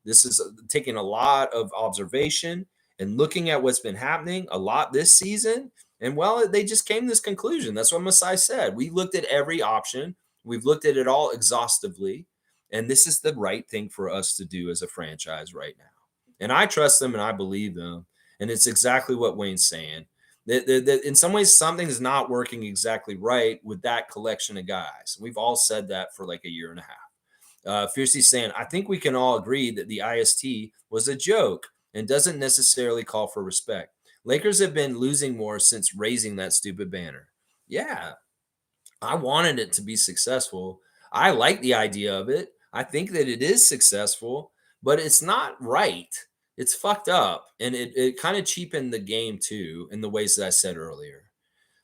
This is taking a lot of observation and looking at what's been happening a lot this season. And well, they just came to this conclusion. That's what Masai said. We looked at every option. We've looked at it all exhaustively. And this is the right thing for us to do as a franchise right now. And I trust them and I believe them. And it's exactly what Wayne's saying. That in some ways, something is not working exactly right with that collection of guys. We've all said that for like a year and a half. Fiercely saying, I think we can all agree that the IST was a joke and doesn't necessarily call for respect. Lakers have been losing more since raising that stupid banner. Yeah, I wanted it to be successful. I like the idea of it. I think that it is successful, but it's not right. It's fucked up. And it kind of cheapened the game too, in the ways that I said earlier.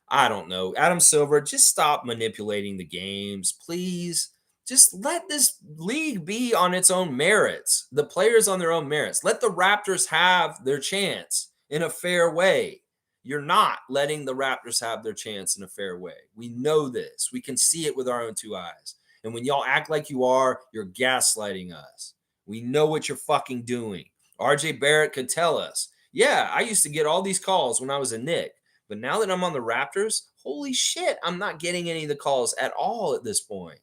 I don't know. Adam Silver, just stop manipulating the games, please. Just let this league be on its own merits, the players on their own merits. Let the Raptors have their chance in a fair way. You're not letting the Raptors have their chance in a fair way. We know this. We can see it with our own two eyes. And when y'all act like you are, you're gaslighting us. We know what you're fucking doing. RJ Barrett could tell us, yeah, I used to get all these calls when I was a Knick. But now that I'm on the Raptors, holy shit, I'm not getting any of the calls at all at this point.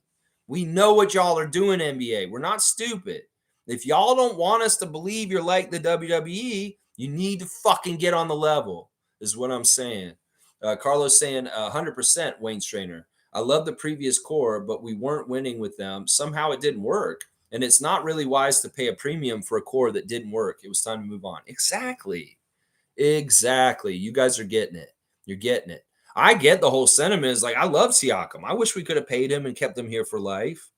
We know what y'all are doing, NBA. We're not stupid. If y'all don't want us to believe you're like the WWE, you need to fucking get on the level, is what I'm saying. Carlos saying 100% Wayne Strainer. I love the previous core, but we weren't winning with them. Somehow it didn't work. And it's not really wise to pay a premium for a core that didn't work. It was time to move on. Exactly. Exactly. You guys are getting it. You're getting it. I get the whole sentiment is like, I love Siakam. I wish we could have paid him and kept him here for life.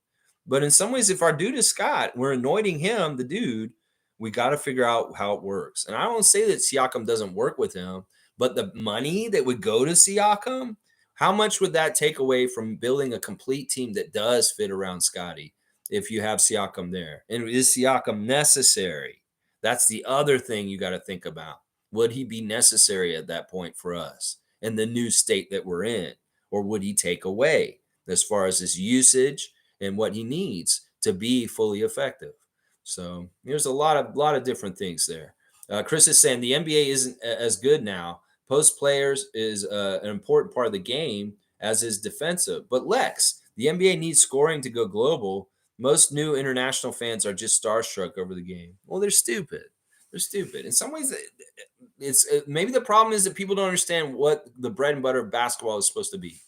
But in some ways, if our dude is Scott, we're anointing him, the dude, we got to figure out how it works. And I don't say that Siakam doesn't work with him, but the money that would go to Siakam, how much would that take away from building a complete team that does fit around Scotty if you have Siakam there? And is Siakam necessary? That's the other thing you got to think about. Would he be necessary at that point for us in the new state that we're in? Or would he take away as far as his usage and what he needs to be fully effective? So there's a lot of different things there. Chris is saying the NBA isn't as good now. Post players is an important part of the game, as is defensive. But Lex, the NBA needs scoring to go global. Most new international fans are just starstruck over the game. Well, they're stupid. They're stupid. In some ways, it's maybe the problem is that people don't understand what the bread and butter of basketball is supposed to be.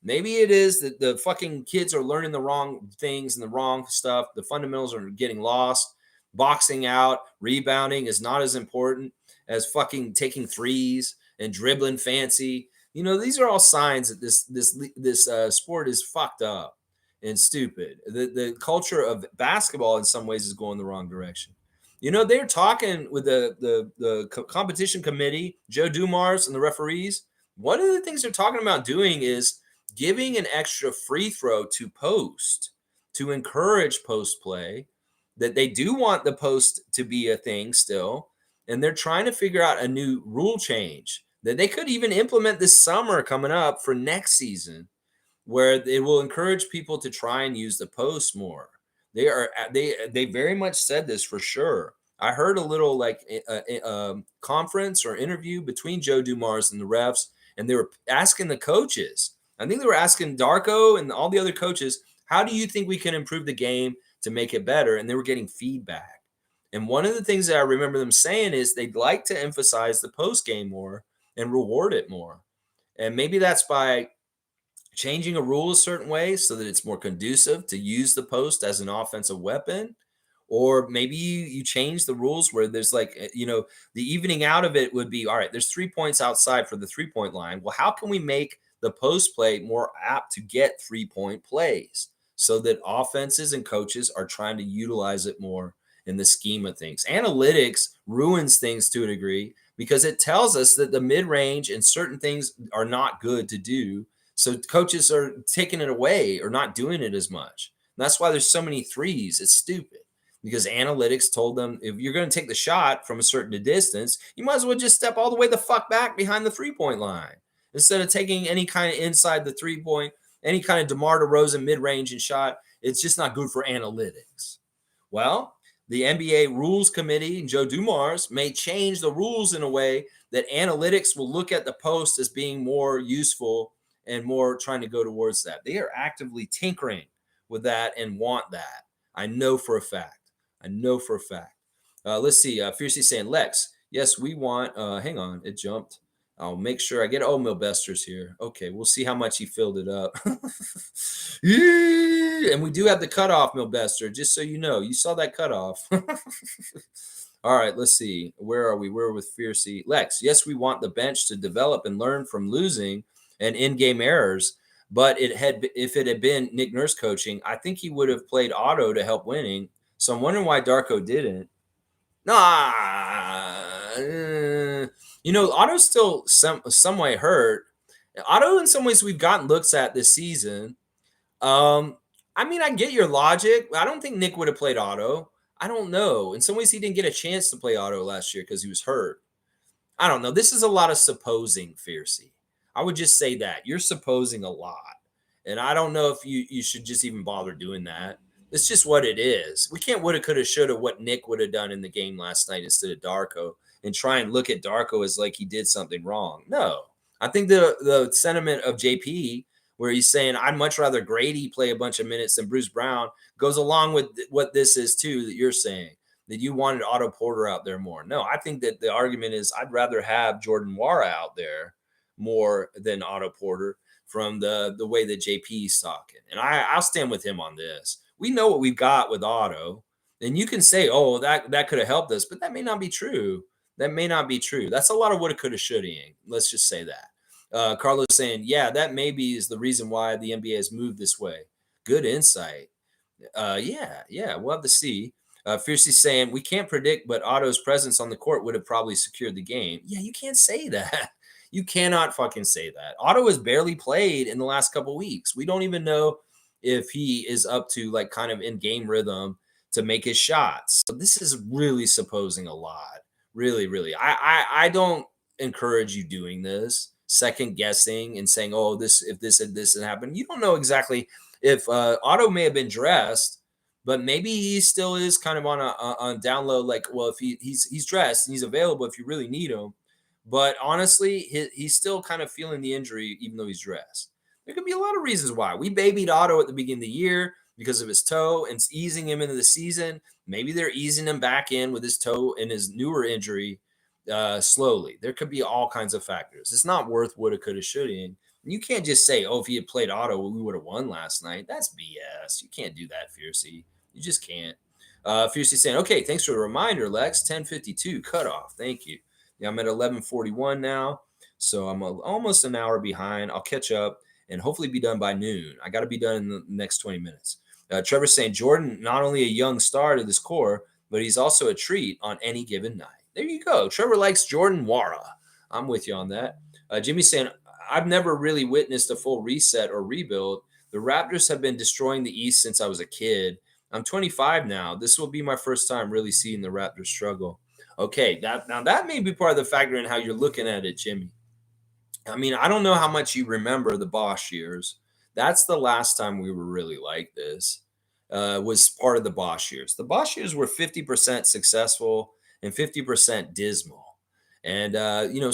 Maybe it is that the fucking kids are learning the wrong things and the wrong stuff. The fundamentals are getting lost. Boxing out, rebounding is not as important as fucking taking threes and dribbling fancy. You know, these are all signs that this sport is fucked up and stupid. The culture of basketball in some ways is going the wrong direction. You know, they're talking with the competition committee, Joe Dumars and the referees. One of the things they're talking about doing is giving an extra free throw to post to encourage post play, that they do want the post to be a thing still. And they're trying to figure out a new rule change that they could even implement this summer coming up for next season, where it will encourage people to try and use the post more. They very much said this for sure. I heard a little like conference or interview between Joe Dumars and the refs, and they were asking the coaches. I think they were asking Darko and all the other coaches, how do you think we can improve the game to make it better? And they were getting feedback. And one of the things that I remember them saying is they'd like to emphasize the post game more and reward it more. And maybe that's by changing a rule a certain way so that it's more conducive to use the post as an offensive weapon. Or maybe you change the rules where there's like, the evening out of it would be all right, there's 3 points outside for the 3 point line. Well, how can we make the post play more apt to get 3 point plays so that offenses and coaches are trying to utilize it more in the scheme of things? Analytics ruins things to a degree because it tells us that the mid range and certain things are not good to do, so coaches are taking it away or not doing it as much. And that's why there's so many threes. It's stupid because analytics told them if you're going to take the shot from a certain distance, you might as well just step all the way the fuck back behind the 3 point line instead of taking any kind of inside the 3 point, any kind of DeMar DeRozan mid range and shot. It's just not good for analytics. Well, the NBA Rules Committee and Joe Dumars may change the rules in a way that analytics will look at the post as being more useful and more trying to go towards that. They are actively tinkering with that and want that. I know for a fact. I know for a fact. Let's see. Fiercey saying, Lex, yes, we want. Hang on, it jumped. I'll make sure I get. Oh, Milbester's here. Okay, we'll see how much he filled it up. And we do have the cutoff, Milbester, just so you know. You saw that cutoff. All right, let's see. Where are we? We're with Fiercey. Lex, yes, we want the bench to develop and learn from losing and in-game errors. But if it had been Nick Nurse coaching, I think he would have played Otto to help winning. So I'm wondering why Darko didn't. Otto's still some way hurt. Otto, in some ways, we've gotten looks at this season. I get your logic. I don't think Nick would have played Otto. I don't know. In some ways, he didn't get a chance to play Otto last year because he was hurt. I don't know. This is a lot of supposing, Fiercey. I would just say that. You're supposing a lot. And I don't know if you should just even bother doing that. It's just what it is. We can't woulda, coulda, shoulda what Nick would have done in the game last night instead of Darko and try and look at Darko as like he did something wrong. No. I think the sentiment of JP where he's saying, I'd much rather Grady play a bunch of minutes than Bruce Brown goes along with what this is too that you're saying, that you wanted Otto Porter out there more. No, I think that the argument is I'd rather have Jordan Nwora out there more than Otto Porter from the way that JP's talking. And I'll stand with him on this. We know what we've got with Otto. And you can say, oh, that could have helped us, but that may not be true. That may not be true. That's a lot of woulda, coulda, shoulda. Let's just say that. Carlos saying, yeah, that maybe is the reason why the NBA has moved this way. Good insight. Yeah, we'll have to see. Fiercey saying, we can't predict, but Otto's presence on the court would have probably secured the game. Yeah, you can't say that. You cannot fucking say that. Otto has barely played in the last couple weeks. We don't even know if he is up to like kind of in game rhythm to make his shots. So this is really supposing a lot. Really, really. I don't encourage you doing this, second guessing and saying, oh, if this had happened. You don't know exactly if Otto may have been dressed, but maybe he still is kind of on down low. Like, well, if he's dressed and he's available if you really need him. But honestly, he's still kind of feeling the injury, even though he's dressed. There could be a lot of reasons why. We babied Otto at the beginning of the year because of his toe and easing him into the season. Maybe they're easing him back in with his toe and his newer injury slowly. There could be all kinds of factors. It's not worth woulda, coulda, shoulda. You can't just say, oh, if he had played Otto, we would have won last night. That's BS. You can't do that, Fiercey. You just can't. Fiercey saying, okay, thanks for the reminder, Lex. 10:52 cutoff. Thank you. Yeah, I'm at 11:41 now, so I'm almost an hour behind. I'll catch up and hopefully be done by noon. I got to be done in the next 20 minutes. Trevor's saying Jordan, not only a young star to this core, but he's also a treat on any given night. There you go. Trevor likes Jordan Nwora. I'm with you on that. Jimmy's saying, I've never really witnessed a full reset or rebuild. The Raptors have been destroying the East since I was a kid. I'm 25 now. This will be my first time really seeing the Raptors struggle. Okay, that may be part of the factor in how you're looking at it, Jimmy. I mean, I don't know how much you remember the Bosch years. That's the last time we were really like this. Was part of the Bosch years. The Bosch years were 50% successful and 50% dismal. And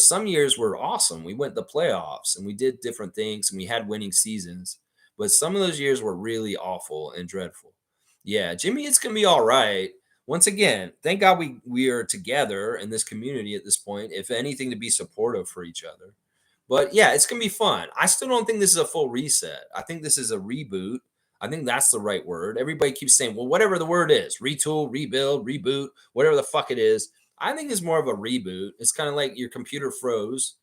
some years were awesome. We went to the playoffs and we did different things and we had winning seasons. But some of those years were really awful and dreadful. Yeah, Jimmy, it's gonna be all right. Once again, thank God we are together in this community at this point. If anything, to be supportive for each other. But yeah, it's gonna be fun. I still don't think this is a full reset. I think this is a reboot. I think that's the right word. Everybody keeps saying, well, whatever the word is, retool, rebuild, reboot, whatever the fuck it is. I think it's more of a reboot. It's kind of like your computer froze.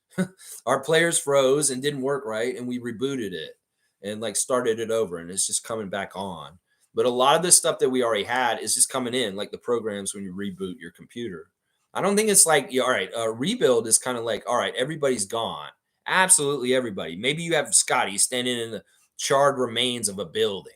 Our players froze and didn't work right, and we rebooted it and like started it over, and it's just coming back on. But a lot of the stuff that we already had is just coming in, like the programs when you reboot your computer. I don't think it's like, yeah, all right, rebuild is kind of like, all right, everybody's gone. Absolutely everybody. Maybe you have Scotty standing in the charred remains of a building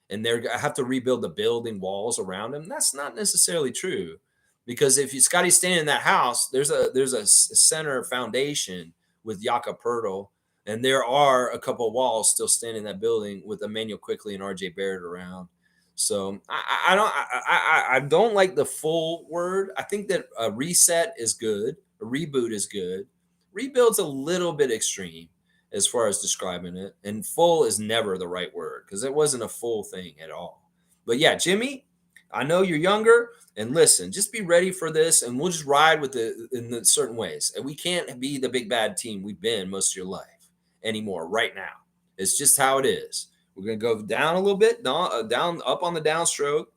and they're gonna have to rebuild the building walls around him. That's not necessarily true. Because if you Scotty's standing in that house, there's a center foundation with Jakob Pertl, and there are a couple of walls still standing in that building with Emmanuel Quickly and RJ Barrett around. So I don't like the full word. I think that a reset is good, a reboot is good. Rebuild's a little bit extreme as far as describing it, and full is never the right word because it wasn't a full thing at all. But yeah, Jimmy, I know you're younger, and listen, just be ready for this, and we'll just ride with it in the certain ways. And we can't be the big bad team we've been most of your life anymore. Right now, it's just how it is. We're gonna go down a little bit, down, up on the downstroke,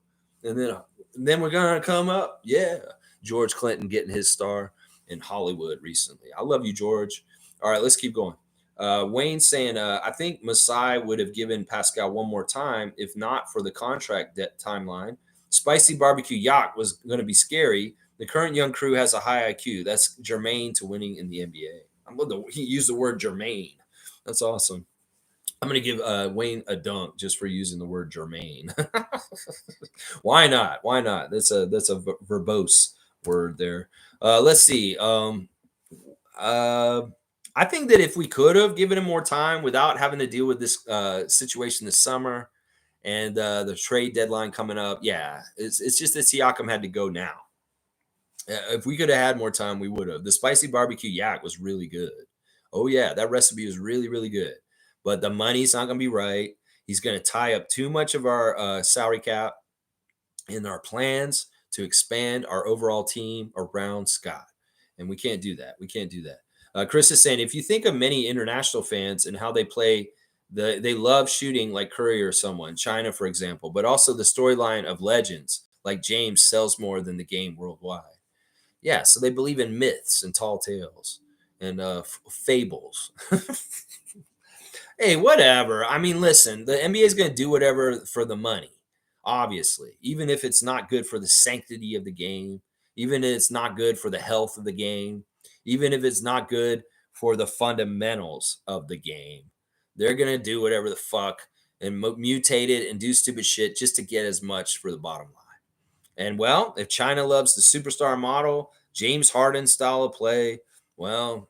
and then we're gonna come up. Yeah, George Clinton getting his star in Hollywood recently. I love you, George. All right, let's keep going. Wayne saying, I think Masai would have given Pascal one more time if not for the contract debt timeline. Spicy barbecue yak was going to be scary. The current young crew has a high IQ. That's germane to winning in the NBA. He used the word germane. That's awesome. I'm going to give Wayne a dunk just for using the word germane. Why not? Why not? That's a verbose word there. Let's see. I think that if we could have given him more time without having to deal with this situation this summer and the trade deadline coming up, yeah, it's just that Siakam had to go now. If we could have had more time, we would have. The spicy barbecue yak was really good. Oh yeah, that recipe was really really good. But the money's not going to be right. He's going to tie up too much of our salary cap in our plans to expand our overall team around Scott, and we can't do that. We can't do that. Chris is saying, if you think of many international fans and how they play, they love shooting like Curry or someone, China, for example, but also the storyline of legends like James sells more than the game worldwide. Yeah, so they believe in myths and tall tales and fables. Hey, whatever. I mean, listen, the NBA is going to do whatever for the money, obviously, even if it's not good for the sanctity of the game, even if it's not good for the health of the game, even if it's not good for the fundamentals of the game. They're going to do whatever the fuck and mutate it and do stupid shit just to get as much for the bottom line. And well, if China loves the superstar model, James Harden style of play, well,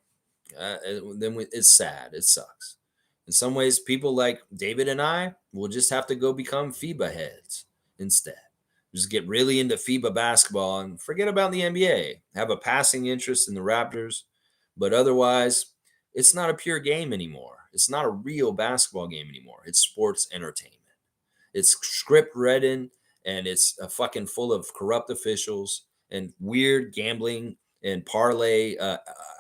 then it's sad. It sucks. In some ways, people like David and I will just have to go become FIBA heads instead. Just get really into FIBA basketball and forget about the NBA. Have a passing interest in the Raptors, but otherwise, it's not a pure game anymore. It's not a real basketball game anymore. It's sports entertainment. It's script written and it's fucking full of corrupt officials and weird gambling and parlay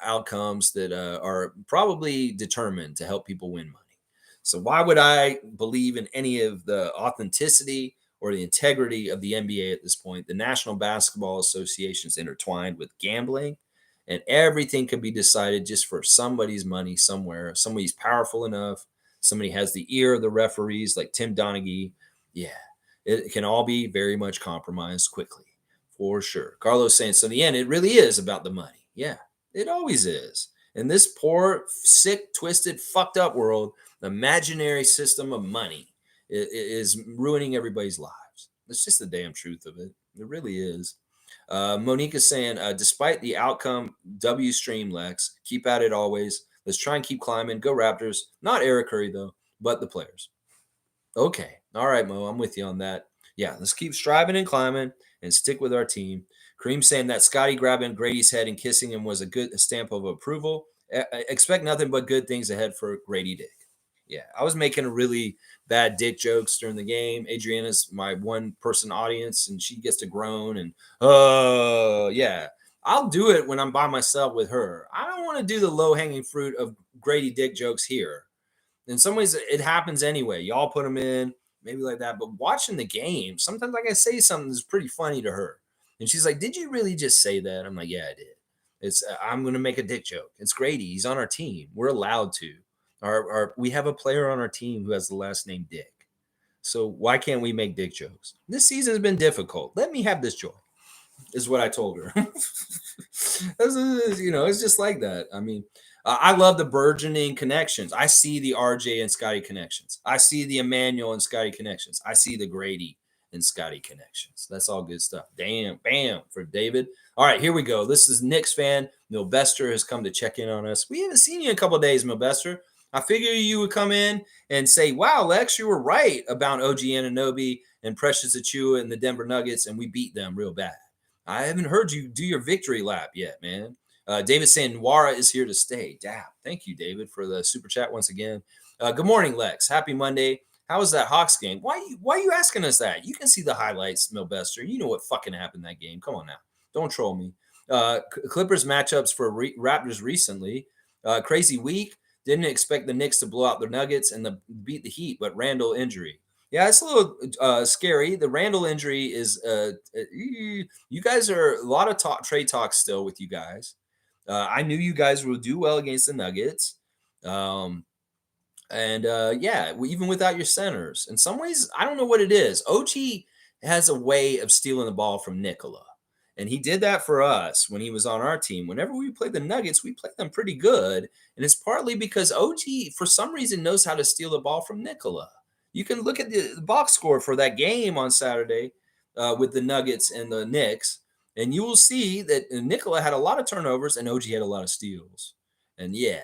outcomes that are probably determined to help people win money. So why would I believe in any of the authenticity or the integrity of the NBA at this point? The National Basketball Association is intertwined with gambling, and everything can be decided just for somebody's money somewhere. Somebody's powerful enough. Somebody has the ear of the referees, like Tim Donaghy. Yeah, it can all be very much compromised quickly, for sure. Carlos saying, so in the end, it really is about the money. Yeah, it always is. In this poor, sick, twisted, fucked up world, the imaginary system of money is ruining everybody's lives. That's just the damn truth of it. It really is. Monique is saying, despite the outcome, W stream Lex, keep at it always. Let's try and keep climbing. Go Raptors. Not Eric Curry, though, but the players. Okay. All right, Mo, I'm with you on that. Yeah, let's keep striving and climbing. and stick with our team. Kareem saying that Scotty grabbing Grady's head and kissing him was a good stamp of approval. Expect nothing but good things ahead for Grady Dick. Yeah, I was making a really bad dick jokes during the game. Adriana's my one person audience, and she gets to groan and yeah. I'll do it when I'm by myself with her. I don't want to do the low hanging fruit of Grady Dick jokes here. In some ways, it happens anyway. Y'all put them in, maybe like that. But watching the game, sometimes I can say something that's pretty funny to her, and she's like, "Did you really just say that?" I'm like, "Yeah, I did." It's I'm gonna make a dick joke. It's Grady. He's on our team. We're allowed to. We have a player on our team who has the last name Dick. So why can't we make dick jokes? This season has been difficult. Let me have this joy, is what I told her. It's just like that. I mean, I love the burgeoning connections. I see the RJ and Scotty connections. I see the Emmanuel and Scotty connections. I see the Grady and Scotty connections. That's all good stuff. Damn, bam for David. All right, here we go. This is Knicks fan. Milbester has come to check in on us. We haven't seen you in a couple of days, Milbester. I figured you would come in and say, wow, Lex, you were right about OG Anunoby and Precious Achua and the Denver Nuggets, and we beat them real bad. I haven't heard you do your victory lap yet, man. David saying Nwara is here to stay. Damn. Thank you, David, for the super chat once again. Good morning, Lex. Happy Monday. How was that Hawks game? Why are you asking us that? You can see the highlights, Milbester. You know what fucking happened that game. Come on now. Don't troll me. Clippers matchups for Raptors recently. Crazy week. Didn't expect the Knicks to blow out the Nuggets and beat the Heat, but Randall injury. Yeah, it's a little scary. The Randall injury is you guys are a lot of trade talk still with you guys. I knew you guys would do well against the Nuggets. Yeah, even without your centers, in some ways, I don't know what it is. OG has a way of stealing the ball from Nikola. And he did that for us when he was on our team. Whenever we played the Nuggets, we played them pretty good. And it's partly because OG, for some reason, knows how to steal the ball from Nikola. You can look at the box score for that game on Saturday with the Nuggets and the Knicks, and you will see that Nikola had a lot of turnovers and OG had a lot of steals. And yeah,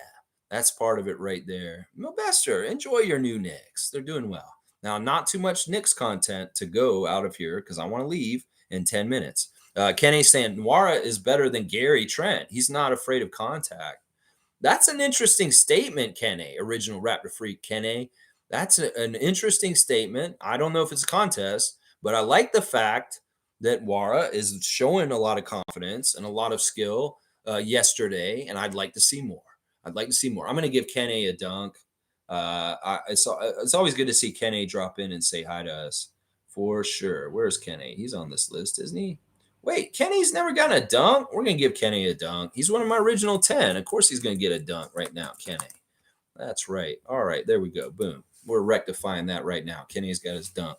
that's part of it right there. Milbester, enjoy your new Knicks. They're doing well. Now, not too much Knicks content to go out of here because I want to leave in 10 minutes. Kenny saying Nwara is better than Gary Trent. He's not afraid of contact. That's an interesting statement, Kenny. Original Raptor Freak, Kenny. That's an interesting statement. I don't know if it's a contest, but I like the fact that Nwara is showing a lot of confidence and a lot of skill yesterday, and I'd like to see more. I'd like to see more. I'm going to give Kenny a dunk. It's always good to see Kenny drop in and say hi to us for sure. Where's Kenny? He's on this list, isn't he? Wait, Kenny's never gotten a dunk? We're going to give Kenny a dunk. He's one of my original 10. Of course he's going to get a dunk right now, Kenny. That's right. All right, there we go. Boom. We're rectifying that right now. Kenny's got his dunk.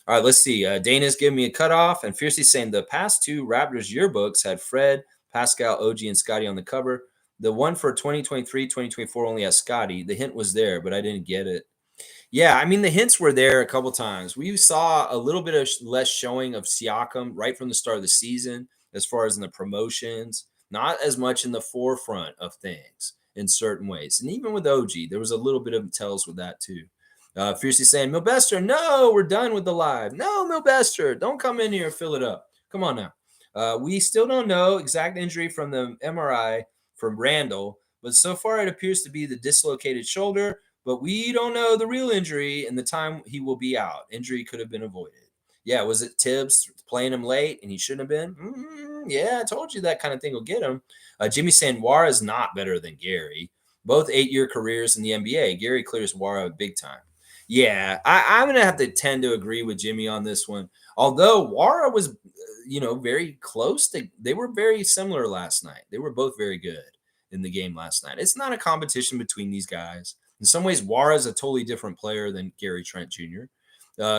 All right, let's see. Dana's giving me a cutoff, and Fiercey's saying the past two Raptors yearbooks had Fred, Pascal, OG, and Scotty on the cover. The one for 2023, 2024 only has Scotty. The hint was there, but I didn't get it. Yeah, I mean, the hints were there a couple times. We saw a little bit of less showing of Siakam right from the start of the season, as far as in the promotions, not as much in the forefront of things in certain ways. And even with OG, there was a little bit of tells with that too. Fiercely saying, Milbester, no, we're done with the live. No, Milbester, don't come in here and fill it up. Come on now. We still don't know exact injury from the MRI from Randall, but so far it appears to be the dislocated shoulder. But we don't know the real injury and the time he will be out. Injury could have been avoided. Yeah, was it Tibbs playing him late and he shouldn't have been? Yeah, I told you that kind of thing will get him. Jimmy saying Nwara is not better than Gary. Both 8-year careers in the NBA. Gary clears Nwara big time. Yeah, I'm going to have to tend to agree with Jimmy on this one. Although Nwara was, very close. They were very similar last night. They were both very good in the game last night. It's not a competition between these guys. In some ways, Nwara is a totally different player than Gary Trent Jr.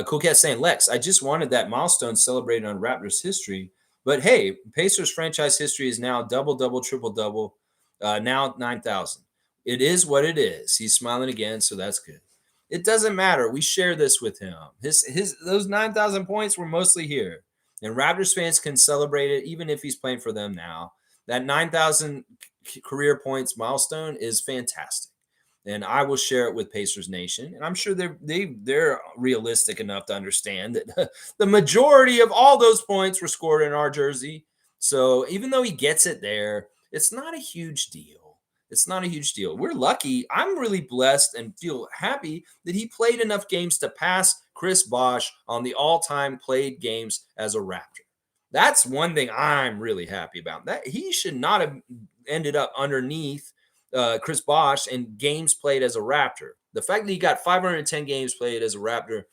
Cool Cat saying, Lex, I just wanted that milestone celebrated on Raptors history. But hey, Pacers franchise history is now double, triple, double, now 9,000. It is what it is. He's smiling again, so that's good. It doesn't matter. We share this with him. Those 9,000 points were mostly here. And Raptors fans can celebrate it even if he's playing for them now. That 9,000 career points milestone is fantastic. and I will share it with Pacers Nation. And I'm sure they're realistic enough to understand that the majority of all those points were scored in our jersey. So even though he gets it there, it's not a huge deal. It's not a huge deal. We're lucky. I'm really blessed and feel happy that he played enough games to pass Chris Bosh on the all-time played games as a Raptor. That's one thing I'm really happy about. That he should not have ended up underneath Chris Bosh in games played as a Raptor. The fact that he got 510 games played as a Raptor,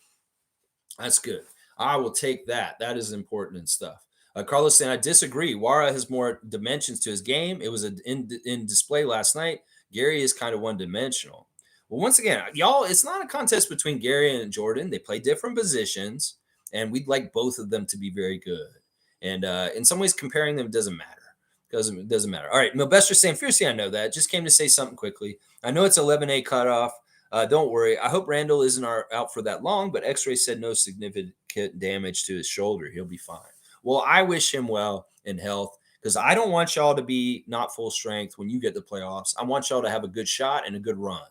that's good. I will take that. That is important and stuff. Carlos saying, I disagree. Wara has more dimensions to his game. It was in display last night. Gary is kind of one dimensional. Well, once again, y'all, it's not a contest between Gary and Jordan. They play different positions, and we'd like both of them to be very good. And in some ways, comparing them doesn't matter. Doesn't matter. All right, Milbester saying, fiercely, I know that. Just came to say something quickly. I know it's 11A cutoff. Don't worry. I hope Randall isn't out for that long, but X-ray said no significant damage to his shoulder. He'll be fine. Well, I wish him well in health because I don't want y'all to be not full strength when you get the playoffs. I want y'all to have a good shot and a good run.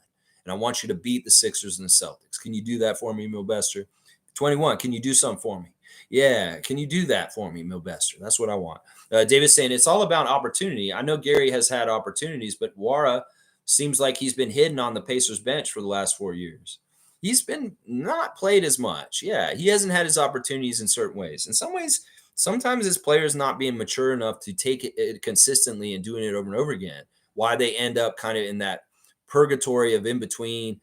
And I want you to beat the Sixers and the Celtics. Can you do that for me, Milbester? 21, can you do something for me? Yeah, can you do that for me, Milbester? That's what I want. David's saying it's all about opportunity. I know Gary has had opportunities, but Wara seems like he's been hidden on the Pacers bench for the last 4 years. He's been not played as much. Yeah, he hasn't had his opportunities in certain ways. In some ways, sometimes his players not being mature enough to take it consistently and doing it over and over again. Why they end up kind of in that purgatory of in between,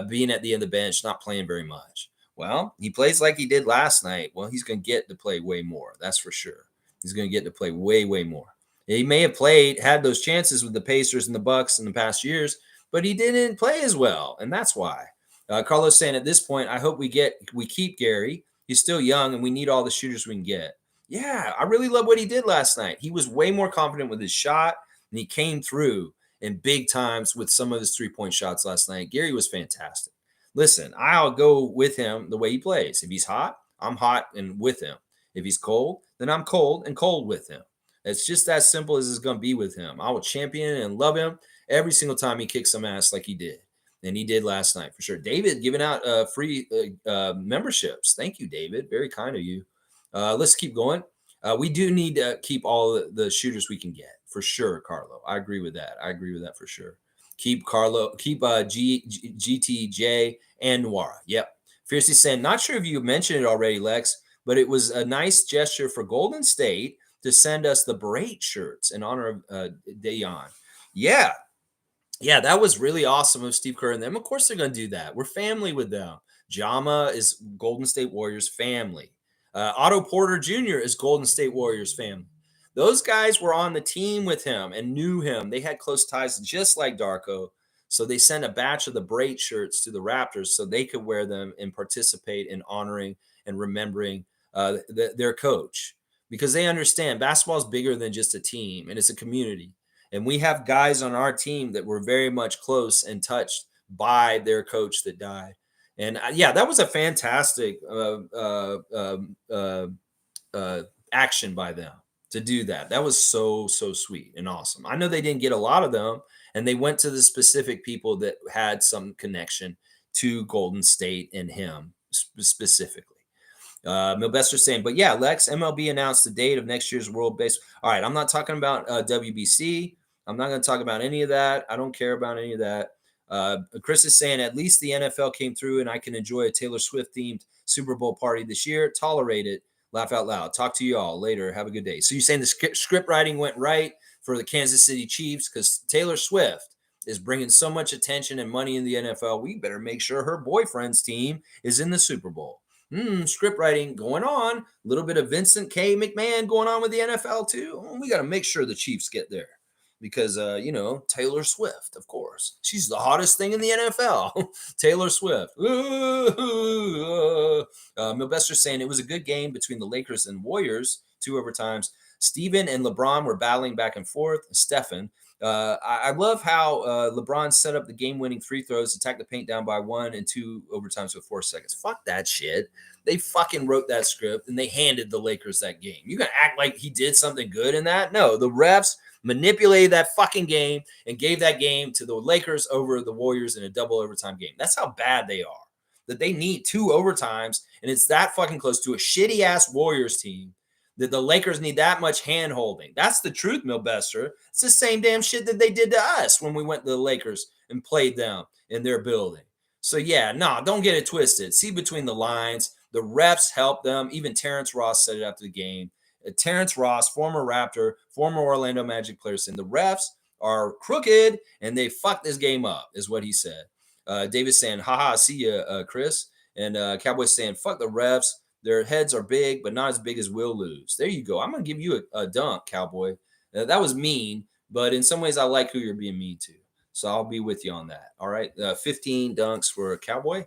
being at the end of the bench, not playing very much. Well, he plays like he did last night. Well, he's going to get to play way more. That's for sure. He's going to get to play way, way more. He may have had those chances with the Pacers and the Bucks in the past years, but he didn't play as well, and that's why. Carlos saying at this point, I hope we keep Gary. He's still young, and we need all the shooters we can get. Yeah, I really love what he did last night. He was way more confident with his shot, and he came through in big times with some of his three-point shots last night. Gary was fantastic. Listen, I'll go with him the way he plays. If he's hot, I'm hot and with him. If he's cold, then I'm cold and cold with him. It's just as simple as it's going to be with him. I will champion and love him every single time he kicks some ass like he did. And he did last night for sure. David giving out free memberships. Thank you, David. Very kind of you. Let's keep going. We do need to keep all the shooters we can get for sure, Carlo. I agree with that. For sure. Keep GTJ and Nwara. Yep. Fiercely saying, not sure if you mentioned it already, Lex, but it was a nice gesture for Golden State to send us the Brait shirts in honor of Dayon. Yeah, that was really awesome of Steve Kerr and them. Of course they're going to do that. We're family with them. Jama is Golden State Warriors family. Otto Porter Jr. is Golden State Warriors family. Those guys were on the team with him and knew him. They had close ties just like Darko. So they sent a batch of the Brait shirts to the Raptors so they could wear them and participate in honoring and remembering their coach. Because they understand basketball is bigger than just a team, and it's a community. And we have guys on our team that were very much close and touched by their coach that died. And that was a fantastic action by them to do that. That was so sweet and awesome. I know they didn't get a lot of them, and they went to the specific people that had some connection to Golden State and him specifically. Milbester saying, but yeah, Lex, MLB announced the date of next year's World Base. All right, I'm not talking about WBC. I'm not going to talk about any of that. I don't care about any of that. Chris is saying, at least the NFL came through and I can enjoy a Taylor Swift themed Super Bowl party this year. Tolerate it. Laugh out loud. Talk to you all later. Have a good day. So you're saying the script writing went right for the Kansas City Chiefs because Taylor Swift is bringing so much attention and money in the NFL. We better make sure her boyfriend's team is in the Super Bowl. Script writing going on. A little bit of Vincent K. McMahon going on with the NFL too. We got to make sure the Chiefs get there because, Taylor Swift, of course. She's the hottest thing in the NFL. Taylor Swift. Milbester saying it was a good game between the Lakers and Warriors, 2 overtimes. Steven and LeBron were battling back and forth. Stephen. I love how LeBron set up the game-winning free throws, attacked the paint down by 1 and 2 overtimes with 4 seconds. Fuck that shit. They fucking wrote that script and they handed the Lakers that game. You gonna act like he did something good in that? No, the refs manipulated that fucking game and gave that game to the Lakers over the Warriors in a double overtime game. That's how bad they are. That they need 2 overtimes, and it's that fucking close to a shitty ass Warriors team that the Lakers need that much hand holding. That's the truth, Milbester. It's the same damn shit that they did to us when we went to the Lakers and played them in their building. So yeah, no, don't get it twisted. See between the lines. The refs helped them. Even Terrence Ross said it after the game. Terrence Ross, former Raptor, former Orlando Magic player, said the refs are crooked and they fucked this game up, is what he said. David saying, haha, see ya, Chris. And Cowboys saying, fuck the refs. Their heads are big, but not as big as we'll lose. There you go. I'm going to give you a dunk, Cowboy. That was mean, but in some ways I like who you're being mean to. So I'll be with you on that. All right. 15 dunks for Cowboy.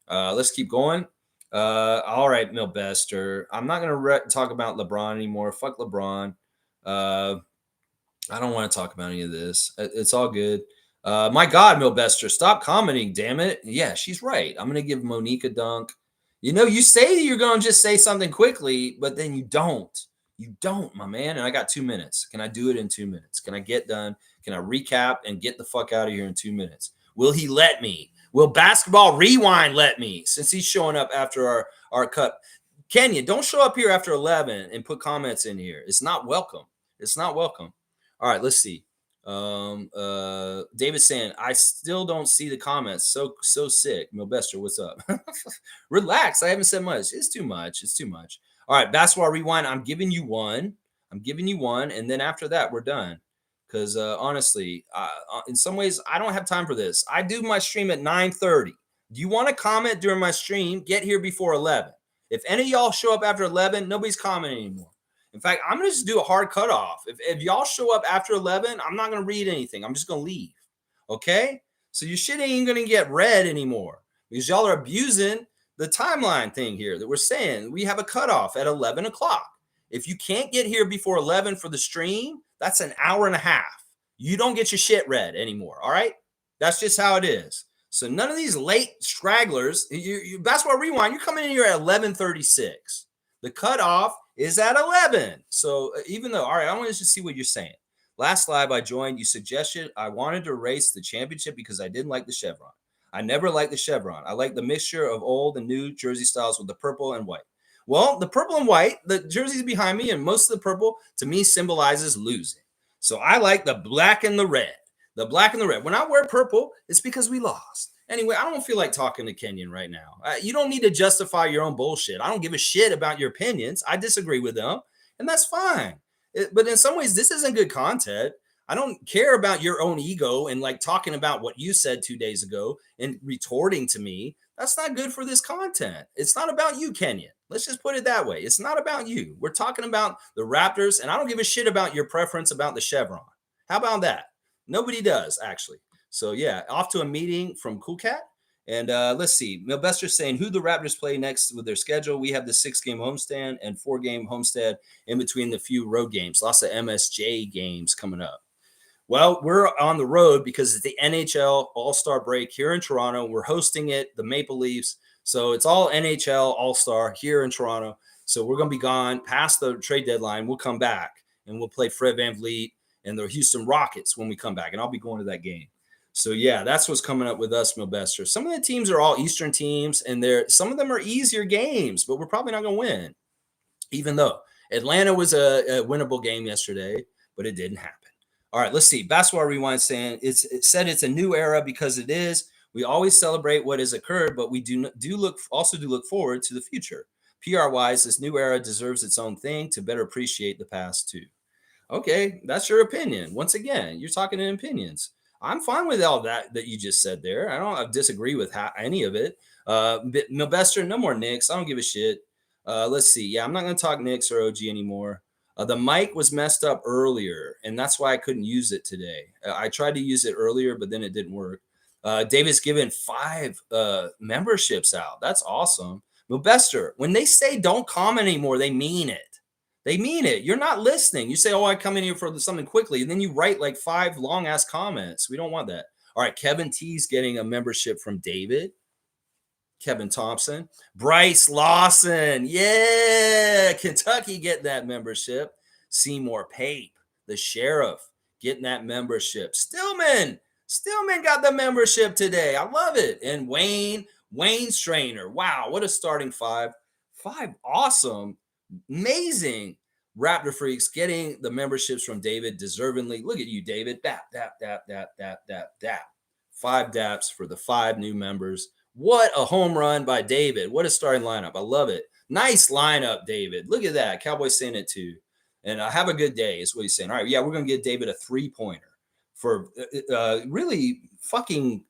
Let's keep going. All right, Milbester. I'm not going to talk about LeBron anymore. Fuck LeBron. I don't want to talk about any of this. It's all good. My God, Milbester, stop commenting, damn it. Yeah, she's right. I'm going to give Monique a dunk. You know, you say you're going to just say something quickly, but then you don't. You don't, my man. And I got 2 minutes. Can I do it in 2 minutes? Can I get done? Can I recap and get the fuck out of here in 2 minutes? Will he let me? Will Basketball Rewind let me? Since he's showing up after our cut. Kenya, don't show up here after 11 and put comments in here. It's not welcome. It's not welcome. All right, let's see. David saying, I still don't see the comments. So sick. Milbester, what's up? Relax. I haven't said much. It's too much. It's too much. All right, Basketball Rewind. I'm giving you one. And then after that, we're done. Because honestly, in some ways, I don't have time for this. I do my stream at 9:30. Do you want to comment during my stream? Get here before 11. If any of y'all show up after 11, nobody's commenting anymore. In fact, I'm going to just do a hard cutoff. If y'all show up after 11, I'm not going to read anything. I'm just going to leave. Okay? So your shit ain't going to get read anymore because y'all are abusing the timeline thing here that we're saying. We have a cutoff at 11 o'clock. If you can't get here before 11 for the stream, that's an hour and a half. You don't get your shit read anymore. All right? That's just how it is. So none of these late stragglers, you Basketball Rewind, you're coming in here at 11:36. The cutoff is at 11. So even though, all right, I want to just see what you're saying. Last live I joined, you suggested I wanted to race the championship because I didn't like the chevron. I never liked the chevron. I like the mixture of old and new jersey styles with the purple and white. Well, the purple and white, the jerseys behind me, and most of the purple to me symbolizes losing. So I like the black and the red. The black and the red. When I wear purple, it's because we lost. Anyway, I don't feel like talking to Kenyon right now. You don't need to justify your own bullshit. I don't give a shit about your opinions. I disagree with them, and that's fine. But in some ways, this isn't good content. I don't care about your own ego and like talking about what you said 2 days ago and retorting to me. That's not good for this content. It's not about you, Kenyon. Let's just put it that way. It's not about you. We're talking about the Raptors, and I don't give a shit about your preference about the chevron. How about that? Nobody does, actually. So, yeah, off to a meeting from Cool Cat. And let's see. Milbester's saying who the Raptors play next with their schedule. We have the 6-game homestand and 4-game homestead in between the few road games. Lots of MSJ games coming up. Well, we're on the road because it's the NHL All-Star break here in Toronto. We're hosting it, the Maple Leafs. So it's all NHL All-Star here in Toronto. So we're going to be gone past the trade deadline. We'll come back and we'll play Fred VanVleet and the Houston Rockets when we come back. And I'll be going to that game. So, yeah, that's what's coming up with us, Milbester. Some of the teams are all Eastern teams, and some of them are easier games, but we're probably not going to win, even though Atlanta was a winnable game yesterday, but it didn't happen. All right, let's see. Basketball Rewind saying it said it's a new era because it is. We always celebrate what has occurred, but we do look forward to the future. PR-wise, this new era deserves its own thing to better appreciate the past, too. Okay, that's your opinion. Once again, you're talking in opinions. I'm fine with all that you just said there. I don't disagree with any of it. Milbester, no more Knicks. I don't give a shit. Let's see. Yeah, I'm not going to talk Knicks or OG anymore. The mic was messed up earlier, and that's why I couldn't use it today. I tried to use it earlier, but then it didn't work. David's given 5 memberships out. That's awesome. Milbester, when they say don't comment anymore, they mean it. They mean it. You're not listening. You say, "Oh, I come in here for something quickly," and then you write like 5 long ass comments. We don't want that. All right, Kevin T's getting a membership from David. Kevin Thompson, Bryce Lawson, yeah, Kentucky getting that membership. Seymour Pape, the sheriff, getting that membership. Stillman got the membership today. I love it. And Wayne Strainer, wow, what a starting five. Five awesome, amazing Raptor freaks getting the memberships from David deservingly. Look at you, David. Dap. 5 daps for the 5 new members. What a home run by David. What a starting lineup. I love it. Nice lineup, David. Look at that. Cowboys saying it too. And have a good day is what he's saying. All right. Yeah, we're going to give David a 3-pointer for really fucking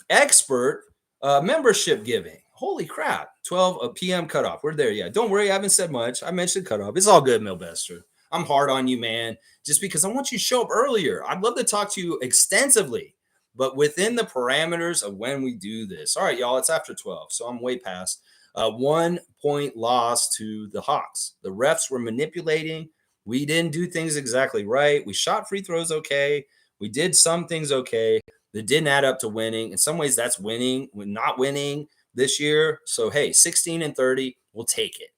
expert membership giving. Holy crap. 12 p.m. cutoff. We're there. Yeah. Don't worry. I haven't said much. I mentioned cutoff. It's all good, Milbester. I'm hard on you, man, just because I want you to show up earlier. I'd love to talk to you extensively, but within the parameters of when we do this. All right, y'all, it's after 12, so I'm way past. 1-point loss to the Hawks. The refs were manipulating. We didn't do things exactly right. We shot free throws okay. We did some things okay. That didn't add up to winning. In some ways, that's winning. We're not winning this year. So, hey, 16-30, we'll take it.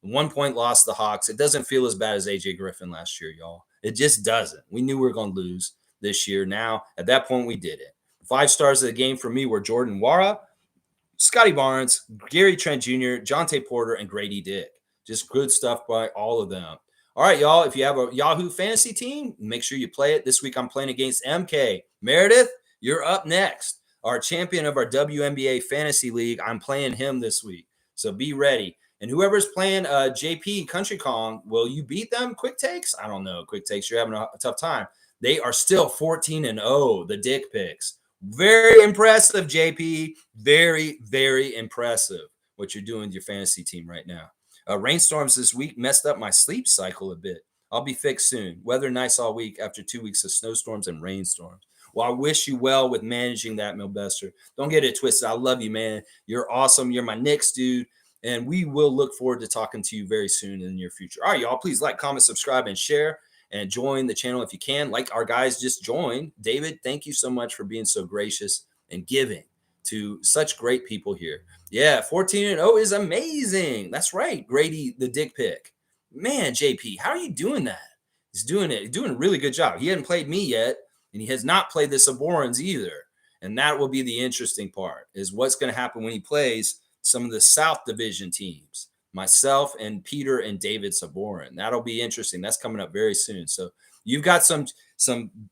1-point loss to the Hawks. It doesn't feel as bad as AJ Griffin last year, y'all. It just doesn't. We knew we were going to lose this year. Now, at that point, we did it. 5 stars of the game for me were Jordan Wara, Scotty Barnes, Gary Trent Jr., Jonte Porter, and Grady Dick. Just good stuff by all of them. All right, y'all, if you have a Yahoo fantasy team, make sure you play it. This week I'm playing against MK. Meredith, you're up next. Our champion of our WNBA fantasy league, I'm playing him this week. So be ready. And whoever's playing JP Country Kong, will you beat them? Quick takes? I don't know. Quick takes, you're having a tough time. They are still 14-0, the dick picks. Very impressive, JP. Very, very impressive what you're doing with your fantasy team right now. Rainstorms this week messed up my sleep cycle a bit. I'll be fixed soon. Weather nice all week after 2 weeks of snowstorms and rainstorms. Well, I wish you well with managing that, Milbester. Don't get it twisted. I love you, man. You're awesome. You're my Knicks dude. And we will look forward to talking to you very soon in the near future. All right, y'all. Please like, comment, subscribe, and share. And join the channel if you can. Like our guys just joined. David, thank you so much for being so gracious and giving to such great people here. Yeah, 14-0 is amazing. That's right. Grady, the dick pic. Man, JP, how are you doing that? He's doing it. He's doing a really good job. He hasn't played me yet, and he has not played the Saborans either. And that will be the interesting part, is what's going to happen when he plays some of the South Division teams. Myself and Peter and David Saborin. That'll be interesting. That's coming up very soon. So you've got some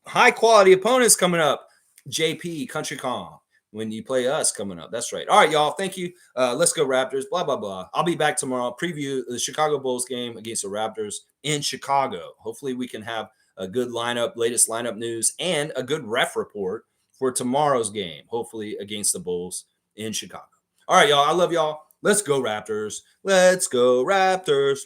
high quality opponents coming up. JP Country Kong when you play us coming up. That's right. All right, y'all. Thank you. Let's go Raptors. Blah blah blah. I'll be back tomorrow. Preview the Chicago Bulls game against the Raptors in Chicago. Hopefully we can have a good lineup, latest lineup news, and a good ref report for tomorrow's game. Hopefully against the Bulls in Chicago. All right, y'all. I love y'all. Let's go Raptors. Let's go Raptors.